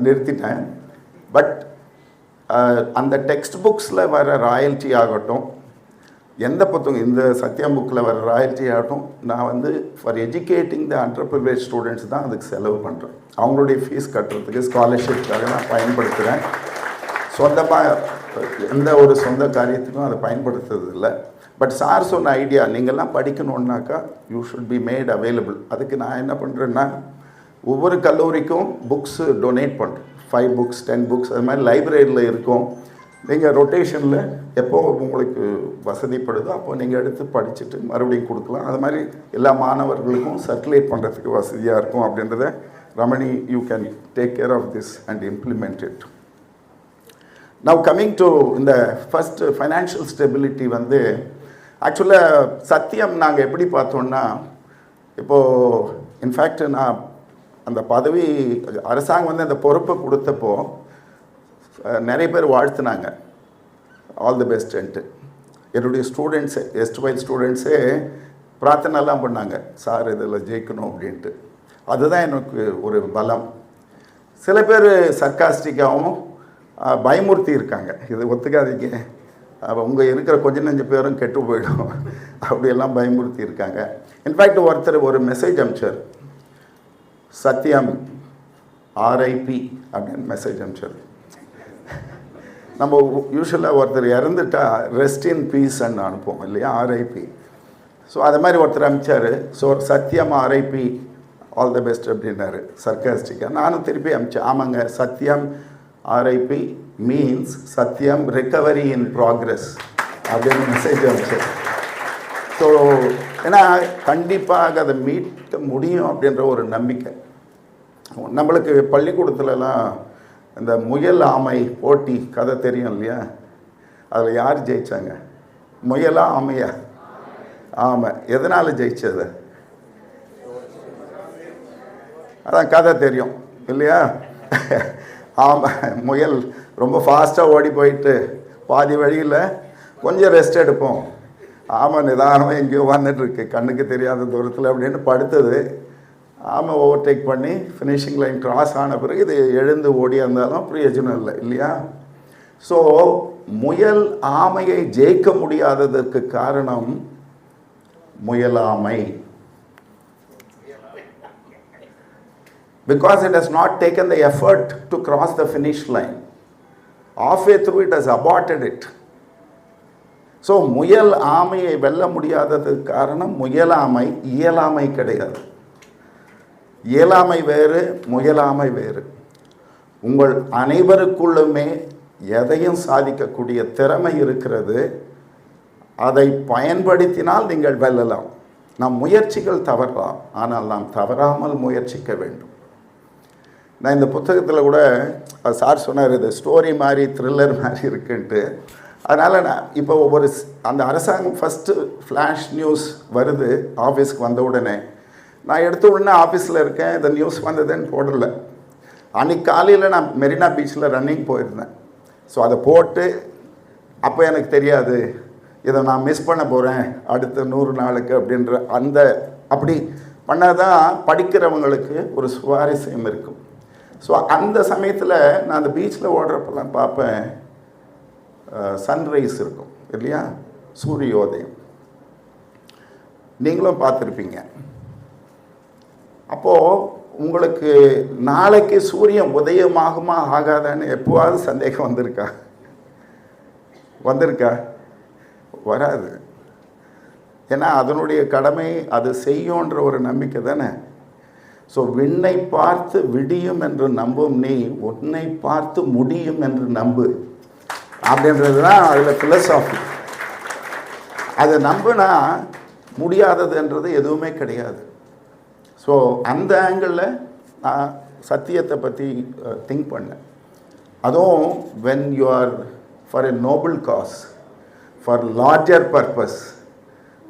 நிறுத்திட்டேன். பட் அந்த டெக்ஸ்ட் புக்ஸில் வர ராயல்ட்டி ஆகட்டும், எந்த புத்தகம் இந்த சத்யம் புக்கில் வர ராயல்ட்டி ஆகட்டும், நான் வந்து ஃபார் எஜுகேட்டிங் த அண்டர்ப்ரிவிலேஜ் ஸ்டூடெண்ட்ஸ் தான் அதுக்கு செலவு பண்ணுறேன். அவங்களுடைய ஃபீஸ் கட்டுறதுக்கு, ஸ்காலர்ஷிப்காக நான் பயன்படுத்துகிறேன். சொந்தமாக எந்த ஒரு சொந்த காரியத்துக்கும் அதை பயன்படுத்துறது இல்லை. பட் சார் சொன்ன ஐடியா, நீங்கள்லாம் படிக்கணுன்னாக்கா you should be made available. அதுக்கு நான் என்ன பண்ணுறேன்னா, ஒவ்வொரு கல்லூரிக்கும் புக்ஸு டொனேட் பண்ணுறேன். 5 books 10 books அது மாதிரி லைப்ரரியில் இருக்கும். நீங்கள் ரொட்டேஷனில் எப்போ உங்களுக்கு வசதிப்படுதோ அப்போ நீங்கள் எடுத்து படிச்சுட்டு மறுபடியும் கொடுக்கலாம். அது மாதிரி எல்லா மாணவர்களுக்கும் சர்க்குலேட் பண்ணுறதுக்கு வசதியாக இருக்கும் அப்படின்றத Ramani, you can take care of this and implement it. Now coming to இந்த ஃபஸ்ட்டு ஃபைனான்ஷியல் ஸ்டெபிலிட்டி வந்து ஆக்சுவலாக சத்தியம் நாங்கள் எப்படி பார்த்தோன்னா, இப்போது இன்ஃபேக்ட் நான் அந்த பதவி அரசாங்கம் வந்து அந்த பொறுப்பை கொடுத்தப்போ நிறைய பேர் வாழ்த்துனாங்க, ஆல் தி பெஸ்ட்டுன்ட்டு. என்னுடைய ஸ்டூடெண்ட்ஸு எஸ்ட்வைல் ஸ்டூடெண்ட்ஸே பிரார்த்தனைலாம் பண்ணாங்க, சார் இதில் ஜெயிக்கணும் அப்படின்ட்டு. அதுதான் எனக்கு ஒரு பலம். சில பேர் சர்க்காஸ்டிக்காகவும் பயமுறுத்தி இருக்காங்க, இது ஒத்துக்காதீங்க, உங்கள் இருக்கிற கொஞ்சம் நஞ்சு பேரும் கெட்டு போயிடும் அப்படியெல்லாம் பயமுறுத்தி இருக்காங்க. இன்ஃபேக்ட் ஒருத்தர் ஒரு மெசேஜ் அனுப்பிச்சார், சத்யம் ஆர்ஐபி அப்படின்னு மெசேஜ் அனுப்பிச்சார். நம்ம யூஸ்வலாக ஒருத்தர் இறந்துட்டா ரெஸ்ட் இன் பீஸ்ன்னு அனுப்புவோம் இல்லையா, ஆர்ஐபி. ஸோ அது மாதிரி ஒருத்தர் அனுப்பிச்சார். So Satyam RIP all the best அப்படின்னாரு சர்க்காஸ்டிக்காக. நானும் திருப்பி அனுப்பிச்சேன், ஆமாங்க, Satyam RIP means Satyam recovery in progress அப்படின்னு மெசேஜ் அனுப்பிச்சேன். ஸோ ஏன்னா கண்டிப்பாக அதை மீட்க முடியும் அப்படின்ற ஒரு நம்பிக்கை. நம்மளுக்கு பள்ளிக்கூடத்துலலாம் இந்த முயல் ஆமை போட்டி கதை தெரியும் இல்லையா, அதில் யார் ஜெயித்தாங்க? முயலா ஆமையா? ஆமை. எதனால் ஜெயிச்சது? அதான் கதை தெரியும் இல்லையா. ஆமாம், முயல் ரொம்ப ஃபாஸ்ட்டாக ஓடி போயிட்டு பாதி வழியில் கொஞ்சம் ரெஸ்ட் எடுப்போம், ஆமாம் நிதானமாக எங்கேயோ வந்துட்டுருக்கு கண்ணுக்கு தெரியாத தூரத்தில் அப்படின்னு படுத்தது. ஆமாம் ஓவர்டேக் பண்ணி ஃபினிஷிங் லைன் கிராஸ் ஆன பிறகு இது எழுந்து ஓடியா இருந்தாலும் பிரயோஜனம் இல்லை இல்லையா? ஸோ முயல் ஆமையை ஜெயிக்க முடியாததற்கு காரணம் முயலாமை. Because it has not taken the effort to cross the finish line. Halfway through it has aborted it. So முயல் ஆமையை வெல்ல முடியாததுக்கு காரணம் முயலாமை, இயலாமை கிடையாது. இயலாமை வேறு, முயலாமை வேறு. உங்கள் அனைவருக்குள்ளுமே எதையும் சாதிக்கக்கூடிய திறமை இருக்கிறது. அதை பயன்படுத்தினால் நீங்கள் வெல்லலாம். நம் முயற்சிகள் தவறலாம், ஆனால் நாம் தவறாமல் முயற்சிக்க வேண்டும். நான் இந்த புத்தகத்தில் கூட சார் சொன்னார், இது ஸ்டோரி மாதிரி த்ரில்லர் மாதிரி இருக்குன்ட்டு. அதனால் நான் இப்போ ஒவ்வொரு அந்த அரசாங்கம் ஃபஸ்ட்டு ஃப்ளாஷ் நியூஸ் வருது ஆஃபீஸ்க்கு வந்த உடனே, நான் எடுத்த உடனே ஆஃபீஸில் இருக்கேன், இந்த நியூஸ் வந்ததுன்னு போடல. அன்றைக்கி காலையில் நான் மெரினா பீச்சில் ரன்னிங் போயிருந்தேன். ஸோ அதை போட்டு அப்போ எனக்கு தெரியாது இதை நான் மிஸ் பண்ண போகிறேன் அடுத்த 100 நாளுக்கு அப்படின்ற அந்த அப்படி பண்ணால் தான் படிக்கிறவங்களுக்கு ஒரு சுவாரஸ்யம் இருக்கும். ஸோ அந்த சமயத்தில் நான் அந்த பீச்சில் ஓடுறப்பெல்லாம் பார்ப்பேன், சன்ரைஸ் இருக்கும் இல்லையா, சூரியோதயம். நீங்களும் பார்த்துருப்பீங்க. அப்போது உங்களுக்கு நாளைக்கு சூரியன் உதயமாகுமா ஆகாதான்னு எப்போவாவது சந்தேகம் வந்திருக்கா? வராது. ஏன்னா அதனுடைய கடமை அது செய்யுன்ற ஒரு நம்பிக்கை தானே. ஸோ விண்ணை பார்த்து விடியும் என்று நம்பும் நீ உன்னை பார்த்து முடியும் என்று நம்பு அப்படின்றது தான் அதில் ஃபிலசாஃபி. அதை நம்பினா முடியாததுன்றது எதுவுமே கிடையாது. ஸோ அந்த ஆங்கிளில் நான் சத்தியத்தை பற்றி திங்க் பண்ணேன். அதுவும் when you are for a noble cause, for larger purpose,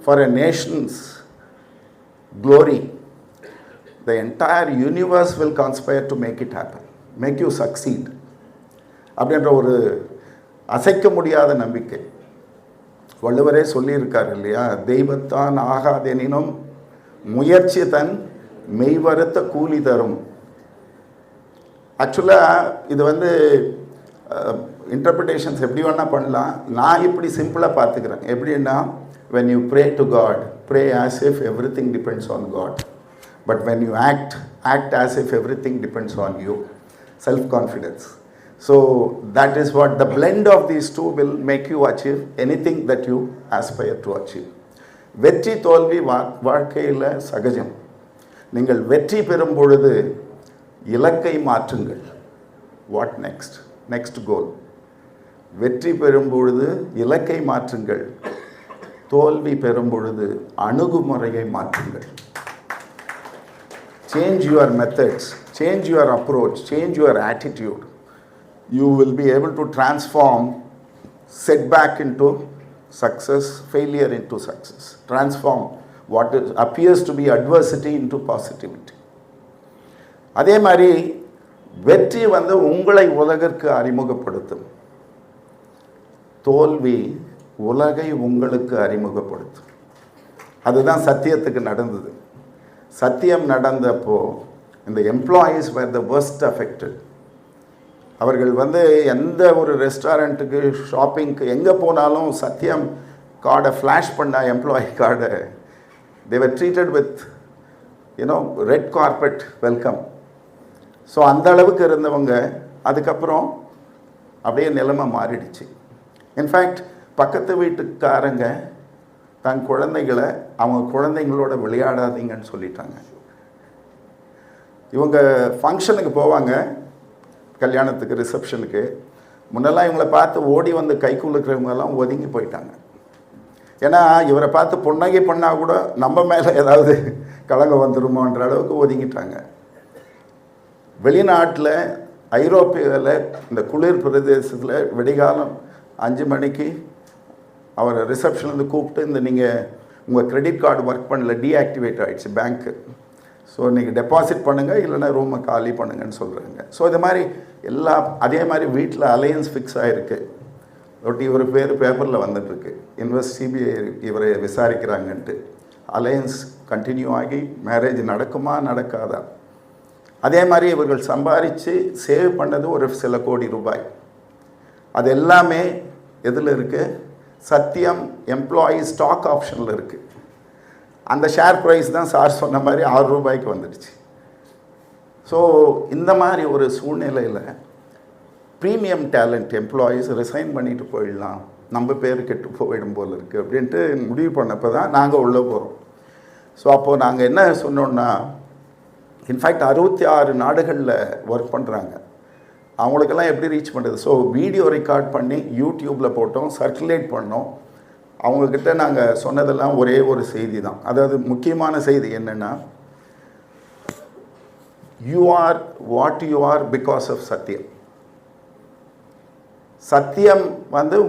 for a nation's glory, the entire universe will conspire to make it happen, make you succeed அப்படின்ற ஒரு அசைக்க முடியாத நம்பிக்கை. வள்ளுவரே சொல்லியிருக்கார் இல்லையா, தெய்வத்தான் ஆகாதெனினும் முயற்சி தன் மெய்வருத்த கூலி தரும். ஆக்சுவலாக இது வந்து இன்டர்பிரிட்டேஷன்ஸ் எப்படி வேணால் பண்ணலாம். நான் இப்படி சிம்பிளாக பார்த்துக்கிறேன். எப்படின்னா, when you pray to God, pray as if everything depends on God. But when you act as if everything depends on you. Self-confidence. So that is what the blend of these two will make you achieve anything that you aspire to achieve. வெற்றி தோல்வி வாழ்க்கையில் சகஜம். நீங்கள் வெற்றி பெறும் பொழுது இலக்கை மாற்றுங்கள். வாட் நெக்ஸ்ட் கோல். வெற்றி பெறும் பொழுது இலக்கை மாற்றுங்கள். தோல்வி பெறும் பொழுது அணுகுமுறையை மாற்றுங்கள். Change your methods, change your approach, change your attitude. You will be able to transform setback into success, failure into success. Transform what appears to be adversity into positivity. அதே மாதிரி வெற்றி வந்து உங்களை உலகிற்கு அறிமுகப்படுத்தும். தோல்வி உலகை உங்களுக்கு அறிமுகப்படுத்தும். அதுதான் சத்தியத்துக்கு நடந்தது. சத்தியம் நடந்தப்போ இந்த employees were the worst affected. அவர்கள் வந்து எந்த ஒரு ரெஸ்டாரண்ட்டுக்கு, ஷாப்பிங்க்கு எங்கே போனாலும் சத்தியம் கார்டை ஃப்ளாஷ் பண்ண எம்ப்ளாயி கார்டை they were treated with red carpet welcome. So அந்த அளவுக்கு இருந்தவங்க அதுக்கப்புறம் அப்படியே நிலைமை மாறிடுச்சு. இன்ஃபேக்ட் பக்கத்து வீட்டுக்காரங்க தன் குழந்தைகளை அவங்க குழந்தைங்களோட விளையாடாதீங்கன்னு சொல்லிட்டாங்க. இவங்க ஃபங்க்ஷனுக்கு போவாங்க, கல்யாணத்துக்கு, ரிசப்ஷனுக்கு. முன்னெல்லாம் இவங்களை பார்த்து ஓடி வந்து கை குலுக்கிறவங்கெல்லாம் ஒதுங்கி போயிட்டாங்க. ஏன்னா இவரை பார்த்து புன்னகை பண்ணால் கூட நம்ம மேலே ஏதாவது கலங்கம் வந்துருமோன்ற அளவுக்கு ஒதுங்கிட்டாங்க. வெளிநாட்டில், ஐரோப்பியாவில், இந்த குளிர் பிரதேசத்தில் விடிகாலம் 5 மணிக்கு அவரை ரிசப்ஷன்லேருந்து கூப்பிட்டு, நீங்கள் உங்கள் கிரெடிட் கார்டு ஒர்க் பண்ணல, டீஆக்டிவேட் ஆகிடுச்சு பேங்க்கு, ஸோ நீங்கள் டெபாசிட் பண்ணுங்கள், இல்லைன்னா ரூமை காலி பண்ணுங்கன்னு சொல்கிறாங்க. ஸோ இது மாதிரி அதே மாதிரி வீட்டில் அலையன்ஸ் ஃபிக்ஸ் ஆகிருக்கு. ஒட்டி இவர் பேர் பேப்பரில் வந்துட்டுருக்கு, சிபிஐ இவரை விசாரிக்கிறாங்கன்ட்டு. அலையன்ஸ் கண்டினியூ ஆகி மேரேஜ் நடக்குமா நடக்காதா? அதே மாதிரி இவர்கள் சம்பாதிச்சு சேவ் பண்ணது ஒரு சில கோடி ரூபாய். அது எல்லாமே எதில் இருக்குது? சத்தியம் எம்ப்ளாயி ஸ்டாக் ஆப்ஷனில் இருக்குது. அந்த ஷேர் ப்ரைஸ் தான் சார் சொன்ன மாதிரி 6 ரூபாய்க்கு வந்துடுச்சு. ஸோ இந்த மாதிரி ஒரு சூழ்நிலையில் ப்ரீமியம் டேலண்ட் எம்ப்ளாயீஸ் ரிசைன் பண்ணிட்டு போயிடலாம், நம்ம பேர் கெட்டு போயிடும் போல் இருக்குது அப்படின்ட்டு முடிவு பண்ணப்போ தான் நாங்கள் உள்ளே போகிறோம். ஸோ அப்போது நாங்கள் என்ன சொன்னோன்னா, இன்ஃபேக்ட் 66 நாடுகளில் ஒர்க் பண்ணுறாங்க. அவங்களுக்கெல்லாம் எப்படி ரீச் பண்ணுறது? ஸோ வீடியோ ரெக்கார்ட் பண்ணி யூடியூப்பில் போட்டோம், சர்க்குலேட் பண்ணோம். அவங்கக்கிட்ட நாங்கள் சொன்னதெல்லாம் ஒரே ஒரு செய்தி தான். அதாவது முக்கியமான செய்தி என்னென்னா, you are what you are because of Satyam. Satyam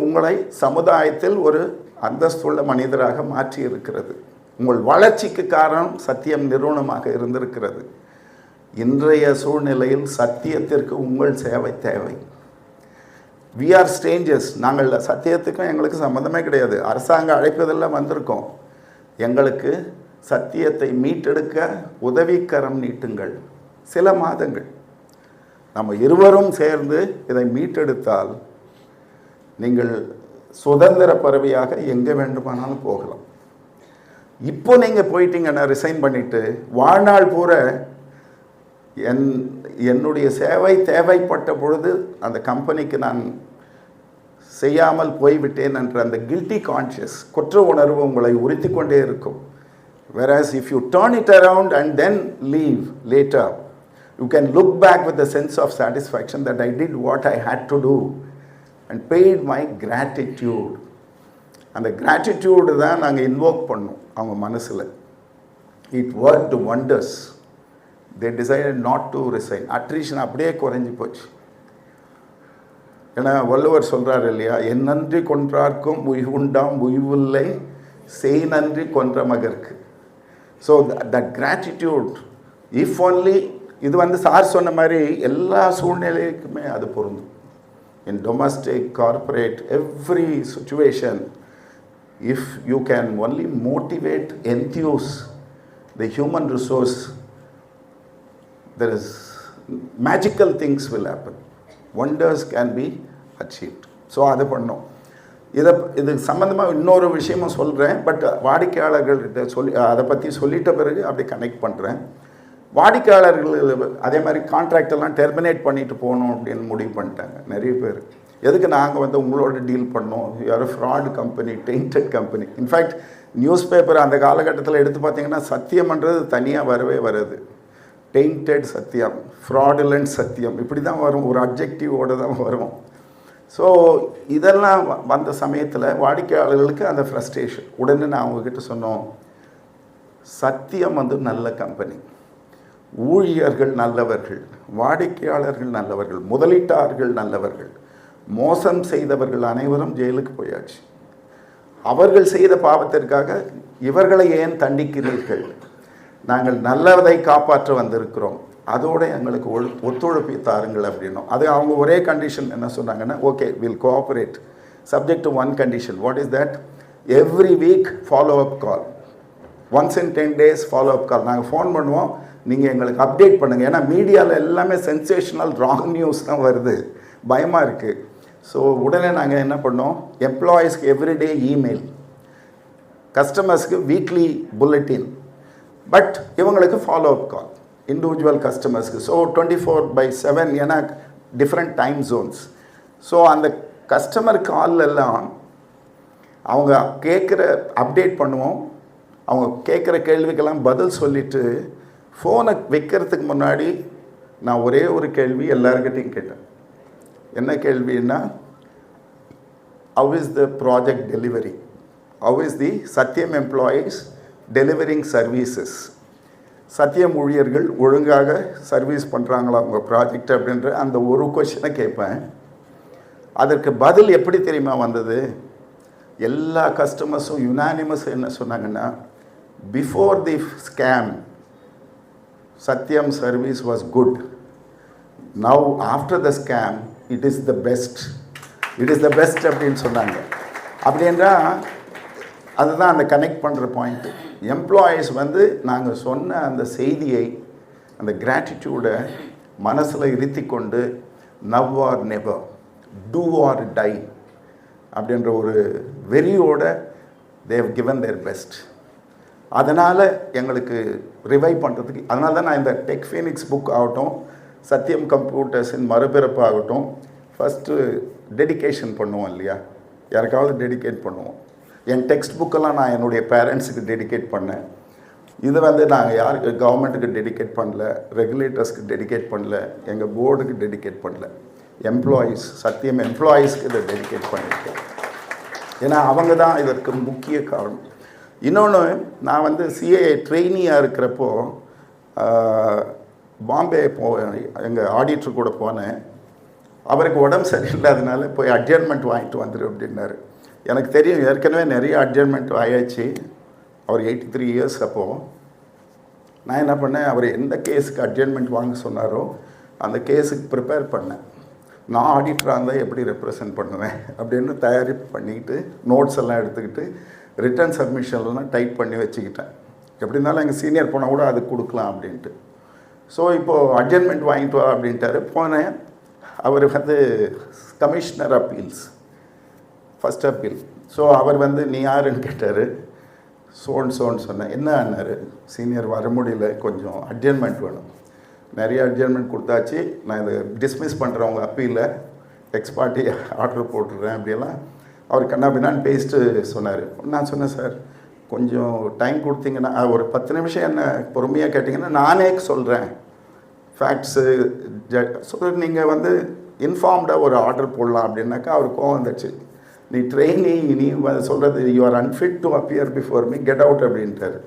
உங்களை சமுதாயத்தில் ஒரு அந்தஸ்துள்ள மனிதராக மாற்றி இருக்கிறது. உங்கள் வளர்ச்சிக்கு காரணம் சத்தியம் நிறுவனமாக இருந்திருக்கிறது. இன்றைய சூழ்நிலையில் சத்தியத்திற்கு உங்கள் சேவை தேவை. We are strangers. நாங்கள் சத்தியத்துக்கும் எங்களுக்கு சம்மந்தமே கிடையாது. அரசாங்க அழைப்பதெல்லாம் வந்திருக்கோம். எங்களுக்கு சத்தியத்தை மீட்டெடுக்க உதவிக்கரம் நீட்டுங்கள். சில மாதங்கள் நம்ம இருவரும் சேர்ந்து இதை மீட்டெடுத்தால் நீங்கள் சுதந்திர பறவையாக எங்கே வேண்டுமானாலும் போகலாம். இப்போ நீங்கள் போயிட்டீங்கன்னா ரிசைன் பண்ணிவிட்டு வாழ்நாள் பூரா என்னுடைய சேவை தேவைப்பட்ட பொழுது அந்த கம்பெனிக்கு நான் செய்யாமல் போய்விட்டேன் என்ற அந்த கில்ட்டி கான்ஷியஸ், குற்ற உணர்வு உங்களை உறுத்தி கொண்டே இருக்கும். whereas if you turn it around and then leave later, you can look back with a sense of satisfaction that I did what I had to do and paid my gratitude. அந்த gratitude தான் நாங்கள் இன்வோக் பண்ணோம் அவங்க மனசில். It worked wonders. They decided not to resign. Attrition அப்படியே குறைஞ்சி போச்சு. ஏன்னா வள்ளுவர் சொல்கிறார் இல்லையா, என் நன்றி கொன்றார்க்கும் உய்வுண்டாம் உய்வில்லை செய் நன்றி கொன்ற மகற்கு. So that gratitude if only இது சார் சொன்ன மாதிரி எல்லா சூழ்நிலைக்குமே அது பொருந்தும். In domestic, corporate, every situation, if you can only motivate, enthuse the human resource, there is magical things will happen. Wonders can be achieved. So அதை பண்ணோம். இது சம்மந்தமாக இன்னொரு விஷயமும் சொல்கிறேன். பட் வாடிக்கையாளர்கள்கிட்ட அதை பற்றி சொல்லிட்ட பிறகு அப்படி கனெக்ட் பண்ணுறேன். வாடிக்கையாளர்கள் அதே மாதிரி கான்ட்ராக்டெல்லாம் டெர்மினேட் பண்ணிட்டு போகணும் அப்படின்னு முடிவு பண்ணிட்டாங்க நிறைய பேர். எதுக்கு நாங்கள் உங்களோட டீல் பண்ணோம், யார் fraud company, tainted company. In fact news paper அந்த காலகட்டத்தில் எடுத்து பார்த்தீங்கன்னா சத்தியம்ன்றது தனியாக வரவே வருது. டெயின்டட் சத்தியம், ஃப்ராடுலண்ட் சத்தியம், இப்படி தான் வரும், ஒரு அப்ஜெக்டிவோடு தான் வரும். ஸோ இதெல்லாம் வந்த சமயத்தில் வாடிக்கையாளர்களுக்கு அந்த ஃப்ரஸ்ட்ரேஷன். உடனே நான் அவங்கக்கிட்ட சொன்னோம், சத்தியம் நல்ல கம்பெனி, ஊழியர்கள் நல்லவர்கள், வாடிக்கையாளர்கள் நல்லவர்கள், முதலீட்டாளர்கள் நல்லவர்கள், மோசம் செய்தவர்கள் அனைவரும் ஜெயிலுக்கு போயாச்சு. அவர்கள் செய்த பாவத்திற்காக இவர்களை ஏன் தண்டிக்கிறீர்கள்? நாங்கள் நல்லதை காப்பாற்ற வந்திருக்கிறோம், அதோடு எங்களுக்கு ஒத்துழைப்பு தாருங்கள் அப்படின்னோம். அது அவங்க ஒரே கண்டிஷன் என்ன சொன்னாங்கன்னா, okay will cooperate subject to one condition. What is that? Every week follow up call, once in 10 days follow up call. நாங்கள் ஃபோன் பண்ணுவோம், நீங்கள் எங்களுக்கு அப்டேட் பண்ணுங்கள். ஏன்னா மீடியாவில் எல்லாமே சென்சேஷனல் ராங் நியூஸ் தான் வருது, பயமாக இருக்குது. ஸோ உடனே நாங்கள் என்ன பண்ணோம், எம்ப்ளாயீஸ்க்கு எவ்ரிடே இமெயில், கஸ்டமர்ஸ்க்கு வீக்லி புல்லட்டின், பட் இவங்களுக்கு ஃபாலோ அப் கால் இண்டிவிஜுவல் கஸ்டமர்ஸ்க்கு. ஸோ 24/7, ஏன்னா டிஃப்ரெண்ட் டைம் ஜோன்ஸ். ஸோ அந்த கஸ்டமர் கால்லாம் அவங்க கேட்குற அப்டேட் பண்ணுவோம், அவங்க கேட்குற கேள்விக்கெல்லாம் பதில் சொல்லிவிட்டு ஃபோனை வைக்கிறதுக்கு முன்னாடி நான் ஒரே ஒரு கேள்வி எல்லாருக்கிட்டையும் கேட்டேன். என்ன கேள்வின்னா, how is the project delivery? How is the Satyam employees delivering services? சத்தியம் ஊழியர்கள் ஒழுங்காக சர்வீஸ் பண்ணுறாங்களா உங்கள் ப்ராஜெக்ட் அப்படின்ற அந்த ஒரு கொஷனை கேட்பேன். அதற்கு பதில் எப்படி தெரியுமா வந்தது? எல்லா கஸ்டமர்ஸும் யுனானிமஸ் என்ன சொன்னாங்கன்னா, பிஃபோர் தி ஸ்கேம் சத்தியம் service was good, now after the scam it is the best. It is the best அப்படின்னு சொன்னாங்க. அப்படின்றா அதுதான் அந்த கனெக்ட் பண்ணுற பாயிண்ட்டு. எம்ப்ளாயீஸ் வந்து நாங்கள் சொன்ன அந்த செய்தியை, அந்த கிராட்டிடியூடை மனசில் இருத்தி கொண்டு now or never, do or die அப்படின்ற ஒரு வெறியோட தேவ் கிவன் தேர் பெஸ்ட். அதனால் எங்களுக்கு ரிவைவ் பண்ணுறதுக்கு, அதனால தான் நான் இந்த டெக் ஃபீனிக்ஸ் புக் ஆகட்டும், சத்யம் கம்ப்யூட்டர்ஸின் மறுபிறப்பு ஆகட்டும், ஃபஸ்ட்டு டெடிகேஷன் பண்ணுவோம் இல்லையா, யாருக்காவது டெடிகேட் பண்ணுவோம். என் டெக்ஸ்ட் புக்கெல்லாம் நான் என்னுடைய பேரண்ட்ஸுக்கு டெடிகேட் பண்ணேன். இது வந்து நாங்கள் யாருக்கு கவர்மெண்ட்டுக்கு டெடிகேட் பண்ணல, ரெகுலேட்டர்ஸ்க்கு டெடிகேட் பண்ணல, எங்கள் போர்டுக்கு டெடிகேட் பண்ணல, எம்ப்ளாயீஸ், சத்தியம் எம்ப்ளாயீஸ்க்கு இதை டெடிகேட் பண்ணியிருக்கேன். ஏன்னா அவங்க தான் இதற்கு முக்கிய காரணம். இன்னொன்று, நான் வந்து சிஏ ட்ரெயினியாக இருக்கிறப்போ பாம்பே எங்கள் ஆடிட்டர் கூட போனேன். அவருக்கு உடம்பு சரியில்லாதனால போய் அட்ஜர்மெண்ட் வாங்கிட்டு வந்துடு அப்படின்னாரு. எனக்கு தெரியும் ஏற்கனவே நிறைய அட்ஜர்மெண்ட் ஆயாச்சு. அவர் 83 இயர்ஸ் அப்போது. நான் என்ன பண்ணேன், அவர் எந்த கேஸுக்கு அட்ஜர்மெண்ட் வாங்க சொன்னாரோ அந்த கேஸுக்கு ப்ரிப்பேர் பண்ணேன். நான் ஆடிட்டராக இருந்தால் எப்படி ரெப்ரசன்ட் பண்ணுவேன் அப்படின்னு தயாரிப்பு பண்ணிக்கிட்டு நோட்ஸ் எல்லாம் எடுத்துக்கிட்டு ரிட்டர்ன் சப்மிஷன்லாம் டைப் பண்ணி வச்சுக்கிட்டேன். எப்படி இருந்தாலும் எங்கள் சீனியர் போனால் கூட அது கொடுக்கலாம் அப்படின்ட்டு. ஸோ இப்போது அட்ஜர்மெண்ட் வாங்கிட்டு வா அப்படின்ட்டாரு. போனேன். அவர் வந்து commissioner appeals, first appeal. So அவர் வந்து நீ யாருன்னு கேட்டார். சோன்னு சொன்னேன். என்ன ஆனார், சீனியர் வர முடியல, கொஞ்சம் அட்ஜர்மெண்ட் வேணும். நிறைய அட்ஜர்மெண்ட் கொடுத்தாச்சு, நான் இதை டிஸ்மிஸ் பண்ணுறவங்க அப்பீலில் எக்ஸ்பார்ட்டி ஆர்டர் போட்டுடுறேன் அப்படியெல்லாம் அவர் கண்ணா பின்னான்னு பேசிட்டு சொன்னார். நான் சொன்னேன், சார் கொஞ்சம் டைம் கொடுத்தீங்கன்னா, ஒரு 10 நிமிஷம் என்ன பொறுமையாக கேட்டிங்கன்னா நானே சொல்கிறேன் ஃபேக்ட்ஸு. நீங்கள் வந்து இன்ஃபார்ம்டாக ஒரு ஆர்டர் போடலாம் அப்படின்னாக்கா அவர் கோவம் வந்துச்சு. நீ ட்ரெயினி, நீ சொல்கிறது you are unfit to appear before me, get out அப்படின்ட்டார்.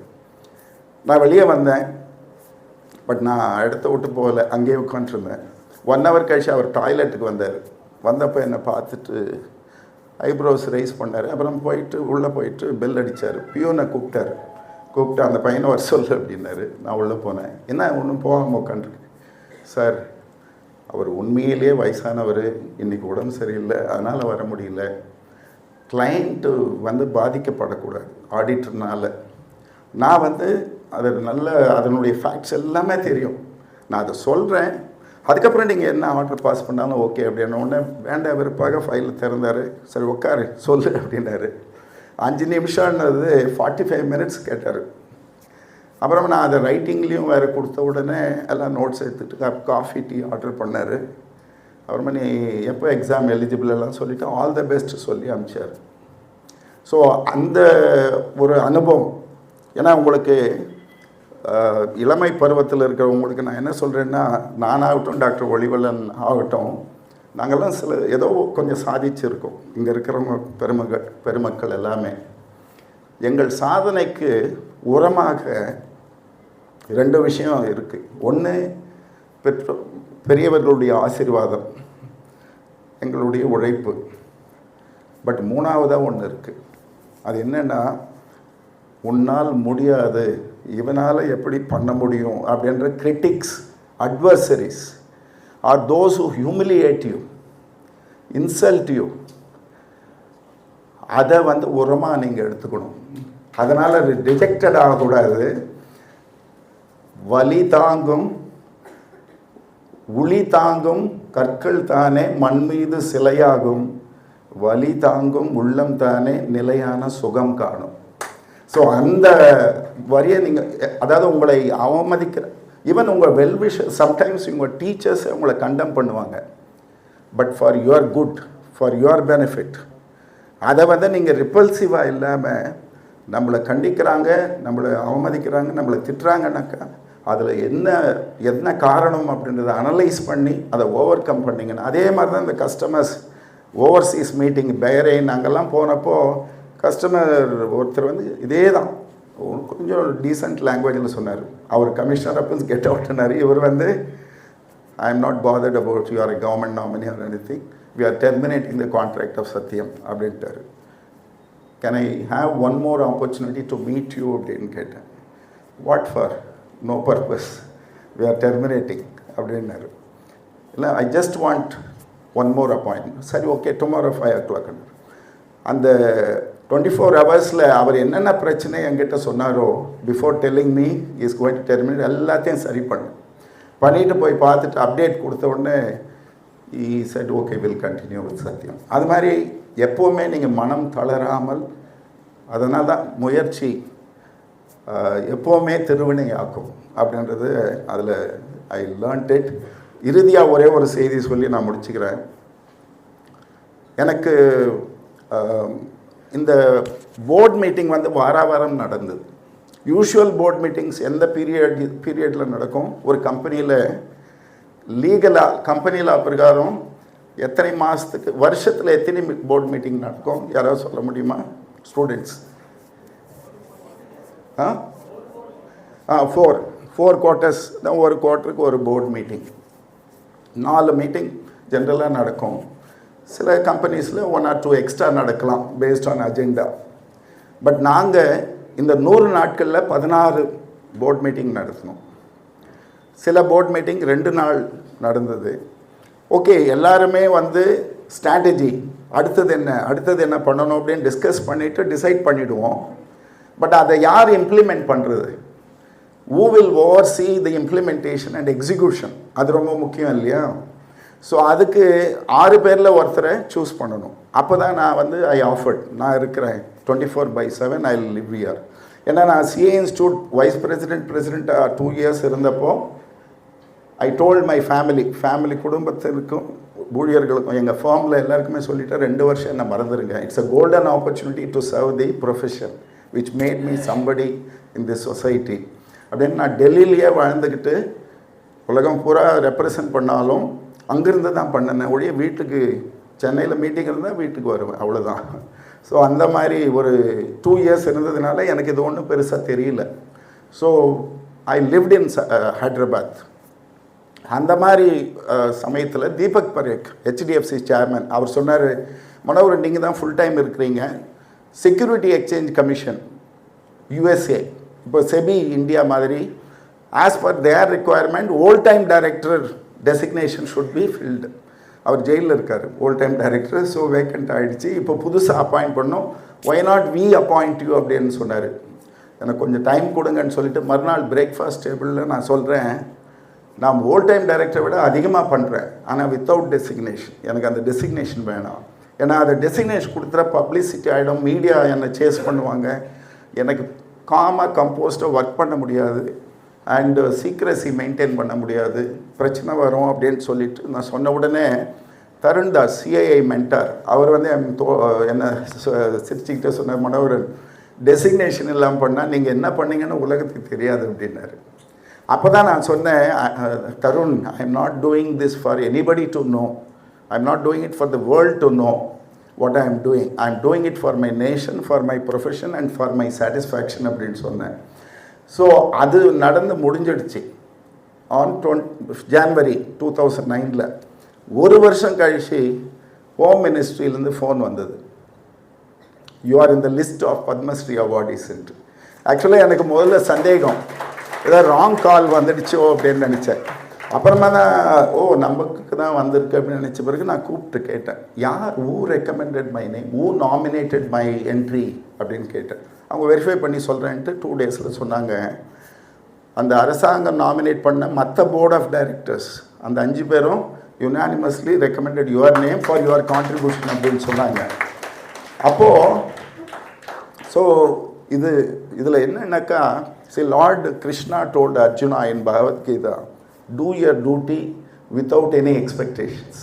நான் வெளியே வந்தேன். பட் நான் இடத்த விட்டு போகலை, அங்கேயே உட்காந்துருந்தேன். 1 hour கழிச்சு அவர் டாய்லெட்டுக்கு வந்தார். வந்தப்போ என்னை பார்த்துட்டு ஐப்ரோஸ் ரைஸ் பண்ணார். அப்புறம் போயிட்டு உள்ளே போயிட்டு பெல் அடித்தார். பியூனை கூப்பிட்டு அந்த பையனை வர சொல்லு அப்படின்னாரு. நான் உள்ளே போனேன். என்ன ஒன்றும் போகாமல் உட்காந்துருக்கு. சார் அவர் உண்மையிலே வயசானவர், இன்றைக்கி உடம்பு சரியில்லை, அதனால் வர முடியல. கிளைண்ட்டு வந்து பாதிக்கப்படக்கூடாது ஆடிட்டர்னால. நான் வந்து அது நல்ல அதனுடைய ஃபேக்ட்ஸ் எல்லாமே தெரியும், நான் அதை சொல்கிறேன். அதுக்கப்புறம் நீங்கள் என்ன ஆர்டர் பாஸ் பண்ணாலும் ஓகே அப்படின்ன உடனே வேண்டாம் வெறுப்பாக ஃபைலில் திறந்தார். சரி உட்காரு சொல்லு அப்படின்னாரு. 5 நிமிஷம்ன்றது 45 minutes கேட்டார். அப்புறம் நான் அதை ரைட்டிங்லேயும் வேறு கொடுத்த உடனே எல்லாம் நோட்ஸ் எடுத்துகிட்டு காஃபி டீ ஆர்டர் பண்ணார். அப்புறமா நீ எப்போ எக்ஸாம் எலிஜிபிள் எல்லாம் சொல்லிவிட்டு ஆல் த பெஸ்ட் சொல்லி அனுப்பிச்சார். ஸோ அந்த ஒரு அனுபவம், ஏன்னா உங்களுக்கு இளமை பருவத்தில் இருக்கிறவங்களுக்கு நான் என்ன சொல்கிறேன்னா, நானாகட்டும் டாக்டர் ஒளிவல்லன் ஆகட்டும், நாங்கள்லாம் ஏதோ கொஞ்சம் சாதிச்சிருக்கோம். இங்கே இருக்கிறவங்க பெருமக்கள் எல்லாமே எங்கள் சாதனைக்கு உரமாக 2 விஷயம் இருக்குது. ஒன்று பெரியவர்களுடைய ஆசீர்வாதம், எங்களுடைய உழைப்பு. பட் 3வதாக ஒன்று இருக்குது. அது என்னென்னா, உன்னால் முடியாது, இவனால் எப்படி பண்ண முடியும் அப்படின்ற critics, adversaries are those who humiliate you, insult you. அதை வந்து உரமாக நீங்கள் எடுத்துக்கணும். அதனால் ரிஜெக்டட் ஆகக்கூடாது. வலி தாங்கும் உளி தாங்கும் கற்கள் தானே மண் மீது சிலையாகும், வலி தாங்கும் உள்ளம் தானே நிலையான சுகம் காணும். ஸோ அந்த வரியை நீங்கள், அதாவது உங்களை அவமதிக்கிற, ஈவன் உங்கள் வெல்விஷர், சம்டைம்ஸ் உங்கள் டீச்சர்ஸை உங்களை கண்டம் பண்ணுவாங்க, but for your good, for your benefit. அதை வந்து நீங்கள் ரிப்பல்சிவாக இல்லாமல் நம்மளை கண்டிக்கிறாங்க, நம்மளை அவமதிக்கிறாங்க, நம்மளை திட்டுறாங்கன்னாக்கா அதில் என்ன காரணம் அப்படின்றத அனலைஸ் பண்ணி அதை ஓவர் கம் பண்ணிங்கன்னா. அதே மாதிரி தான் இந்த கஸ்டமர்ஸ் ஓவர்சீஸ் மீட்டிங் பஹ்ரைன் அங்கெல்லாம் போனப்போ கஸ்டமர் ஒருத்தர் வந்து இதே தான் கொஞ்சம் டீசென்ட் லாங்குவேஜில் சொன்னார். அவர் கமிஷனர் அப்போ கெட் அவுட்னார். இவர் வந்து I am not bothered about you are a government nominee or anything, we are terminating the contract of Satyam அப்படின்ட்டார். Can I have one more opportunity to meet you அப்படின்னு கேட்டேன். What for? No purpose, we are terminating அப்படின்னாரு. இல்லை, I just want one more appointment. சரி ஓகே டுமாரோ 5 o'clock. அந்த 24 ஹவர்ஸில் அவர் என்னென்ன பிரச்சனை என்கிட்ட சொன்னாரோ before telling me is going to terminate எல்லாத்தையும் சரி பண்ணிட்டு போய் பார்த்துட்டு அப்டேட் கொடுத்த உடனே he said okay will continue with Satyam. அது மாதிரி எப்போவுமே நீங்கள் மனம் தளராமல், அதனால தான் முயற்சி எப்போவுமே திருவினையாக்கும் அப்படின்றது அதில் ஐ லேர்ன்ட் இட். இறுதியாக ஒரே ஒரு செய்தி சொல்லி நான் முடிச்சுக்கிறேன். எனக்கு இந்த போர்ட் மீட்டிங் வந்து வாரம் நடந்தது. யூஷுவல் போர்ட் மீட்டிங்ஸ் எந்த பீரியடில் நடக்கும்? ஒரு கம்பெனியில் லீகலாக கம்பெனி லா பிரகாரம் எத்தனை மாதத்துக்கு வருஷத்தில் எத்தனை போர்ட் மீட்டிங் நடக்கும்? யாராவது சொல்ல முடியுமா ஸ்டூடெண்ட்ஸ்? ஃபோர் குவார்ட்டர்ஸ் தான். ஒரு குவார்ட்டருக்கு ஒரு போர்ட் மீட்டிங். 4 மீட்டிங் ஜென்ரலாக நடக்கும். சில கம்பெனிஸில் 1 or 2 எக்ஸ்ட்ரா நடக்கலாம் பேஸ்ட் ஆன் அஜெண்டா. பட் நாங்கள் இந்த 100 நாட்களில் 16 போர்ட் மீட்டிங் நடத்தினோம். சில போர்ட் மீட்டிங் 2 நாள் நடந்தது. ஓகே, எல்லாருமே வந்து ஸ்ட்ராட்டஜி அடுத்தது என்ன பண்ணணும் அப்படின்னு டிஸ்கஸ் பண்ணிவிட்டு டிசைட் பண்ணிவிடுவோம். பட் அதை யார் இம்ப்ளிமெண்ட் பண்ணுறது? who will oversee the implementation and execution? அது ரொம்ப முக்கியம் இல்லையா? ஸோ அதுக்கு 6 பேரில் ஒருத்தரை சூஸ் பண்ணணும். அப்போ தான் நான் வந்து நான் இருக்கிறேன் 24/7 ஐ லிவ் ஹியர். ஏன்னா நான் சிஏ இன்ஸ்டியூட் வைஸ் பிரசிடெண்ட்டாக 2 years இருந்தப்போ ஐ டோல்ட் மை ஃபேமிலி குடும்பத்திற்கும் ஊழியர்களுக்கும் எங்கள் ஃபார்மில் எல்லாருக்குமே சொல்லிவிட்டு 2 வருஷம் என்னை மறந்துடுங்க. It's a golden opportunity to serve the profession which made me somebody in this society அப்படின்னு நான் டெல்லியிலேயே வாழ்ந்துக்கிட்டு உலகம் பூரா ரெப்ரசன்ட் பண்ணாலும் அங்கேருந்து தான் பண்ணினேன் ஒழிய வீட்டுக்கு சென்னையில் மீட்டிங் இருந்தால் வீட்டுக்கு வருவேன், அவ்வளோதான். ஸோ அந்த மாதிரி ஒரு 2 years இருந்ததுனால எனக்கு இது ஒன்றும் பெருசாக தெரியல. So I lived in Hyderabad. அந்த மாதிரி சமயத்தில் தீபக் பரேக் ஹெச்டிஎஃப்சி சேர்மன் அவர் சொன்னார், மனோகர் நீங்கள் தான் ஃபுல் டைம் இருக்கிறீங்க, செக்யூரிட்டி எக்ஸ்சேஞ்ச் கமிஷன் யூஎஸ்ஏ இப்போ செபி இந்தியா மாதிரி as per their requirement whole time director designation should be filled. அவர் ஜெயிலில் இருக்கார், whole time director. So vacant ஆகிடுச்சு. இப்போ புதுசாக அப்பாயிண்ட் பண்ணோம். Why not we appoint you அப்படின்னு சொன்னார். எனக்கு கொஞ்சம் டைம் கொடுங்கன்னு சொல்லிட்டு மறுநாள் பிரேக்ஃபாஸ்ட் டேபிளில் நான் சொல்கிறேன், நான் ஓல்ட் டைம் டைரக்டரை விட அதிகமாக பண்ணுறேன், ஆனால் வித்தவுட் டெசிக்னேஷன். எனக்கு அந்த டெசிக்னேஷன் வேணாம். ஏன்னா அந்த டெசிக்னேஷன் கொடுத்துற பப்ளிசிட்டி ஆகிடும், மீடியா என்னை சேஸ் பண்ணுவாங்க, எனக்கு காமாக கம்போஸ்டாக ஒர்க் பண்ண முடியாது, அண்டு சீக்ரஸி மெயின்டைன் பண்ண முடியாது, பிரச்சனை வரும் அப்படின்னு சொல்லிட்டு நான் சொன்ன உடனே தருண் தாஸ் சிஐஐ மென்டார் அவர் வந்து என்ன சிரிச்சுக்கிட்டே சொன்னார், மனோகரன் டெசிக்னேஷன் இல்லாமல் பண்ணால் நீங்கள் என்ன பண்ணீங்கன்னு உலகத்துக்கு தெரியாது அப்படின்னாரு. அப்போ தான் நான் சொன்னேன், தருண், ஐ am not doing this for anybody to know, I am not doing it for the world to know what I am doing. I am doing it for my nation, for my profession and for my satisfaction அப்படின்னு சொன்னேன். ஸோ அது நடந்து முடிஞ்சிடுச்சு. ஆன் January 2009 1 வருஷம் கழிச்சு ஹோம் மினிஸ்ட்ரியிலேருந்து ஃபோன் வந்தது, you are in the list of Padmashri அவார்டீஸ்ன்ட்டு. ஆக்சுவலாக எனக்கு முதல்ல சந்தேகம், ஏதாவது ராங் கால் வந்துடுச்சோ அப்படின்னு நினச்சேன். அப்புறமா தான் நமக்கு தான் வந்திருக்கு அப்படின்னு நினச்ச பிறகு நான் கூப்பிட்டு கேட்டேன், யார் who recommended my name, who nominated my entry அப்படின்னு கேட்டேன். அவங்க வெரிஃபை பண்ணி சொல்கிறேன்ட்டு 2 days சொன்னாங்க, அந்த அரசாங்கம் நாமினேட் பண்ண மற்ற போர்ட் ஆஃப் டைரக்டர்ஸ் அந்த 5 பேரும் unanimously recommended your name for your contribution அப்படின்னு சொன்னாங்க. அப்போது ஸோ இதில் என்னன்னாக்கா, Lord Krishna told Arjuna in Bhagavad Gita, do your duty without any expectations.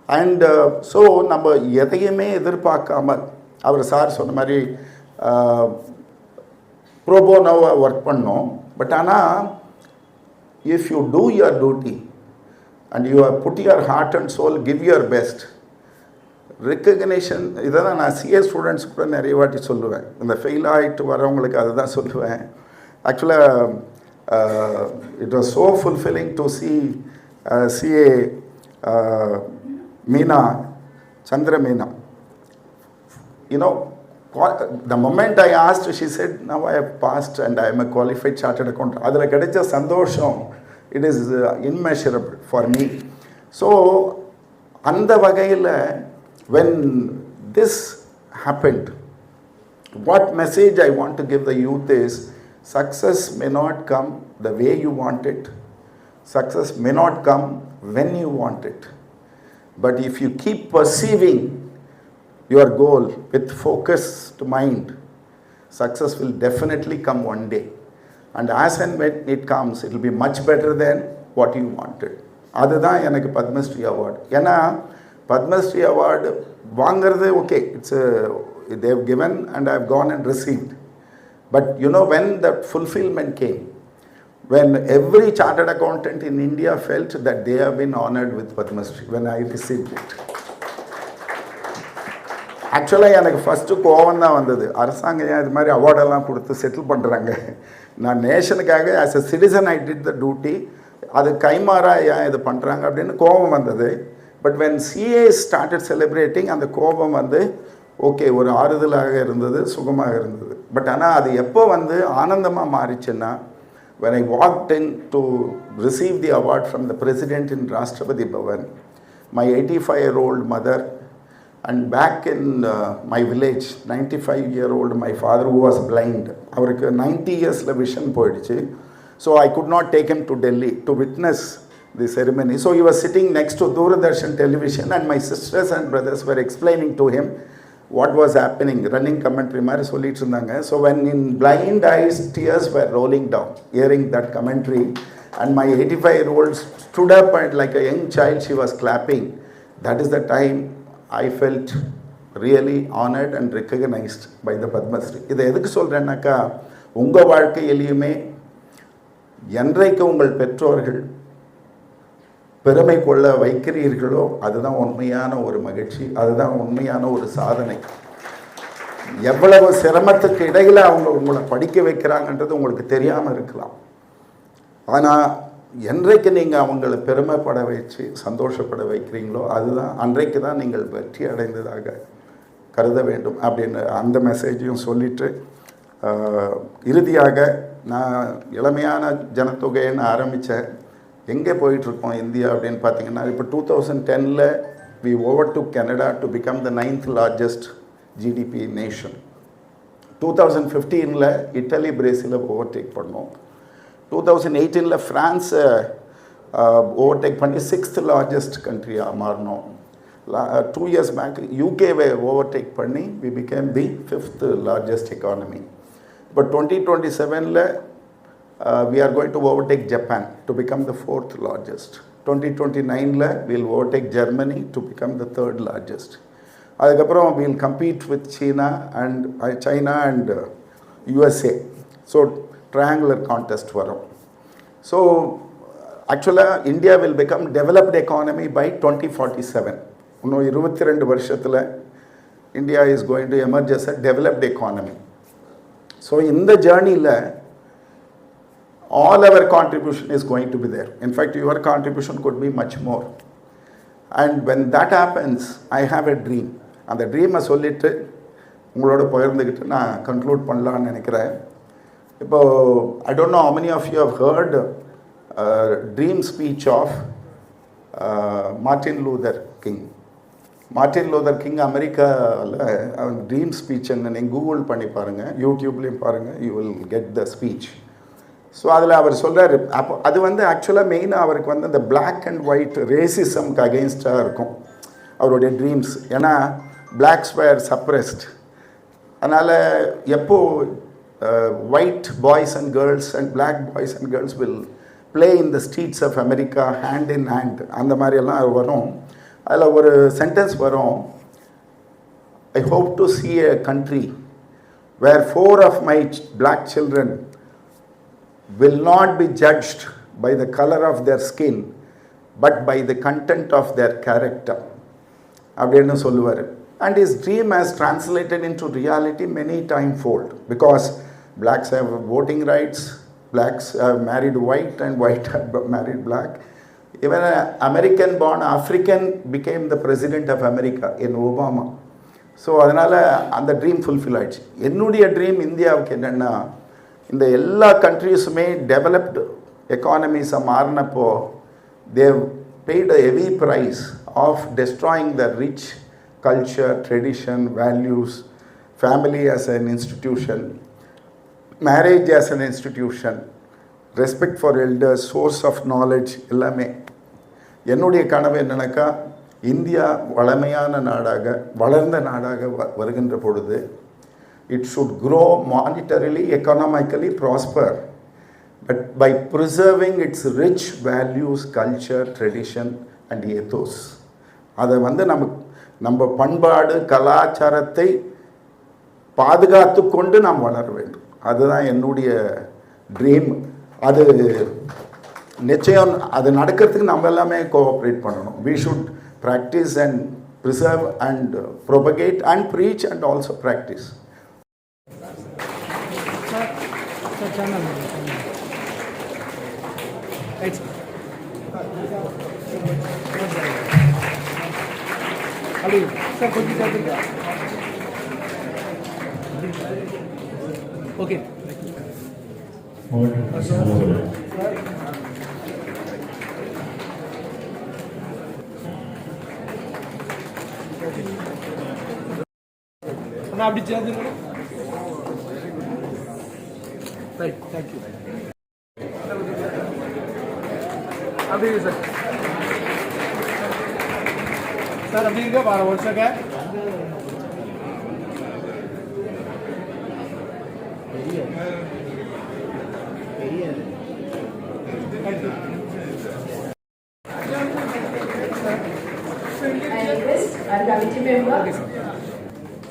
And so நம்ம எதையுமே எதிர்பார்க்காமல், அவர் சார் சொன்ன மாதிரி ப்ரோபோனோவை ஒர்க் பண்ணோம். பட் ஆனால் if you do your duty and you put your heart and soul, give your best, recognition. இதை தான் நான் சிஏ ஸ்டூடெண்ட்ஸ் கூட நிறைய வாட்டி சொல்லுவேன், இந்த ஃபெயில் ஆகிட்டு வரவங்களுக்கு அதை தான் சொல்லுவேன். ஆக்சுவலாக it was so fulfilling to see CA Meena, Chandra Meena. You know, the moment I asked, she said, now I have passed and I am a qualified chartered accountant. அதில் கிடைச்ச சந்தோஷம், it is immeasurable for me. So அந்த வகையில் when this happened, what message I want to give the youth is, success may not come the way you want it, success may not come when you want it, but if you keep perceiving your goal with focused mind, success will definitely come one day, and as and when it comes, it will be much better than what you wanted. அதுதான் எனக்கு பத்மஸ்ரீ அவார்டு. ஏன்னா பத்மஸ்ரீ அவார்டு வாங்கிறது okay, it's they've given and I have gone and received, but you know when that fulfillment came, when every chartered accountant in India felt that they have been honored with Padma Shri, when I received it, ஆக்சுவலாக எனக்கு ஃபஸ்ட்டு கோவம் தான் வந்தது. அரசாங்கம் ஏன் இது மாதிரி அவார்டெல்லாம் கொடுத்து செட்டில் பண்ணுறாங்க, நான் நேஷனுக்காக as a citizen I did the duty, அது கைமாறா ஏன் இது பண்ணுறாங்க அப்படின்னு கோபம் வந்தது. But when CA started celebrating, அந்த கோபம் வந்து ஓகே ஒரு ஆறுதலாக இருந்தது, சுகமாக இருந்தது. பட் ஆனால் அது எப்போ வந்து ஆனந்தமாக மாறிச்சுன்னா, when I walked in to receive the award from the president in Rashtrapati Bhavan, my 85-year-old mother, and back in my village, 95-year-old my father who was blind, அவருக்கு 90 yearsல விஷன் போயிடுச்சு. So I could not take him to Delhi to witness the ceremony. So he was sitting next to Doordarshan television and my sisters and brothers were explaining to him what was happening. Running commentary மாதிரி சொல்லிட்டு இருந்தாங்க. So when in blind eyes tears were rolling down hearing that commentary, and my 85-year-old stood up and like a young child she was clapping. That is the time I felt really honored and recognized by the Padma Shri. இதை எதுக்கு சொல்கிறேன்னாக்கா, உங்கள் வாழ்க்கையிலையுமே என்றைக்கு உங்கள் பெற்றோர்கள் பெருமை கொள்ள வைக்கிறீர்களோ அதுதான் உண்மையான ஒரு மகிழ்ச்சி, அதுதான் உண்மையான ஒரு சாதனை. எவ்வளவு சிரமத்துக்கு இடையில் அவங்க உங்களை படிக்க வைக்கிறாங்கன்றது உங்களுக்கு தெரியாமல் இருக்கலாம். ஆனால் என்றைக்கு நீங்கள் அவங்களை பெருமைப்பட வச்சு சந்தோஷப்பட வைக்கிறீங்களோ அதுதான் அன்றைக்கு தான் நீங்கள் வெற்றி அடைந்ததாக கருத வேண்டும் அப்படின்னு அந்த மெசேஜையும் சொல்லிவிட்டு, இறுதியாக நான் இளமையான ஜனத்தொகைன்னு ஆரம்பித்தேன். எங்கே போயிட்டுருக்கோம் இந்தியா அப்படின்னு பார்த்தீங்கன்னா, இப்போ 2010 we overtook Canada to become the 9th largest GDP nation. 2015 Italy பிரேசிலை ஓவர்டேக் பண்ணோம். 2018 ஃப்ரான்ஸை ஓவர்டேக் பண்ணி 6th largest கண்ட்ரியாக மாறினோம். 2 years பேக் யூகேவை ஓவர்டேக் பண்ணி we became the 5th largest economy. இப்போ 2027 we are going to overtake Japan to become the 4th largest. 2029 we'll overtake Germany to become the 3rd largest. அதுக்கப்புறம் we'll compete with China and USA. So triangular contest வரும். So actually India will become developed economy by 2047. இன்னும் 22 வருஷத்தில் India is going to emerge as a developed economy. So in the journey all our contribution is going to be there. In fact, your contribution could be much more. And when that happens, I have a dream. And the dream I சொல்லிட்டு உங்களோட பகிர்ந்துக்கிட்டு நான் கன்க்ளூட் பண்ணலான்னு நினைக்கிறேன். இப்போ I don't know how many of you have heard dream speech of Martin Luther King. Martin Luther king அமெரிக்காவில் அவன் ட்ரீம் ஸ்பீச்சுன்னு நீங்கள் கூகுள் பண்ணி பாருங்கள், யூடியூப்லேயும் பாருங்கள், you will get the speech. So அதில் அவர் சொல்கிறார், அப்போ அது வந்து ஆக்சுவலாக மெயினாக அவருக்கு வந்து அந்த பிளாக் அண்ட் ஒயிட் ரேசிசம்க்கு அகெயின்ஸ்டாக இருக்கும் அவருடைய ட்ரீம்ஸ். ஏன்னா பிளாக்ஸ் வேர் சப்ரெஸ்ட். அதனால் எப்போது white boys and girls and black boys and girls will play in the streets of America hand in hand, அந்த மாதிரியெல்லாம் வரும். அதில் ஒரு சென்டென்ஸ் வரும், I hope to see a country where 4 of my black children will not be judged by the color of their skin but by the content of their character அப்படின்னு சொல்லுவார். And his dream has translated into reality many timefold, because blacks have voting rights, blacks have married white and white have married black. Even an American born African became the president of America in Obama. So அதனால் அந்த ட்ரீம் ஃபுல்ஃபில் ஆகிடுச்சு. என்னுடைய ட்ரீம் இந்தியாவுக்கு என்னென்னா, இந்த எல்லா கண்ட்ரீஸுமே டெவலப்டு எக்கானமிஸை மாறினப்போ they paid a heavy price of destroying the rich culture, tradition, values, family as an institution, marriage as an institution, respect for elders, source of knowledge எல்லாமே. என்னுடைய கனவு என்னன்னாக்கா இந்தியா வளமையான நாடாக வளர்ந்த நாடாக வருகின்ற பொழுது it should grow monetarily, economically, prosper, but by preserving its rich values, culture, tradition and ethos. அதை வந்து நம்ம பண்பாடு கலாச்சாரத்தை பாதுகாத்து கொண்டு நாம் வளர வேண்டும். அதுதான் என்னுடைய ட்ரீம். அது நிச்சயம் அது நடக்கிறதுக்கு நம்ம எல்லாமே கோஆப்ரேட் பண்ணணும். We should practice and preserve and propagate and preach and also practice. Okay. அப்படி சேர்ந்து ரைட் தேங்க்யூ அப்படியே சார் சார் அப்படி இருக்க பாரு ஒரு second I request our committee member.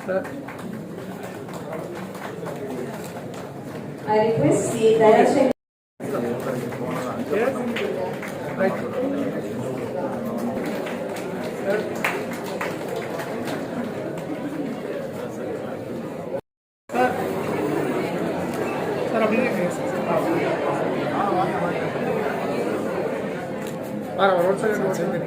Sir. I request CA Director. Yes. Right. Sir. Sir. Sir, abhi nahi sir. One second.